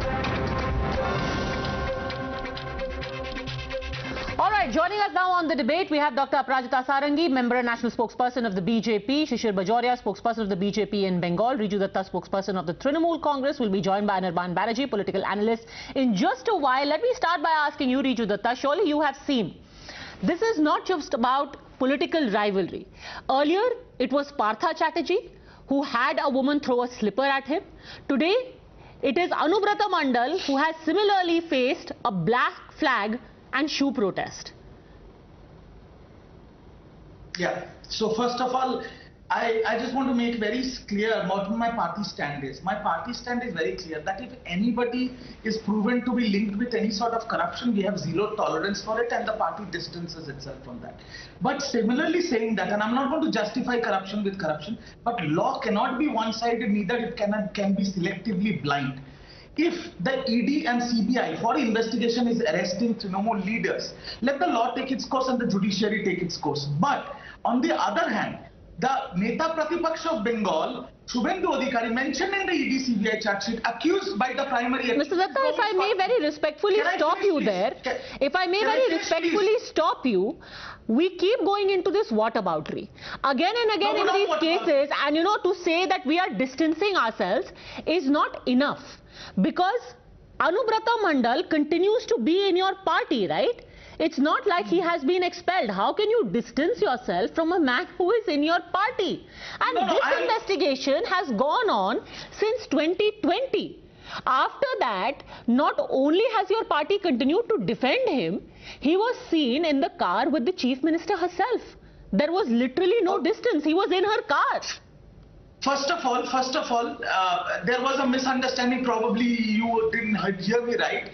All right, joining us now on the debate, we have Dr. Aparajita Sarangi, member and national spokesperson of the BJP, Shishir Bajoria, spokesperson of the BJP in Bengal, Riju Datta, spokesperson of the Trinamool Congress, will be joined by Anirban Banerjee, political analyst, in just a while. Let me start by asking you, Riju Datta, surely you have seen, this is not just about political rivalry. Earlier, it was Partha Chatterjee who had a woman throw a slipper at him. Today, it is Anubrata Mondal who has similarly faced a black flag and shoe protest. Yeah, so first of all, I just want to make very clear what my party stand is. My party stand is very clear that if anybody is proven to be linked with any sort of corruption, we have zero tolerance for it and the party distances itself from that. But similarly saying that, and I'm not going to justify corruption with corruption, but law cannot be one-sided, neither it can be selectively blind. If the ED and CBI for investigation is arresting Trinamool leaders, let the law take its course and the judiciary take its course. But on the other hand, the Neta Pratipaksha of Bengal, Shubhendu Adhikari, mentioned in the ED CBI charge sheet, accused by the primary... Mr. Datta, if I may very respectfully stop you there, if I may very respectfully stop you, we keep going into this whataboutery. Again and again in these cases, and to say that we are distancing ourselves is not enough. Because Anubrata Mondal continues to be in your party, right? It's not like he has been expelled. How can you distance yourself from a man who is in your party? And this investigation has gone on since 2020. After that, not only has your party continued to defend him, he was seen in the car with the Chief Minister herself. There was literally no distance. He was in her car. First of all, there was a misunderstanding. Probably you didn't hear me right.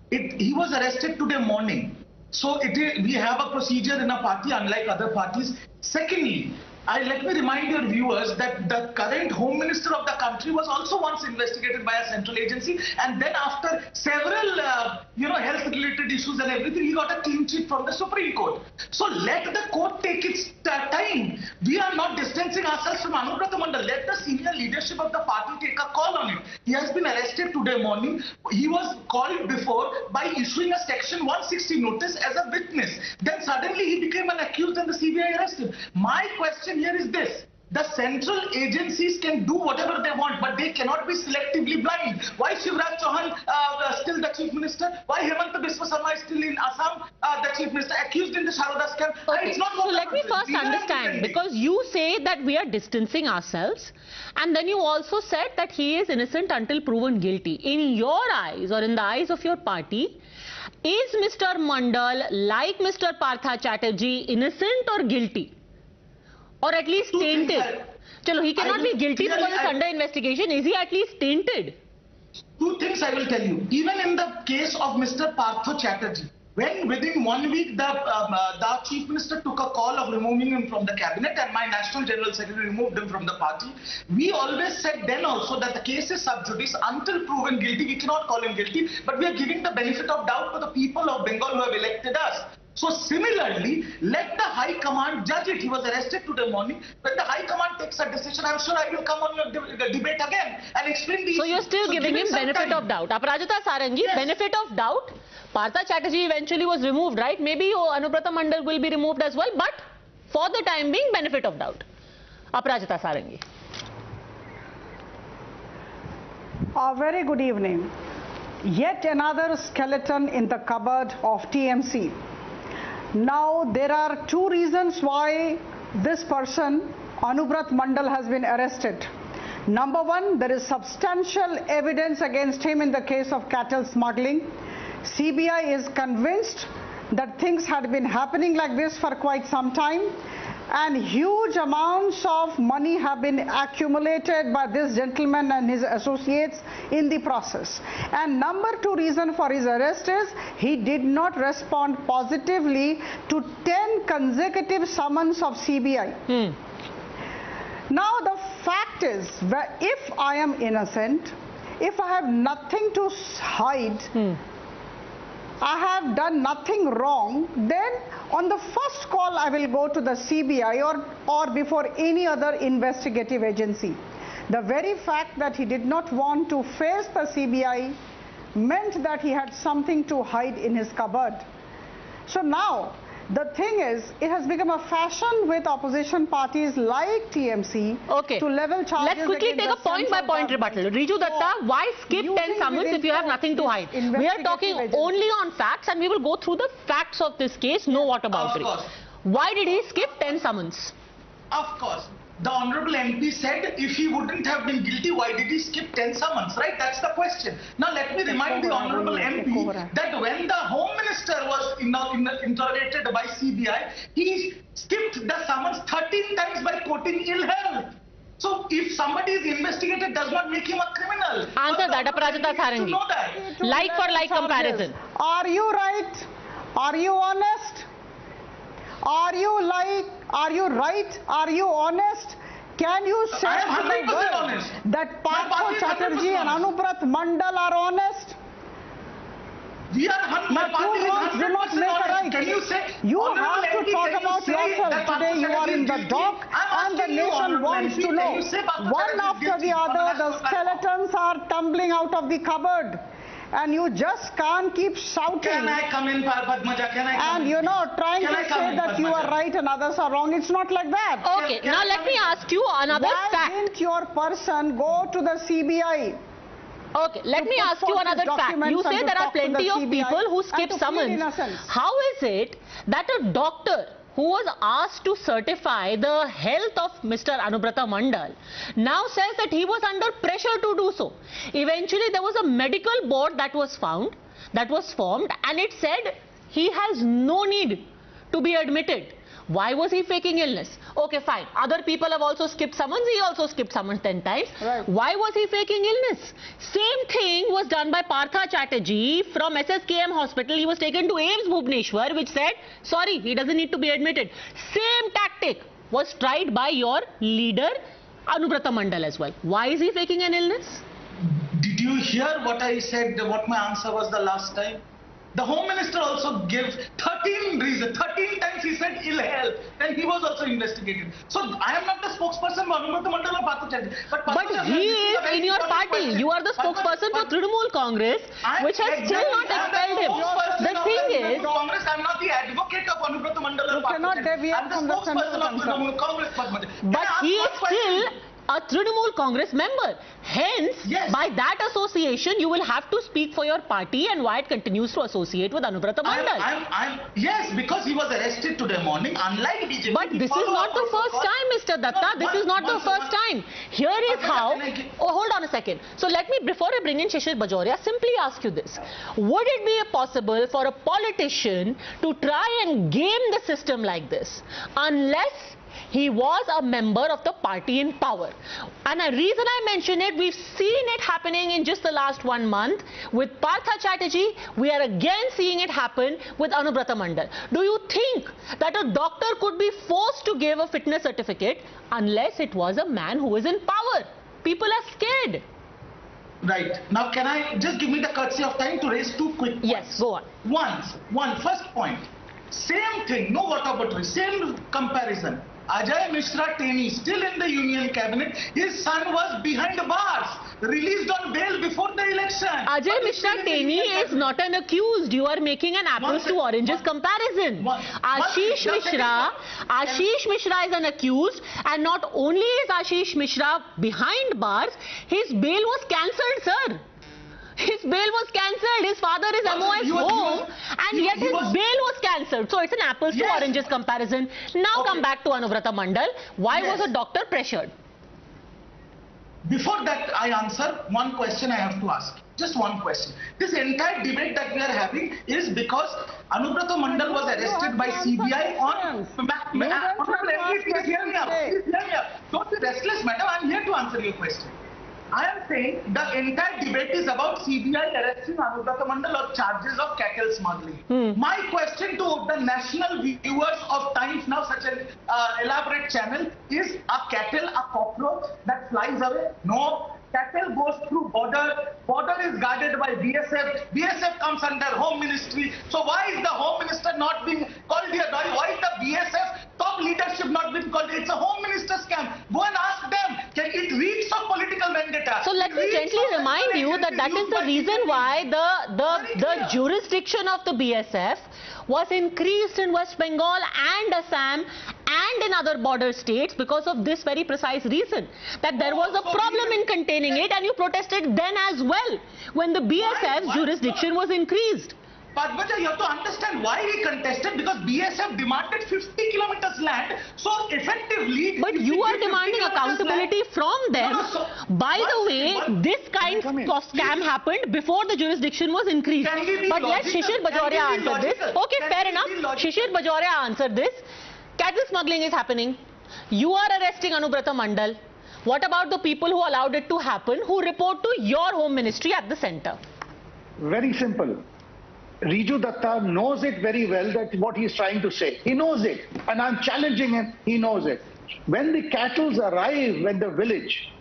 He was arrested today morning. So we have a procedure in a party unlike other parties. Secondly, let me remind your viewers that the current Home Minister of the country was also once investigated by a central agency, and then after several, health-related issues and everything, he got a clean sheet from the Supreme Court. So let the court take its time. We are not distancing ourselves from Anubrata Mondal. Let the senior leadership of the party take a call on it. He has been arrested today morning. He was called before by issuing a Section 160 notice as a witness. Then suddenly he became an accused and the CBI arrested. My question here is this: the central agencies can do whatever they want, but they cannot be selectively blind. Why Shivraj Chauhan still the chief minister? Why Hemanta Biswa Sarma is still in Assam the chief minister, accused in the Sharoda scam? Okay, it's not so let me first understand, because you say that we are distancing ourselves, and then you also said that he is innocent until proven guilty. In your eyes, or in the eyes of your party, is Mr. Mondal, like Mr. Partha Chatterjee, innocent or guilty? Or at least tainted? Chalo, he cannot be guilty because it's under investigation. Is he at least tainted? Two things I will tell you. Even in the case of Mr. Partha Chatterjee, when within 1 week the chief minister took a call of removing him from the cabinet and my national general secretary removed him from the party, we always said then also that the case is sub judice. Until proven guilty, we cannot call him guilty, but we are giving the benefit of doubt to the people of Bengal who have elected us. So similarly, let the High Command judge it. He was arrested today morning. When the High Command takes a decision, I'm sure I will come on your debate again and explain the issue. So you're still giving him benefit of doubt. Aparajita Sarangi, yes. Benefit of doubt. Partha Chatterjee eventually was removed, right? Maybe Anubrata Mondal will be removed as well, but for the time being, benefit of doubt. Aparajita Sarangi. Very good evening. Yet another skeleton in the cupboard of TMC. Now, there are two reasons why this person, Anubrata Mondal, has been arrested. Number one, there is substantial evidence against him in the case of cattle smuggling. CBI is convinced that things had been happening like this for quite some time, and huge amounts of money have been accumulated by this gentleman and his associates in the process. And number two reason for his arrest is he did not respond positively to 10 consecutive summons of CBI. Now the fact is, if I am innocent, if I have nothing to hide, I have done nothing wrong, then on the first call I will go to the CBI or before any other investigative agency. The very fact that he did not want to face the CBI meant that he had something to hide in his cupboard. So now, the thing is, it has become a fashion with opposition parties like TMC to level charges. Let's quickly take a point-by-point rebuttal. Riju Datta, why skip 10 summons if you have nothing to hide? We are talking only on facts, and we will go through the facts of this case, no whataboutery. Why did he skip 10 summons? Of course. The Honorable MP said if he wouldn't have been guilty, why did he skip 10 summons, right? That's the question. Now let me remind the Honorable MP that when the Home Minister was interrogated by CBI, he skipped the summons 13 times by quoting ill health. So if somebody is investigated, does not make him a criminal. Answer that, Aparajita Sarangi. Like for like comparison. Are you right? Are you honest? Are you right? Are you honest? Can you say to the world that Partha Chatterjee and Anubrata Mondal are honest? We are 100%. Do not make a right. Can you say? You have to talk about yourself. Today you are in the dock and the nation wants to know. One after the other, the skeletons are tumbling out of the cupboard. And you just can't keep shouting. Can I come in, Padmaja? Can I come in? And trying to say that you are right and others are wrong. It's not like that. Okay, now let me ask you another fact. Why didn't your person go to the CBI? Okay, let me ask you another fact. You say there are plenty of people who skip summons. How is it that a doctor who was asked to certify the health of Mr. Anubrata Mondal now says that he was under pressure to do so? Eventually there was a medical board that was formed, and it said he has no need to be admitted. Why was he faking illness? Okay, fine. Other people have also skipped summons. He also skipped summons 10 times. Right. Why was he faking illness? Same thing was done by Partha Chatterjee from SSKM hospital. He was taken to AIMS Bhubaneswar, which said, sorry, he doesn't need to be admitted. Same tactic. was tried by your leader Anubrata Mondal as well. Why is he faking an illness? Did you hear what I said, what my answer was the last time? The Home Minister also gave 13 reasons, 13 times he said ill health, and he was also investigated. So I am not the spokesperson for Anubrata Mondal or Partha Chatterjee. But he is in your party. You are the spokesperson for Trinamool Congress, which has still not expelled him. The thing is, Congress, I am not the advocate of Anubrata Mondal or Partha Chatterjee. I am the spokesperson of Trinamool Congress. But he is still a Trinamool Congress member. Hence, by that association, you will have to speak for your party and why it continues to associate with Anubrata Mondal. Yes, because he was arrested today morning, unlike BJP. But this is not the first time, Mr. Datta. This is not the first time. Here is how... Oh, hold on a second. So let me, before I bring in Shishir Bajoria, simply ask you this. Would it be possible for a politician to try and game the system like this unless he was a member of the party in power? And the reason I mention it, we've seen it happening in just the last 1 month with Partha Chatterjee. We are again seeing it happen with Anubrata Mondal. Do you think that a doctor could be forced to give a fitness certificate unless it was a man who is in power? People are scared. Right. Now, can I just give me the courtesy of time to raise two quick points? Yes, go on. First point. Same thing, no water, same comparison. Ajay Mishra Teni, still in the Union Cabinet, his son was behind bars, released on bail before the election. Ajay Mishra Teni is not an accused. You are making an apples to oranges comparison. Ashish Mishra is an accused, and not only is Ashish Mishra behind bars, his bail was cancelled, sir. His bail was cancelled. His father is MOS home, and yet his bail was cancelled. So it's an apples to oranges comparison. Now come back to Anubrata Mondal. Why was a doctor pressured? Before that I answer, one question I have to ask. Just one question. This entire debate that we are having is because Anubrata Mondal was arrested by CBI on... Please hear me out. Don't be restless, madam. I am here to answer your question. I am saying the entire debate is about CBI arresting Anubrata Mondal on charges of cattle smuggling. My question to the national viewers of Times Now, such an elaborate channel, is a cattle a cockroach that flies away? No. Cattle goes through border is guarded by BSF comes under Home Ministry. So why is the Home Minister not being called here? Why is the BSF top leadership not being called? It's a Home Minister scam. Go and ask them. It reeks of political vendetta. So let me gently remind you that is the reason why the jurisdiction of the BSF was increased in West Bengal and Assam and in other border states because of this very precise reason, that there was a problem in containing it, and you protested then as well when the BSF's jurisdiction was increased. But you have to understand why he contested, because BSF demanded 50 kilometers land, so effectively... But you are demanding accountability from them. By the way, this kind of scam happened before the jurisdiction was increased. But let Shishir Bajoria answer this. Okay, fair enough. Shishir Bajoria answered this. Cattle smuggling is happening. You are arresting Anubrata Mondal. What about the people who allowed it to happen, who report to your Home Ministry at the centre? Very simple. Riju Datta knows it very well, that what he is trying to say. He knows it, and I'm challenging him. He knows it. When the cattle arrive at the village,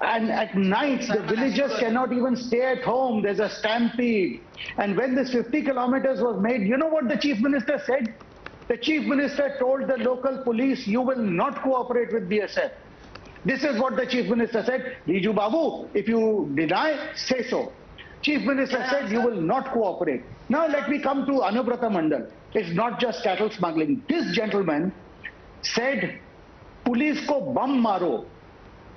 and at night the villagers cannot even stay at home, there's a stampede. And when this 50 kilometers was made, you know what the Chief Minister said? The Chief Minister told the local police, you will not cooperate with BSF. This is what the Chief Minister said. Riju Babu, if you deny, say so. Chief Minister said you will not cooperate. Now let me come to Anubrata Mondal. It's not just cattle smuggling. This gentleman said, police ko bum maro.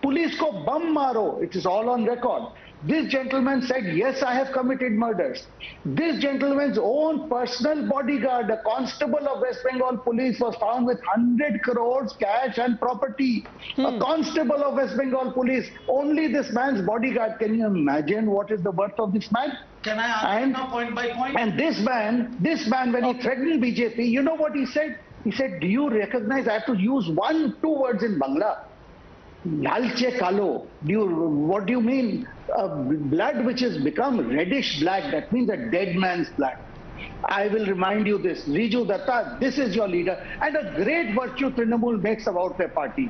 Police ko bum maro. It is all on record. This gentleman said, yes, I have committed murders. This gentleman's own personal bodyguard, a constable of West Bengal Police, was found with 100 crores cash and property. A constable of West Bengal Police, only this man's bodyguard. Can you imagine what is the worth of this man? Can I ask now point by point? And this man, when he threatened BJP, you know what he said? He said, do you recognize, I have to use 2 words in Bangla. Lalche kalo. What do you mean? Blood which has become reddish black, that means a dead man's blood. I will remind you this. Riju Datta, this is your leader. And a great virtue Trinamool makes about their party.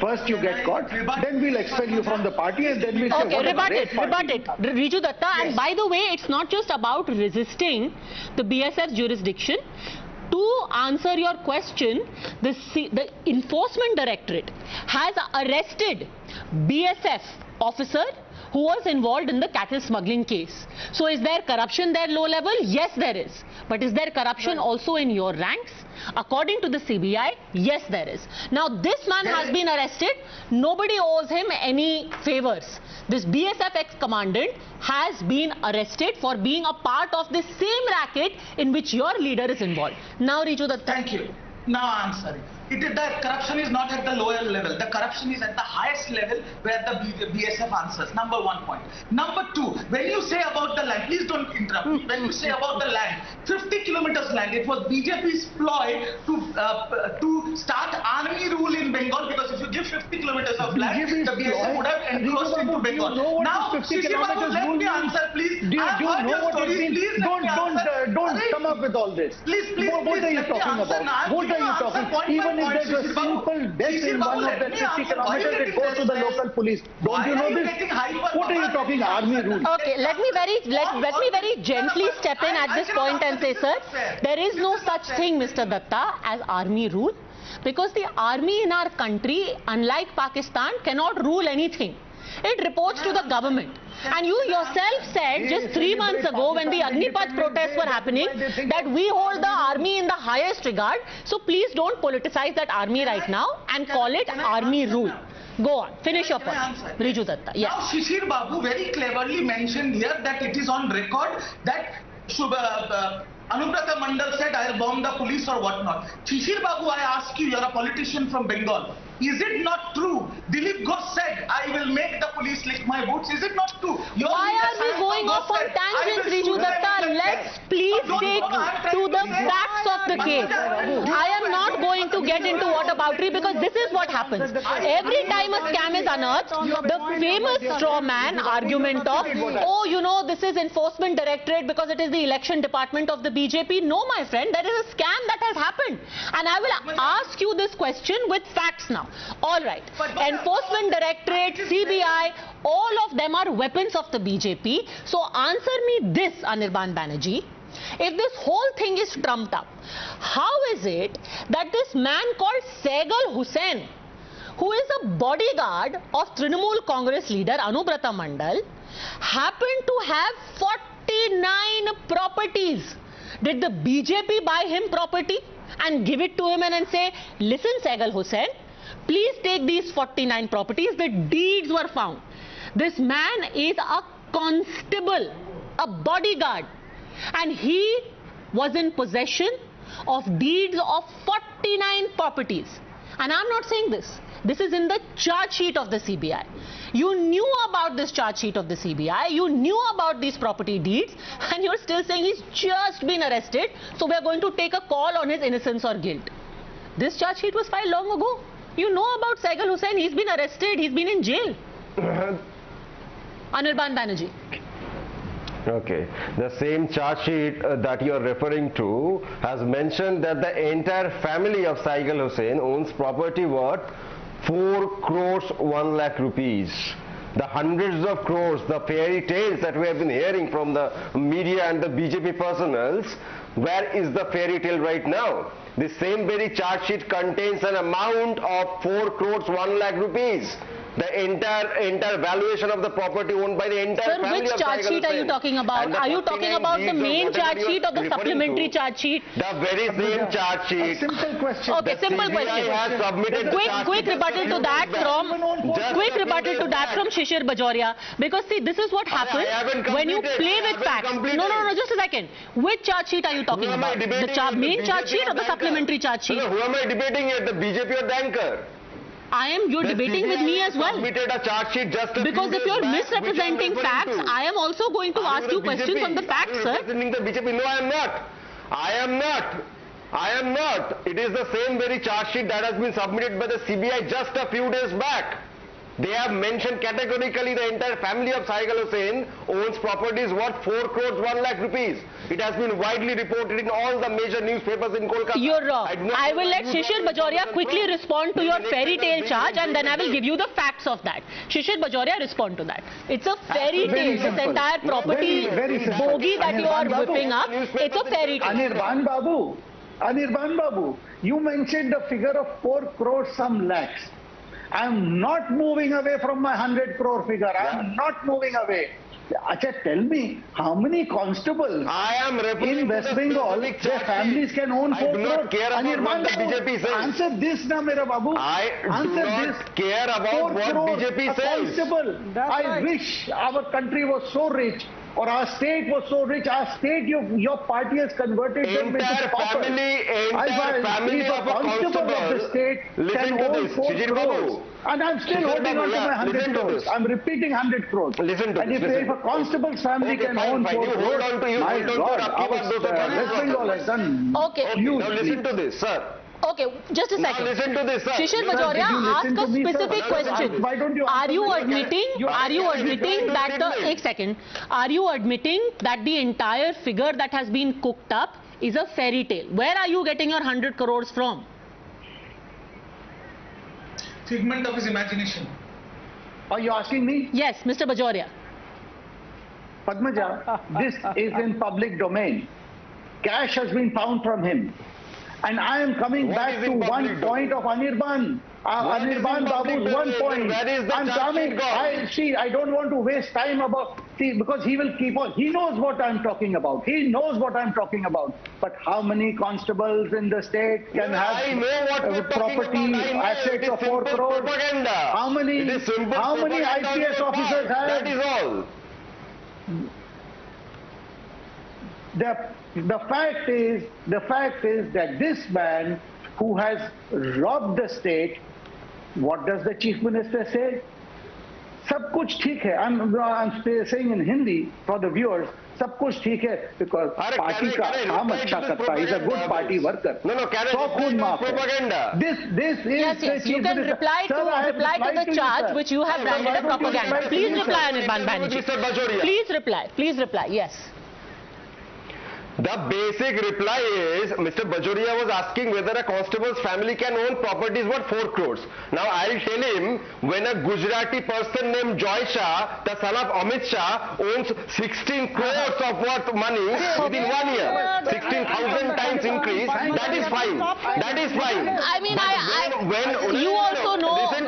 First you get caught, then we'll expel you from the party, and then we'll say, okay, rebut it. Riju Datta, yes. And by the way, it's not just about resisting the BSF jurisdiction. To answer your question, the Enforcement Directorate has arrested BSF officer who was involved in the cattle smuggling case. So is there corruption there low level? Yes, there is. But is there corruption also in your ranks? According to the CBI, yes, there is. Now, this man has been arrested. Nobody owes him any favors. This BSF ex-commandant has been arrested for being a part of the same racket in which your leader is involved. Now, Riju Datta. Thank you. Now answer it. The corruption is not at the lower level. The corruption is at the highest level where the BSF answers. Number 1 point. Number 2, when you say about the land, please don't interrupt me. When you say about the land, 50 kilometers land, it was BJP's ploy to start army rule in Bengal, because if you give 50 kilometers of land, the BSF would have encroached into Bengal. Now, Shishir Babu, let me answer, please. Do you know what it means? Don't come up with all this. What are you talking about? What are you talking? Even if there's a simple death in one of the 50 kilometers, it goes to the local police. Don't you know this? What are you talking army rule? Okay, let me very gently step in at this point and say, sir, there is no such thing, Mr. Datta, as army rule, because the army in our country, unlike Pakistan, cannot rule anything. It reports to the government. And you yourself said just 3 months ago, when the Agnipath protests were happening, that we hold the army in the highest regard. So please don't politicize that army right now and call it army rule. Go on, finish your point. Riju Datta. Yes. Now Shishir Babu very cleverly mentioned here that it is on record that Anubrata Mondal said, I'll bomb the police or whatnot. Shishir Babu, I ask you, you're a politician from Bengal. Is it not true? Dilip Ghosh said, I will make the police lick my boots. Is it not true? Why are we going off on tangents, Riju Datta? Let's please stick to the facts of the case. I am not going to get into whataboutery, because this is what happens. Every time a scam is unearthed, the famous straw man argument of, oh, you know, this is Enforcement Directorate because it is the election department of the BJP. No, my friend, there is a scam that has happened. And I will ask you this question with facts now. All right. Enforcement Directorate, CBI, all of them are weapons of the BJP. So answer me this, Anirban Banerjee. If this whole thing is trumped up, how is it that this man called Saigal Hussain, who is a bodyguard of Trinamool Congress leader Anubrata Mondal, happened to have 49 properties? Did the BJP buy him property and give it to him and say, listen, Saigal Hussain, please take these 49 properties. The deeds were found. This man is a constable, a bodyguard, and he was in possession of deeds of 49 properties. And I'm not saying this. This is in the charge sheet of the CBI. You knew about this charge sheet of the CBI. You knew about these property deeds, and you're still saying he's just been arrested, so we're going to take a call on his innocence or guilt. This charge sheet was filed long ago. You know about Saigal Hussain. He's been arrested. He's been in jail. Anirban Banerjee. Okay. The same charge sheet that you are referring to has mentioned that the entire family of Saigal Hussain owns property worth 4 crores 1 lakh rupees. The hundreds of crores, the fairy tales that we have been hearing from the media and the BJP personals, where is the fairy tale right now? The same very charge sheet contains an amount of 4 crores 1 lakh rupees. The entire valuation of the property owned by the entire family of Saigal Hussain. Sir, which charge sheet are you talking about? Are you talking about the main charge sheet or the supplementary charge sheet? The very same charge sheet. Simple question. Okay, simple question. Has submitted quick rebuttal to that from Shishir Bajoria. Because see, this is what happens when you play with facts. No, just a second. Which charge sheet are you talking about? The main charge sheet or the supplementary charge sheet? Who am I debating here? The BJP or the anchor? You're debating with me as well. A charge sheet just because if you're misrepresenting facts, I am also going to ask you questions on the facts, sir. The BJP. No, I am not. I am not. It is the same very charge sheet that has been submitted by the CBI just a few days back. They have mentioned categorically the entire family of Saigul Hussain owns properties worth 4 crores 1 lakh rupees. It has been widely reported in all the major newspapers in Kolkata. You're wrong. I will let Shishir Bajoria quickly respond to your fairy tale charge, and then I will give you the facts of that. Shishir Bajoria, respond to that. It's a fairy tale. This entire property bogey that you are whipping up, it's a fairy tale. Anirban Babu, you mentioned the figure of 4 crores some lakhs. I am not moving away from my 100 crore figure. I am not moving away. Acha, tell me, how many constables in West Bengal, their families can own 4 crores? I do not care about what the BJP says. Answer this now, Mera Babu. I do not care about what BJP says. Constable. I wish our country was so rich, or our state was so rich. Our state, your party has converted them into paupers. Entire family of a constable of the state can own 4 crores. And I'm still holding on to my 100 crores. I'm repeating 100 crores. Listen to and this. if a constable's family can own 4 crores, my God, West Bengal has done huge. Now listen to this, sir. Okay, just a second. Now listen to this, sir. Shishir Bajoria, ask a specific question. Why don't you Are you admitting that Are you admitting that the entire figure that has been cooked up is a fairy tale? Where are you getting your 100 crores from? Figment of his imagination. Are you asking me? Yes, Mr. Bajoria. Padmaja, this is in public domain. Cash has been found from him. And I am coming back to one point of Anirban. Anirban Babu's one point. I'm coming. I don't want to waste time because he will keep on. He knows what I'm talking about. He knows what I'm talking about. But how many constables in the state can have property assets of 4 crores? How many IPS officers have? That is all. The fact is that this man who has robbed the state, what does the chief minister say? Sab kuch theek hai. I'm saying in Hindi for the viewers. Sab kuch theek hai because party ka kaam acha karta. He's a good party worker. No, propaganda. This is the chief you can minister. reply to the charge which you have branded as propaganda. Please reply, Anirban Banerjee. Please reply. Yes. The basic reply is, Mr. Bajoria was asking whether a constable's family can own properties worth 4 crores. Now I'll tell him, when a Gujarati person named Joy Shah, the son of Amit Shah, owns 16 crores of worth money within 1 year, 16,000 times increase, that is fine. That is fine. I mean, you also know, sir.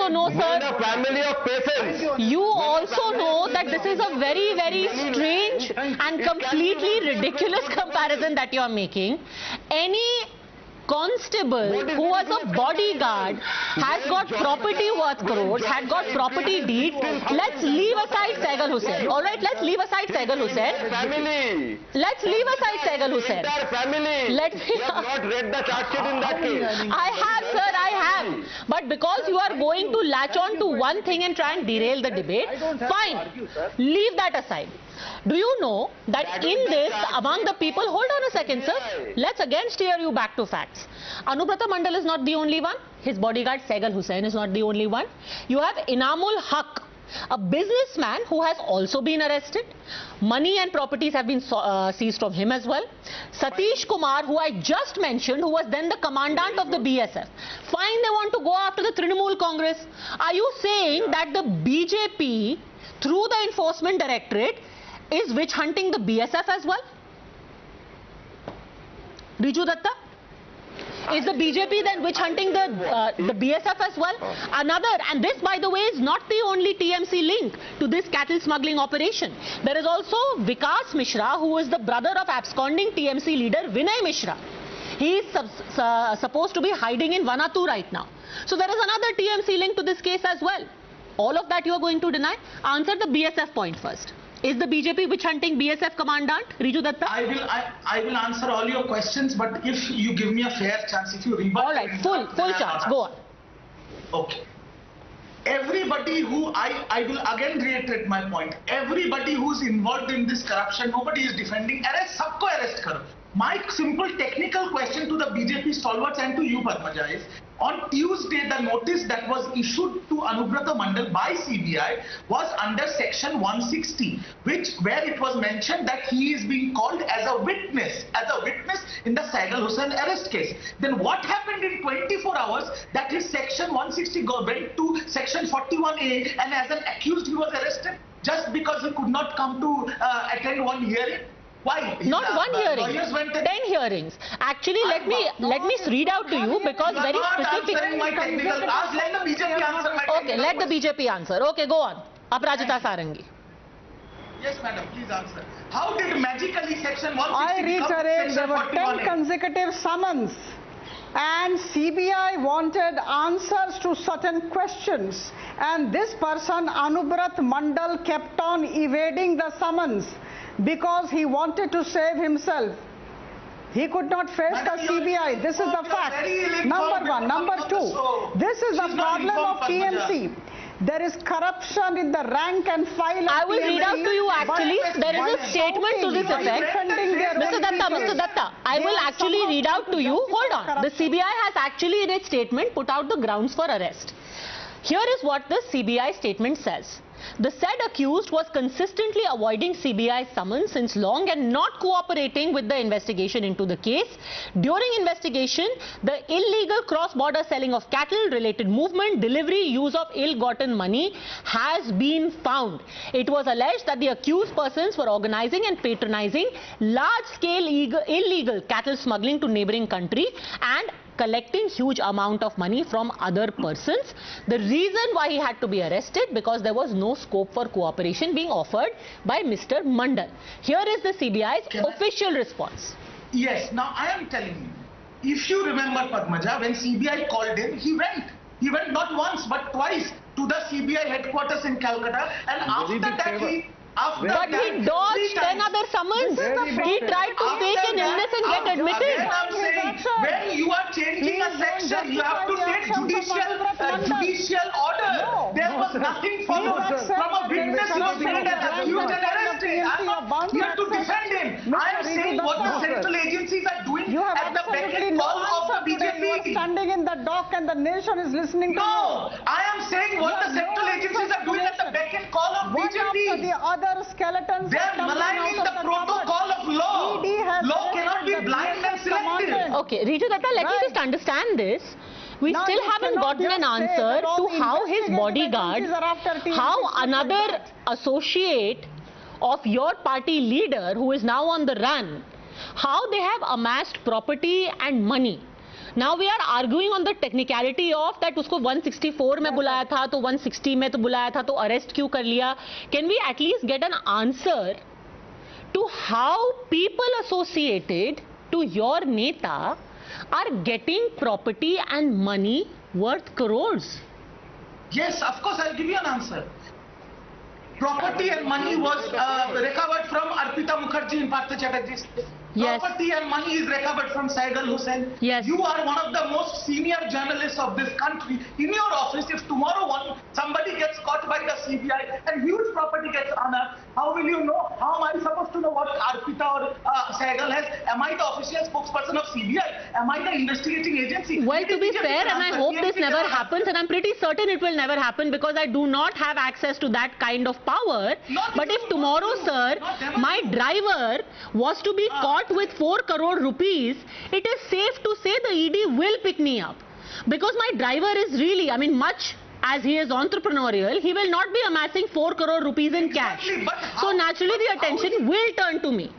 When a family of peasants. You also know that this is a very, very strange and completely ridiculous comparison that you are making. Any constable who was a bodyguard has got property worth crores, had got property deeds. Let's leave aside Saigul Hussain. All right, let's leave aside Saigul Hussain. Family. Let's leave aside Saigul Hussain. Entire family. You have not read the charge sheet in that case. I have, sir, I have. But because you are going to latch on to one thing and try and derail the debate, fine. Leave that aside. Do you know that in this, among the people, hold on a second, sir, let's again steer you back to facts. Anubrata Mondal is not the only one. His bodyguard Saigul Hussain is not the only one. You have Inamul Haq, a businessman who has also been arrested. Money and properties have been seized from him as well. Satish Kumar, who I just mentioned, who was then the commandant of the BSF. Fine, they want to go after the Trinamool Congress. Are you saying that the BJP, through the Enforcement Directorate, is witch hunting the BSF as well? Riju Datta? Is the BJP then witch hunting the BSF as well? Another, and this by the way is not the only TMC link to this cattle smuggling operation. There is also Vikas Mishra, who is the brother of absconding TMC leader Vinay Mishra. He is supposed to be hiding in Vanatu right now. So there is another TMC link to this case as well. All of that you are going to deny? Answer the BSF point first. Is the BJP witch hunting BSF commandant Riju Datta? I will answer all your questions, but if you give me a fair chance, if you rebut. All right, full chance. Go on. Okay. Everybody who I will again reiterate my point. Everybody who's involved in this corruption, nobody is defending. Arrest, sabko arrest karo. My simple technical question to the BJP stalwarts and to you, Padmaja, is On Tuesday, the notice that was issued to Anubrata Mondal by CBI was under section 160, where it was mentioned that he is being called as a witness in the Saigal Hussain arrest case. Then what happened in 24 hours that his section 160 went to section 41A, and as an accused he was arrested just because he could not come to attend one hearing? Why? Not one hearing, 10 hearings. Actually, let me read out to you because very specific. Let the BJP answer my Okay, let the BJP answer. Okay, go on. Aparajita Sarangi. Yes, madam, please answer. How did magically section 160 I reiterate, there were 10 consecutive summons, and CBI wanted answers to certain questions, and this person, Anubrata Mondal, kept on evading the summons because he wanted to save himself. He could not face the CBI. This is the fact. Number one. Number two, this is the problem of TMC. There is corruption in the rank and file of I will TMC, read out to you actually. There is a statement to this effect. Mr. Datta, I will actually read out to you. Hold on. The CBI has actually in its statement put out the grounds for arrest. Here is what the CBI statement says. The said accused was consistently avoiding CBI summons since long and not cooperating with the investigation into the case. During investigation, the illegal cross-border selling of cattle, related movement, delivery, use of ill-gotten money has been found. It was alleged that the accused persons were organizing and patronizing large-scale illegal cattle smuggling to neighboring country and collecting huge amount of money from other persons. The reason why he had to be arrested because there was no scope for cooperation being offered by Mr. Mondal. Here is the CBI's official response. Yes, now I am telling you, if you remember Padmaja, when CBI called him, he went. He went not once but twice to the CBI headquarters in Calcutta, and after that he dodged 10 other summons. He tried to fake an illness and get admitted. I'm saying, when you are changing a section, you have to take judicial order. There was nothing followed from a witness who was made an accused and arrested. I'm not here to defend him. I am saying what the central agencies are doing at the beck and call of the BJP. You are standing in the dock and the nation is listening to you. No, I am saying what the central agencies are doing at the beck and call of BJP. The other skeletons they are maligning the protocol of law. Law cannot be blind and selective. Okay, Riju Datta, let me just understand this. We still haven't gotten an answer to how his bodyguard, how another associate of your party leader who is now on the run, how they have amassed property and money. Now we are arguing on the technicality of that usko 164 में बुलाया था तो 160 में तो बुलाया था तो arrest क्यों कर लिया. Can we at least get an answer to how people associated to your neta are getting property and money worth crores? Yes, of course, I'll give you an answer. Property and money was recovered from Arpita Mukherjee in Partha Chatterjee's. Yes. Property and money is recovered from Saigal Hussain. Yes. You are one of the most senior journalists of this country. In your office, if tomorrow somebody gets caught by the CBI and huge property gets unearthed, how will you know? How am I supposed to know what Arpita or Saigal has? Am I the official spokesperson of CBI? Am I the investigating agency? Well, to be fair, and I hope this never happens, and I'm pretty certain it will never happen because I do not have access to that kind of power. But if tomorrow, sir, my driver was to be caught with 4 crore rupees, it is safe to say the ED will pick me up. Because my driver is really, much as he is entrepreneurial, he will not be amassing 4 crore rupees in cash. So naturally the attention will turn to me.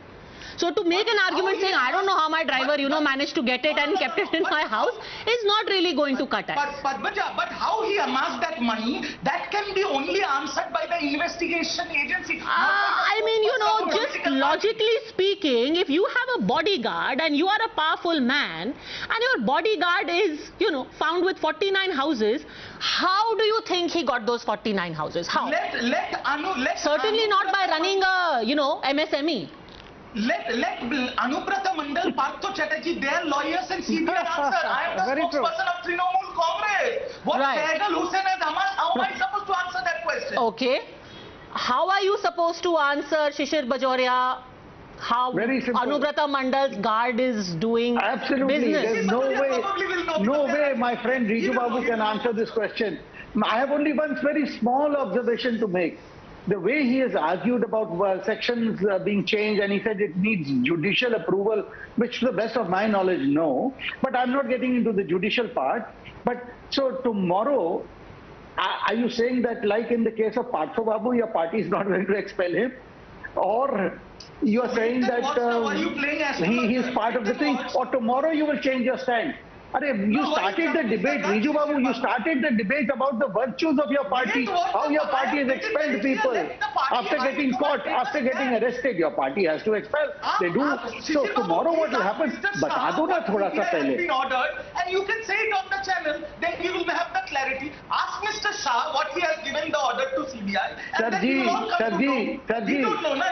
So to make an argument saying, I don't know how my driver, managed to get it and kept it in my house is not really going to cut it. But how he amassed that money, that can be only answered by the investigation agency. Just logically speaking, if you have a bodyguard and you are a powerful man and your bodyguard is, found with 49 houses, how do you think he got those 49 houses? How? Certainly not by running a, MSME. Let Anubrata Mondal, Partha Chatterjee, their lawyers and CBI answer. I am the spokesperson of Trinamool Congress. What Saigal Hussain has amassed, how am I supposed to answer that question? Okay. How are you supposed to answer, Shishir Bajoria? how Very simple. Anubrata Mondal's guard is doing Absolutely. business. There's no way my friend Riju Babu can answer this question. I have only one very small observation to make. The way he has argued about sections being changed, and he said it needs judicial approval, which to the best of my knowledge, no. But I'm not getting into the judicial part. But so tomorrow, are you saying that like in the case of Partho Babu, your party is not going to expel him? Or you are saying that he is part of the thing? Or tomorrow you will change your stand? You started the debate, Riju Babu, you started the debate about the virtues of your party, how your party has expelled people. After getting caught, after getting arrested, your party has to expel. They do. So tomorrow what will happen? Bata do na thoda sa pehle. And you can say it on the channel, then we will have the clarity. Ask Mr. Shah what he has given the order to CBI.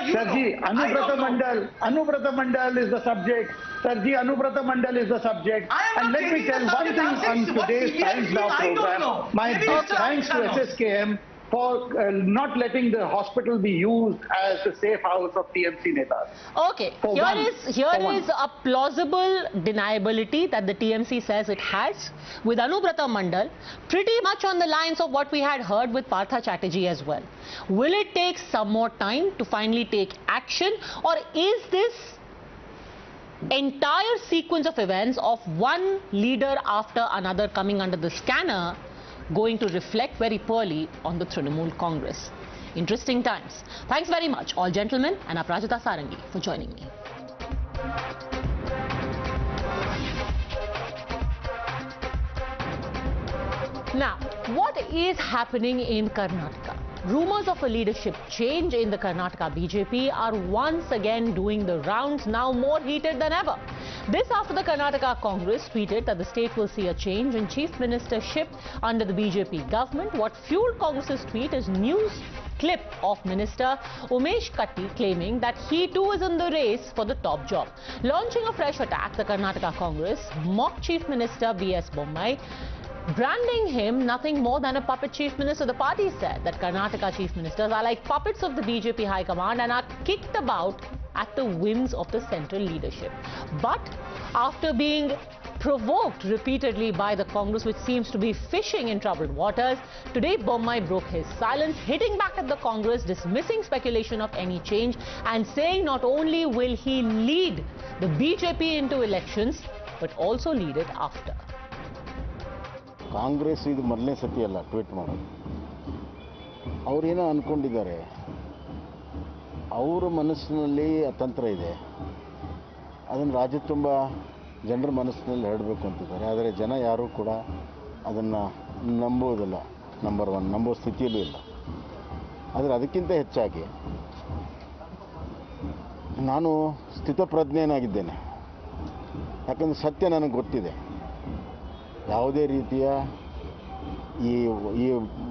Sirji, Anubrata Mondal is the subject. Sirji, Anubrata Mondal is the subject. And let me tell one thing on today's Times Now program. My big thanks to SSKM for not letting the hospital be used as the safe house of TMC netas. Okay, here is a plausible deniability that the TMC says it has with Anubrata Mondal, pretty much on the lines of what we had heard with Partha Chatterjee as well. Will it take some more time to finally take action, or is this entire sequence of events of one leader after another coming under the scanner going to reflect very poorly on the Trinamool Congress? Interesting times. Thanks very much, all gentlemen and Aprajita Sarangi, for joining me. Now, what is happening in Karnataka? Rumours of a leadership change in the Karnataka BJP are once again doing the rounds, now more heated than ever. This after the Karnataka Congress tweeted that the state will see a change in chief ministership under the BJP government. What fueled Congress's tweet is news clip of Minister Umesh Katti claiming that he too is in the race for the top job. Launching a fresh attack, the Karnataka Congress mocked Chief Minister V.S. Bommai, branding him nothing more than a puppet chief minister. The party said that Karnataka chief ministers are like puppets of the BJP High Command and are kicked about at the whims of the central leadership. But after being provoked repeatedly by the Congress, which seems to be fishing in troubled waters, today Bommai broke his silence, hitting back at the Congress, dismissing speculation of any change and saying not only will he lead the BJP into elections, but also lead it after. Congress ಇದು ಮೊದಲನೇ ಸತಿ ಅಲ್ಲ tweet ಮಾಡೋದು. ಅವರೇನೋ ಅಂದ್ಕೊಂಡಿದ್ದಾರೆ, ಅವರ ಮನಸ್ಸಿನಲ್ಲಿ ಅತಂತ್ರ ಇದೆ, ಅದನ್ನು ರಾಜ್ಯ ತುಂಬ ಜನರ ಮನಸ್ಸಿನಲ್ಲಿ ಹರಡಬೇಕು ಅಂತಿದ್ದಾರೆ. ಆದರೆ ಜನ ಯಾರೂ ಕೂಡ ಅದನ್ನು ನಂಬೋದಿಲ್ಲ. ನಂಬರ್ ಒನ್, ನಂಬೋ ಸ್ಥಿತಿಯಲ್ಲೂ ಇಲ್ಲ. ಆದರೆ ಅದಕ್ಕಿಂತ ಹೆಚ್ಚಾಗಿ ನಾನು ಸ್ಥಿತಪ್ರಜ್ಞೆಯನಾಗಿದ್ದೇನೆ. ಯಾಕಂದರೆ ಸತ್ಯ ನನಗೆ ಗೊತ್ತಿದೆ. ಯಾವುದೇ ರೀತಿಯ ಈ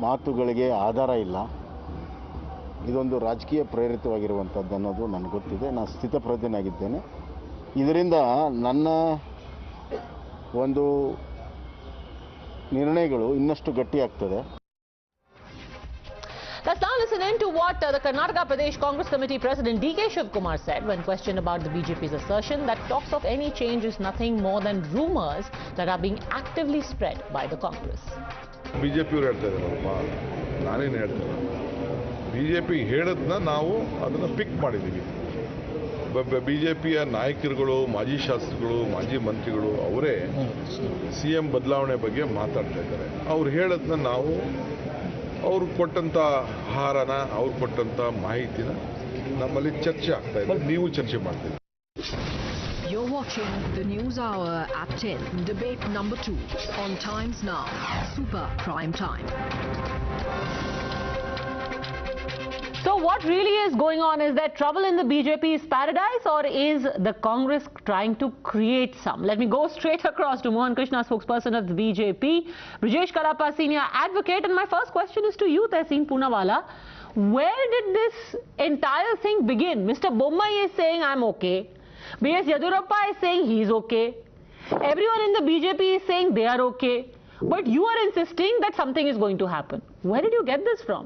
ಮಾತುಗಳಿಗೆ ಆಧಾರ ಇಲ್ಲ. ಇದೊಂದು ರಾಜಕೀಯ ಪ್ರೇರಿತವಾಗಿರುವಂಥದ್ದು ಅನ್ನೋದು ನನಗೆ ಗೊತ್ತಿದೆ. ನಾನು ಸ್ಥಿತಪ್ರಜ್ಞನಾಗಿದ್ದೇನೆ. ಇದರಿಂದ ನನ್ನ ಒಂದು ನಿರ್ಣಯಗಳು ಇನ್ನಷ್ಟು ಗಟ್ಟಿಯಾಗ್ತದೆ. Let's now listen in to what the Karnataka Pradesh Congress Committee President D.K. Shivkumar said when questioned about the BJP's assertion that talks of any change is nothing more than rumours that are being actively spread by the Congress. BJP ಅವರು ಹೇಳ್ತಾ ಇದ್ದಾರಪ್ಪ, ನಾನೇನು ಹೇಳ್ತೇನೆ. BJP ಹೇಳೋದನ್ನ ನಾವು ಅದನ್ನು ಪಿಕ್ ಮಾಡಿದ್ದೀವಿ. BJPಯ ನಾಯಕರುಗಳು, ಮಾಜಿ ಶಾಸಕರು, ಮಾಜಿ ಮಂತ್ರಿಗಳು ಅವರೇ CM ಬದಲಾವಣೆ ಬಗ್ಗೆ ಮಾತಾಡ್ತಾ ಇದ್ದಾರೆ. ಅವ್ರು ಹೇಳೋದನ್ನ ನಾವು ಅವರು ಕೊಟ್ಟಂತ ಆಹಾರನ, ಅವ್ರು ಕೊಟ್ಟಂತ ಮಾಹಿತಿನ ನಮ್ಮಲ್ಲಿ ಚರ್ಚೆ ಆಗ್ತಾ ಇದೆ. ನೀವು ಚರ್ಚೆ ಮಾಡ್ತೀವಿ. You're watching the News Hour at 10, debate number 2 on Times Now, Super Prime Time. So what really is going on? Is there trouble in the BJP's paradise, or is the Congress trying to create some? Let me go straight across to Mohan Krishna, spokesperson of the BJP, Brijesh Karappa, senior advocate. And my first question is to you, Tehseen Poonawalla. Where did this entire thing begin? Mr. Bommai is saying, I'm okay. B.S. Yadurappa is saying he's okay. Everyone in the BJP is saying they are okay. But you are insisting that something is going to happen. Where did you get this from?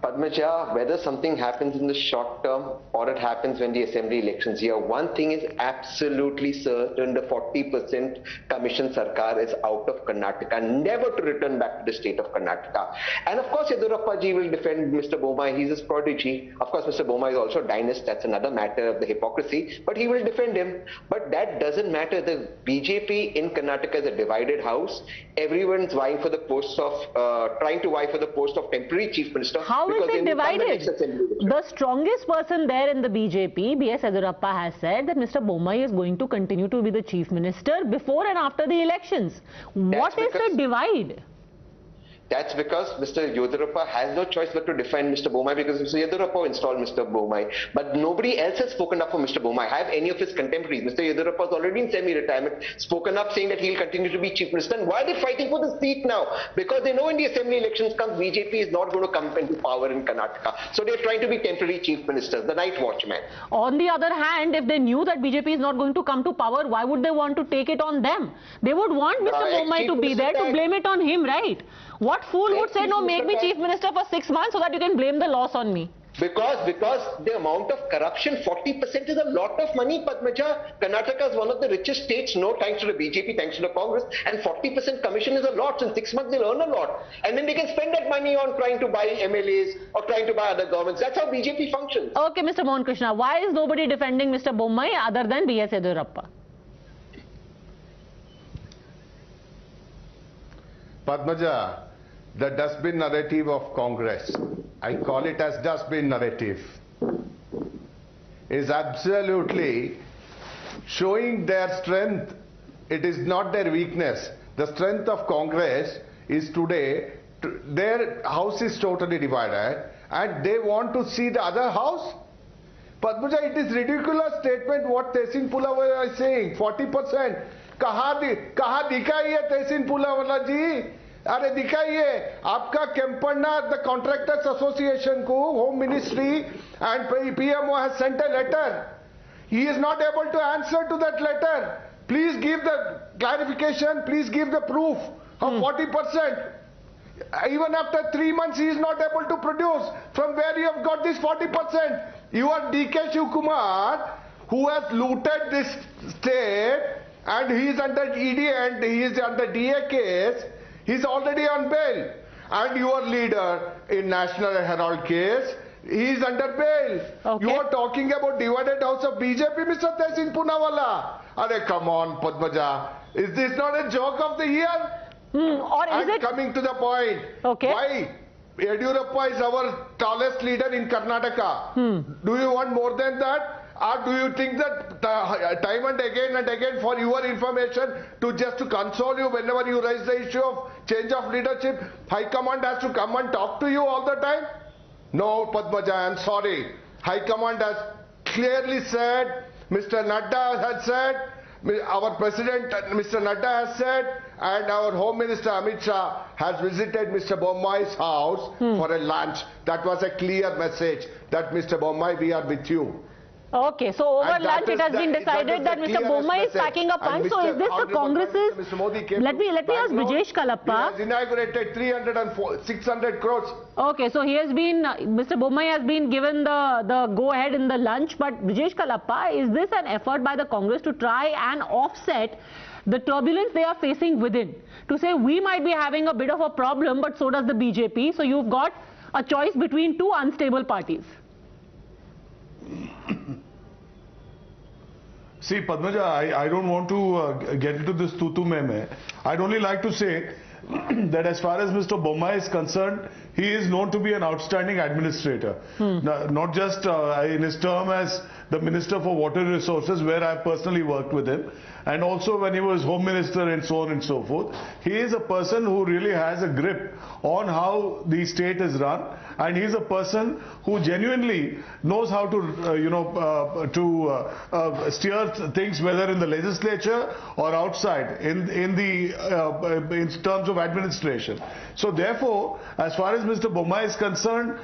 Padmaja, whether something happens in the short term or it happens when the assembly elections here, one thing is absolutely certain: the 40% commission Sarkar is out of Karnataka, never to return back to the state of Karnataka. And of course, Yedurappa ji will defend Mr. Bommai. He's his prodigy. Of course, Mr. Bommai is also a dynast. That's another matter of the hypocrisy. But he will defend him. But that doesn't matter. The BJP in Karnataka is a divided house. Everyone's vying for the post of, trying to vie for the post of temporary chief minister. How is it divided? The strongest person there in the BJP, B.S. Yedurappa, has said that Mr. Bommai is going to continue to be the chief minister before and after the elections. What is the divide? That's because Mr. Yedurappa has no choice but to defend Mr. Bommai, because Mr. Yedurappa installed Mr. Bommai. But nobody else has spoken up for Mr. Bommai. Have any of his contemporaries? Mr. Yedurappa is already in semi-retirement, spoken up saying that he'll continue to be chief minister. And why are they fighting for the seat now? Because they know when the assembly elections come, BJP is not going to come into power in Karnataka. So they're trying to be temporary chief ministers, the night watchman. On the other hand, if they knew that BJP is not going to come to power, why would they want to take it on them? They would want Mr. Bommai to be there to blame it on him, right? What fool would say, no, make me chief minister for 6 months so that you can blame the loss on me? Because the amount of corruption, 40% is a lot of money, Padmaja. Karnataka is one of the richest states, no thanks to the BJP, thanks to the Congress, and 40% commission is a lot. So in 6 months they'll earn a lot. And then they can spend that money on trying to buy MLAs or trying to buy other governments. That's how BJP functions. Okay, Mr. Mohan Krishna, why is nobody defending Mr. Bommai other than B.S. Yedurappa? Padmaja, the dustbin narrative of Congress, I call it as dustbin narrative, is absolutely showing their strength. It is not their weakness. The strength of Congress is today, their house is totally divided and they want to see the other house. Padmaja, it is ridiculous statement what Tehsin Pulawala is saying, 40%. कहाँ दिखाइए तहसीन पुलावाला जी? अरे दिखाइए आपका Kempanna the contractors association को home ministry and PMO has sent a letter. He is not able to answer to that letter. Please give the clarification, please give the proof of 40%. Even after 3 months he is not able to produce. From where you have got this 40%? You are DK Shivkumar, who has looted this state, and he is under ED and he is under DA case. He is already on bail. And your leader in National Herald case, he is under bail. Okay. You are talking about divided house of BJP, Mr. Tehsin Poonawalla. Arey, come on, Padmaja. Is this not a joke of the year? Or is it coming to the point? Okay. Why? Yedurappa is our tallest leader in Karnataka. Do you want more than that? Or do you think that time and again for your information to console you whenever you raise the issue of change of leadership, High Command has to come and talk to you all the time? No, Padmaja, I am sorry. High Command has clearly said, Mr. Nadda has said, our President Mr. Nadda has said, and our Home Minister Amit Shah has visited Mr. Bommai's house for a lunch. That was a clear message that Mr. Bommai, we are with you. Okay, so over lunch it has been decided that Mr. Bommai is packing a punch. So is this the Congress's? Let me ask Brijesh Kalappa. He has inaugurated 600 crores. Okay, so he has been, Mr. Bommai has been given the go-ahead in the lunch. But Brijesh Kalappa, is this an effort by the Congress to try and offset the turbulence they are facing within? To say we might be having a bit of a problem, but so does the BJP. So you've got a choice between two unstable parties. See, Padmaja, I don't want to get into this tutu meme. I'd only like to say that as far as Mr. Bommai is concerned, he is known to be an outstanding administrator. Not just in his term as the Minister for Water Resources, where I personally worked with him, and also when he was Home Minister and so on and so forth. He is a person who really has a grip on how the state is run, and he is a person who genuinely knows how to steer things, whether in the legislature or outside in terms of administration. So therefore, as far as Mr. Bommai is concerned,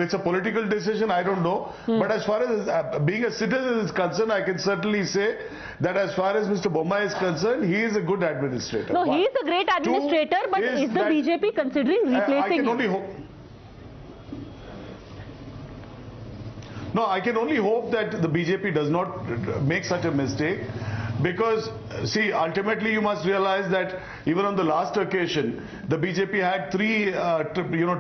it's a political decision, I don't know. But as far as being a citizen is concerned, I can certainly say that as far as Mr. Bommai is concerned, he is a good administrator. No, he is a great administrator, but is the BJP considering replacing him? No, I can only hope that the BJP does not make such a mistake. Because, see, ultimately you must realize that even on the last occasion, the BJP had 3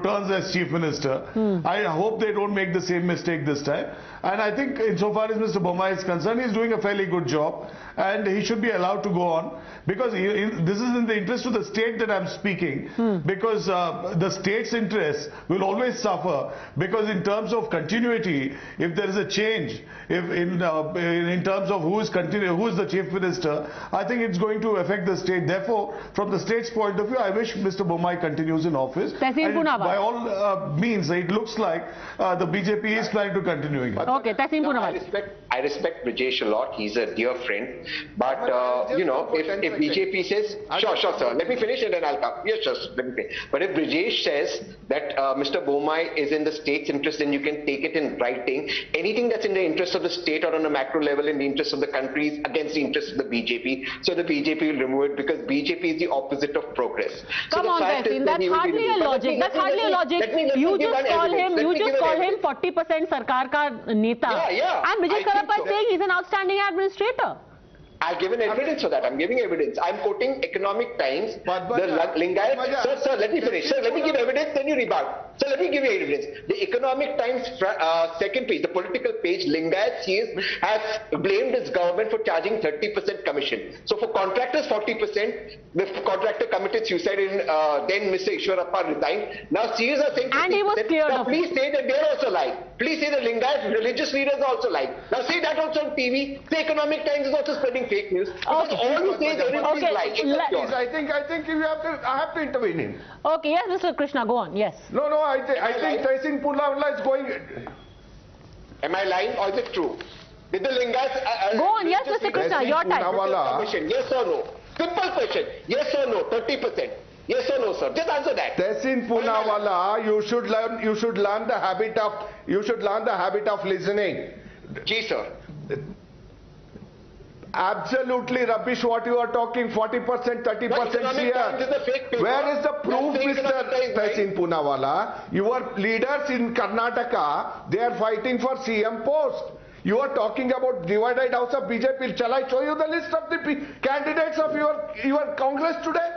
turns as Chief Minister. I hope they don't make the same mistake this time. And I think insofar as Mr. Bommai is concerned, he's doing a fairly good job. And he should be allowed to go on. Because this is in the interest of the state that I'm speaking. Because the state's interests will always suffer. Because in terms of continuity, if there is a change, if in terms of who is the Chief Minister, I think it's going to affect the state. Therefore, from the state's point of view, I wish Mr. Bommai continues in office. And by all means, it looks like the BJP is planning to continue. Okay, Tehseen Poonawalla. I respect Brijesh a lot. He's a dear friend. But, if BJP says, sure, sir, let me finish and then I'll come. Yes, sure, let me finish. But if Brijesh says that Mr. Bommai is in the state's interest, then you can take it in writing. Anything that's in the interest of the state or on a macro level in the interest of the country is against the interest of the BJP. So the BJP will remove it because BJP is the opposite of progress. Come on, Tehseen, that's hardly a logic. That's hardly a logic. You just call him 40% Sarkar ka neta. And Brijesh Karappa is saying he's an outstanding administrator. I've given evidence for that. I'm giving evidence. I'm quoting Economic Times. The Lingayat. Sir, let me finish. Sir, let me give evidence, then you rebut. Sir, let me give you evidence. The Economic Times second page, the political page, Lingayat has blamed his government for charging 30% commission. So for contractors, 40%. The contractor committed suicide in then Mr. Ishwarappa resigned. Now CS are saying 50%. And he was cleared now, please say that they're also lying. Please say the Lingayat religious leaders are also lying. Now say that also on TV. The Economic Times is also spreading fake news. Because all you say is everybody is lying. I think I have to intervene in. Okay, yes, Mr. Krishna, go on. Yes. No, I think Tehseen Poonawalla is going. Am I lying or is it true? Did the Lingayat go on, yes, Mr. Krishna, your time. Yes or no? Simple question. Yes or no? 30%. Yes or no, sir? Just answer that. Tehseen Poonawalla, you should learn the habit of listening. Ji, sir. Absolutely rubbish what you are talking, 40%, 30% here. Where is the proof, Mr. Tehseen Poonawalla? Your leaders in Karnataka, they are fighting for CM post. You are talking about divided house of BJP. Shall I show you the list of the candidates of your Congress today?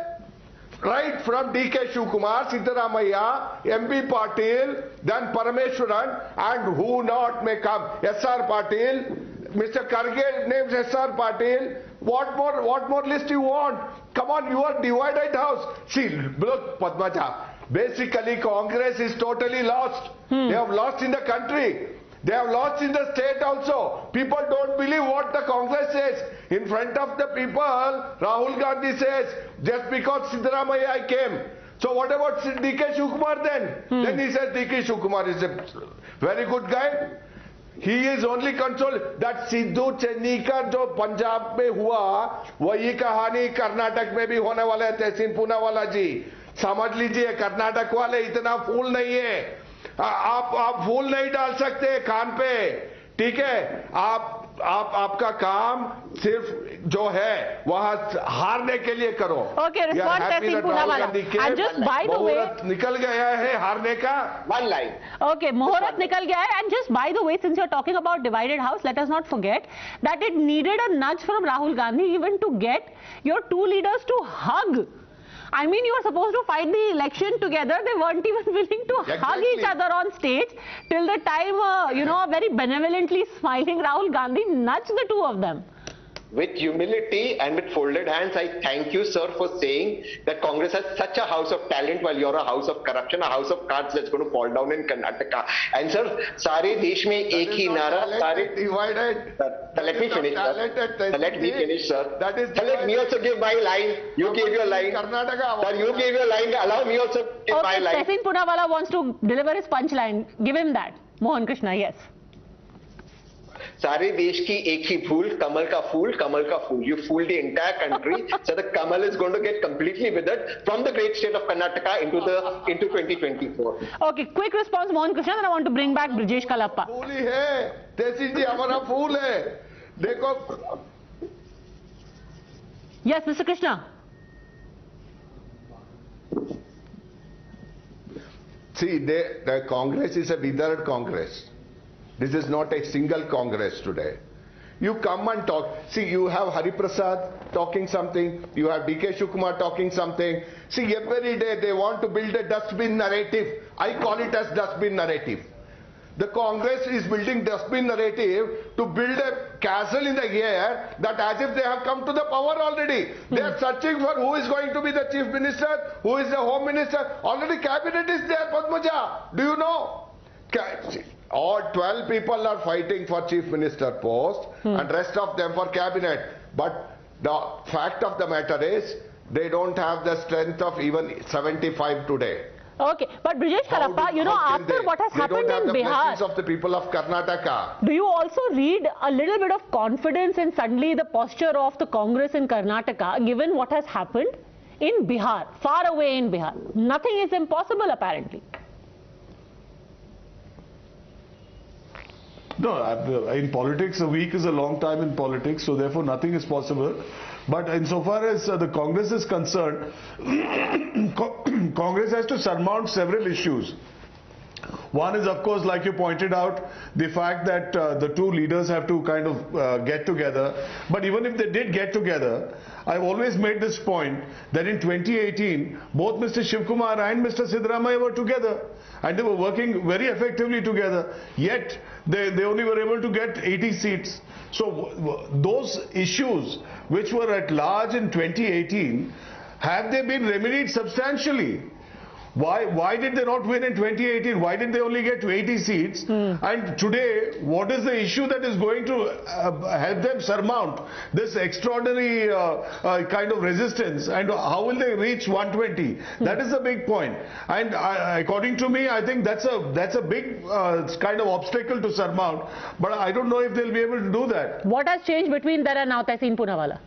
Right from DK Shivkumar, Siddaramaiah, MB Patil, then Parameshwaran, and who not may come? SR Patil. Mr. Karge names SR Patil. What more list you want? Come on, you are divided house. See, look, Padmaja. Basically, Congress is totally lost. They have lost in the country. They have lost in the state also. People don't believe what the Congress says. In front of the people, Rahul Gandhi says, just because Siddaramaiah came. So what about DK Shivkumar then? Then he says DK Shivkumar is a very good guy. He is only controlled. That Sidhu Chennikar जो पंजाब में हुआ वही कहानी कर्नाटक में भी होने वाला है तहसीन पूनावाला जी समझ लीजिए कर्नाटक वाले इतना फूल नहीं है आप फूल नहीं डाल सकते कान पे ठीक है आपका काम सिर्फ जो है वहां हारने के लिए करो Okay, respond Tehseen Poonawalla. And just by the way, निकल गया है हारने का one line. Okay, Muhurat nikal gaya hai. And just by the way, since you're talking about divided house, let us not forget that it needed a nudge from Rahul Gandhi even to get your two leaders to hug. I mean, you were supposed to fight the election together. They weren't even willing to hug each other on stage till the time, very benevolently smiling Rahul Gandhi nudged the two of them. With humility and with folded hands, I thank you, sir, for saying that Congress has such a house of talent while you're a house of corruption, a house of cards that's going to fall down in Karnataka. And sir, सारे देश में एक ही नारा, सारे divided. Let me finish, sir. Let me finish, sir. Let me also give my line. You gave your line. Sir, you gave your line. Allow me also give my line. Tehseen Poonawalla wants to deliver his punchline. Give him that. Mohan Krishna, yes. सारे देश की एक ही फूल कमल का फूल you fooled the entire country so the kamal is going to get completely withered from the great state of Karnataka into 2024. Okay, quick response Mohan Krishna, then I want to bring back Brijesh Kalappa. फूल ही है तेजी जी हमारा फूल है देखो. Yes, Mr. Krishna. See, the Congress is a withered Congress. This is not a single Congress today. You come and talk. See, you have Hari Prasad talking something. You have DK Shivakumar talking something. See, every day they want to build a dustbin narrative. I call it as dustbin narrative. The Congress is building dustbin narrative to build a castle in the air that as if they have come to the power already. They are searching for who is going to be the chief minister, who is the home minister. Already cabinet is there, Padmaja. Do you know? All 12 people are fighting for chief minister post and rest of them for cabinet. But the fact of the matter is they don't have the strength of even 75 today. Okay, but Brijesh Karappa, you know, after what has happened in Bihar, of the people of Karnataka. Do you also read a little bit of confidence in suddenly the posture of the Congress in Karnataka, given what has happened in Bihar, far away in Bihar? Nothing is impossible apparently. No, in politics, a week is a long time in politics, so therefore nothing is possible. But insofar as the Congress is concerned, Congress has to surmount several issues. One is, of course, like you pointed out, the fact that the two leaders have to kind of get together. But even if they did get together, I've always made this point that in 2018, both Mr. Shivakumar and Mr. Siddaramaiah were together. And they were working very effectively together. Yet, they only were able to get 80 seats. So, those issues which were at large in 2018, have they been remedied substantially? Why did they not win in 2018? Why did they only get to 80 seats? And today, what is the issue that is going to help them surmount this extraordinary kind of resistance? And how will they reach 120? That is the big point. And according to me, I think that's a big kind of obstacle to surmount. But I don't know if they'll be able to do that. What has changed between then and now, Tehseen Poonawalla?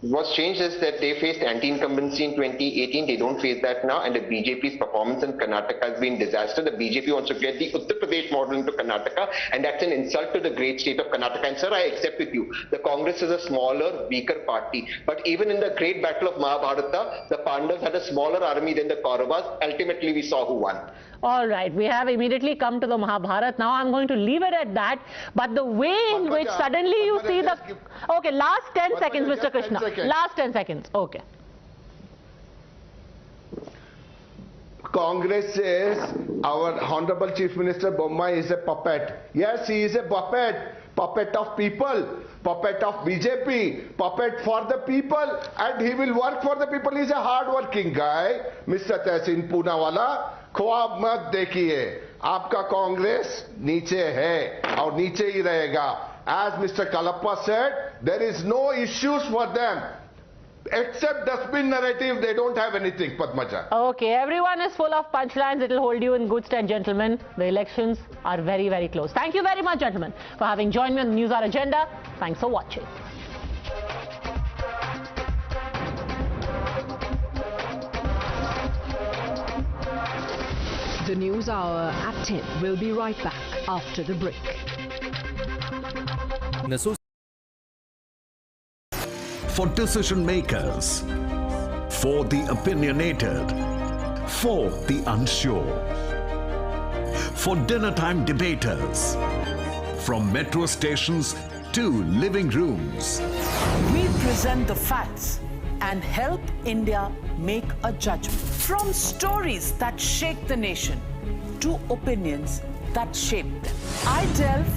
What's changed is that they faced anti-incumbency in 2018. They don't face that now, and the BJP's performance in Karnataka has been disaster. The BJP wants to get the Uttar Pradesh model into Karnataka, and that's an insult to the great state of Karnataka. And sir, I accept with you, the Congress is a smaller, weaker party. But even in the great battle of Mahabharata, the Pandavas had a smaller army than the Kauravas. Ultimately, we saw who won. All right, we have immediately come to the Mahabharata. Now I'm going to leave it at that. But the way in which suddenly you see the... Okay, last 10 seconds, Mr. Krishna. Last 10 seconds. Okay. Congress says our Honorable Chief Minister Bommai is a puppet. Yes, he is a puppet. Puppet of people. Puppet of BJP. Puppet for the people. And he will work for the people. He is a hard-working guy. Mr. Tehseen Poonawalla. ख्वाब मत देखिए आपका कांग्रेस नीचे है और नीचे ही रहेगा. As Mr. Kalappa said, there is no issues for them except dustbin narrative. They don't have anything, Padmaja. Okay, everyone is full of punchlines. It will hold you in good stead, gentlemen. The elections are very, very close. Thank you very much, gentlemen, for having joined me on the Newshour Agenda. Thanks for watching. The News Hour at 10 will be right back after the break. For decision makers, for the opinionated, for the unsure, for dinner time debaters, from metro stations to living rooms. We present the facts and help India make a judgment. From stories that shake the nation to opinions that shape them. I delve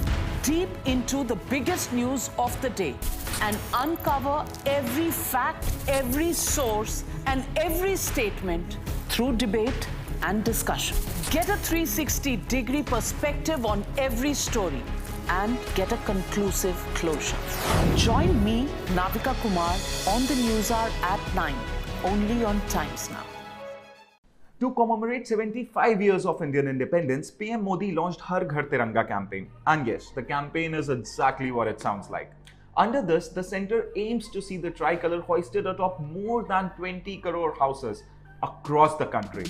deep into the biggest news of the day and uncover every fact, every source, and every statement through debate and discussion. Get a 360-degree perspective on every story and get a conclusive closure. Join me, Navika Kumar, on the Newshour at 9, only on Times Now. To commemorate 75 years of Indian independence, PM Modi launched Har Ghar Tiranga campaign. And yes, the campaign is exactly what it sounds like. Under this, the centre aims to see the tricolour hoisted atop more than 20 crore houses across the country.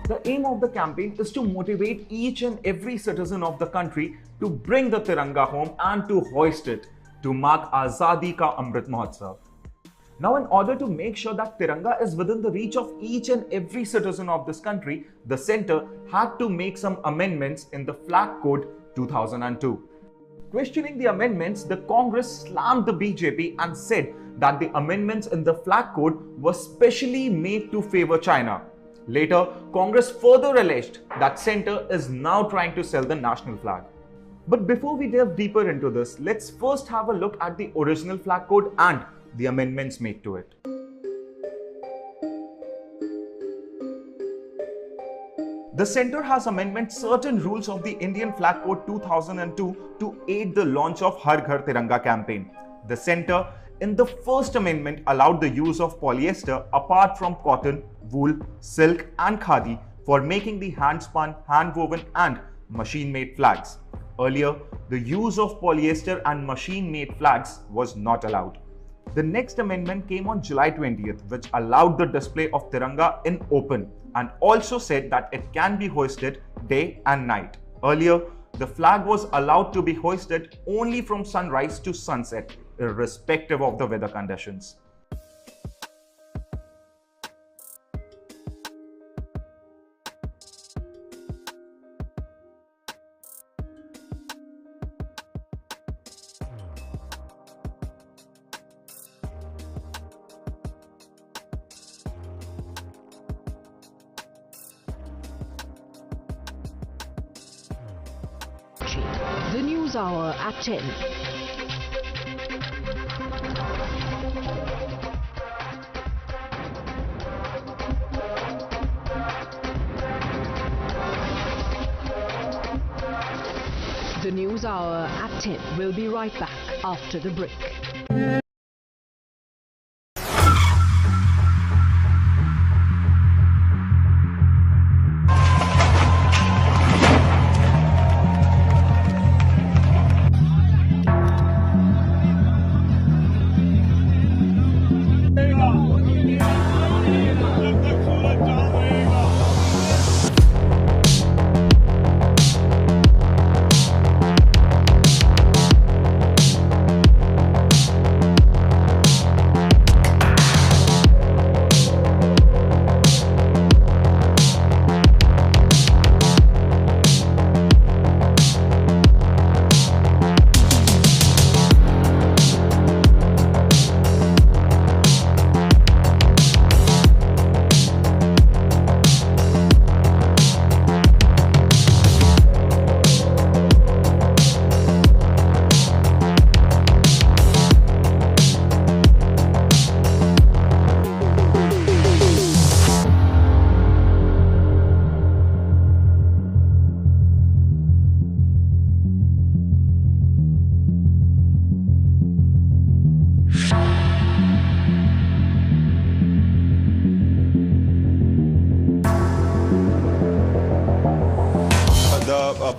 The aim of the campaign is to motivate each and every citizen of the country to bring the Tiranga home and to hoist it to mark Azadi Ka Amrit Mahotsav. Now, in order to make sure that Tiranga is within the reach of each and every citizen of this country, the centre had to make some amendments in the Flag Code 2002. Questioning the amendments, the Congress slammed the BJP and said that the amendments in the Flag Code were specially made to favour China. Later, Congress further alleged that centre is now trying to sell the national flag. But before we delve deeper into this, let's first have a look at the original Flag Code and the amendments made to it. The centre has amended certain rules of the Indian Flag Code 2002 to aid the launch of Har Ghar Tiranga campaign. The centre, in the first amendment, allowed the use of polyester apart from cotton, wool, silk and khadi for making the hand-spun, hand-woven and machine-made flags. Earlier, the use of polyester and machine-made flags was not allowed. The next amendment came on July 20th, which allowed the display of Tiranga in open and also said that it can be hoisted day and night. Earlier, the flag was allowed to be hoisted only from sunrise to sunset, irrespective of the weather conditions. The News Hour at 10. The News Hour at 10. We'll be right back after the break.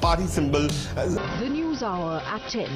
Party symbol. The News Hour at 10.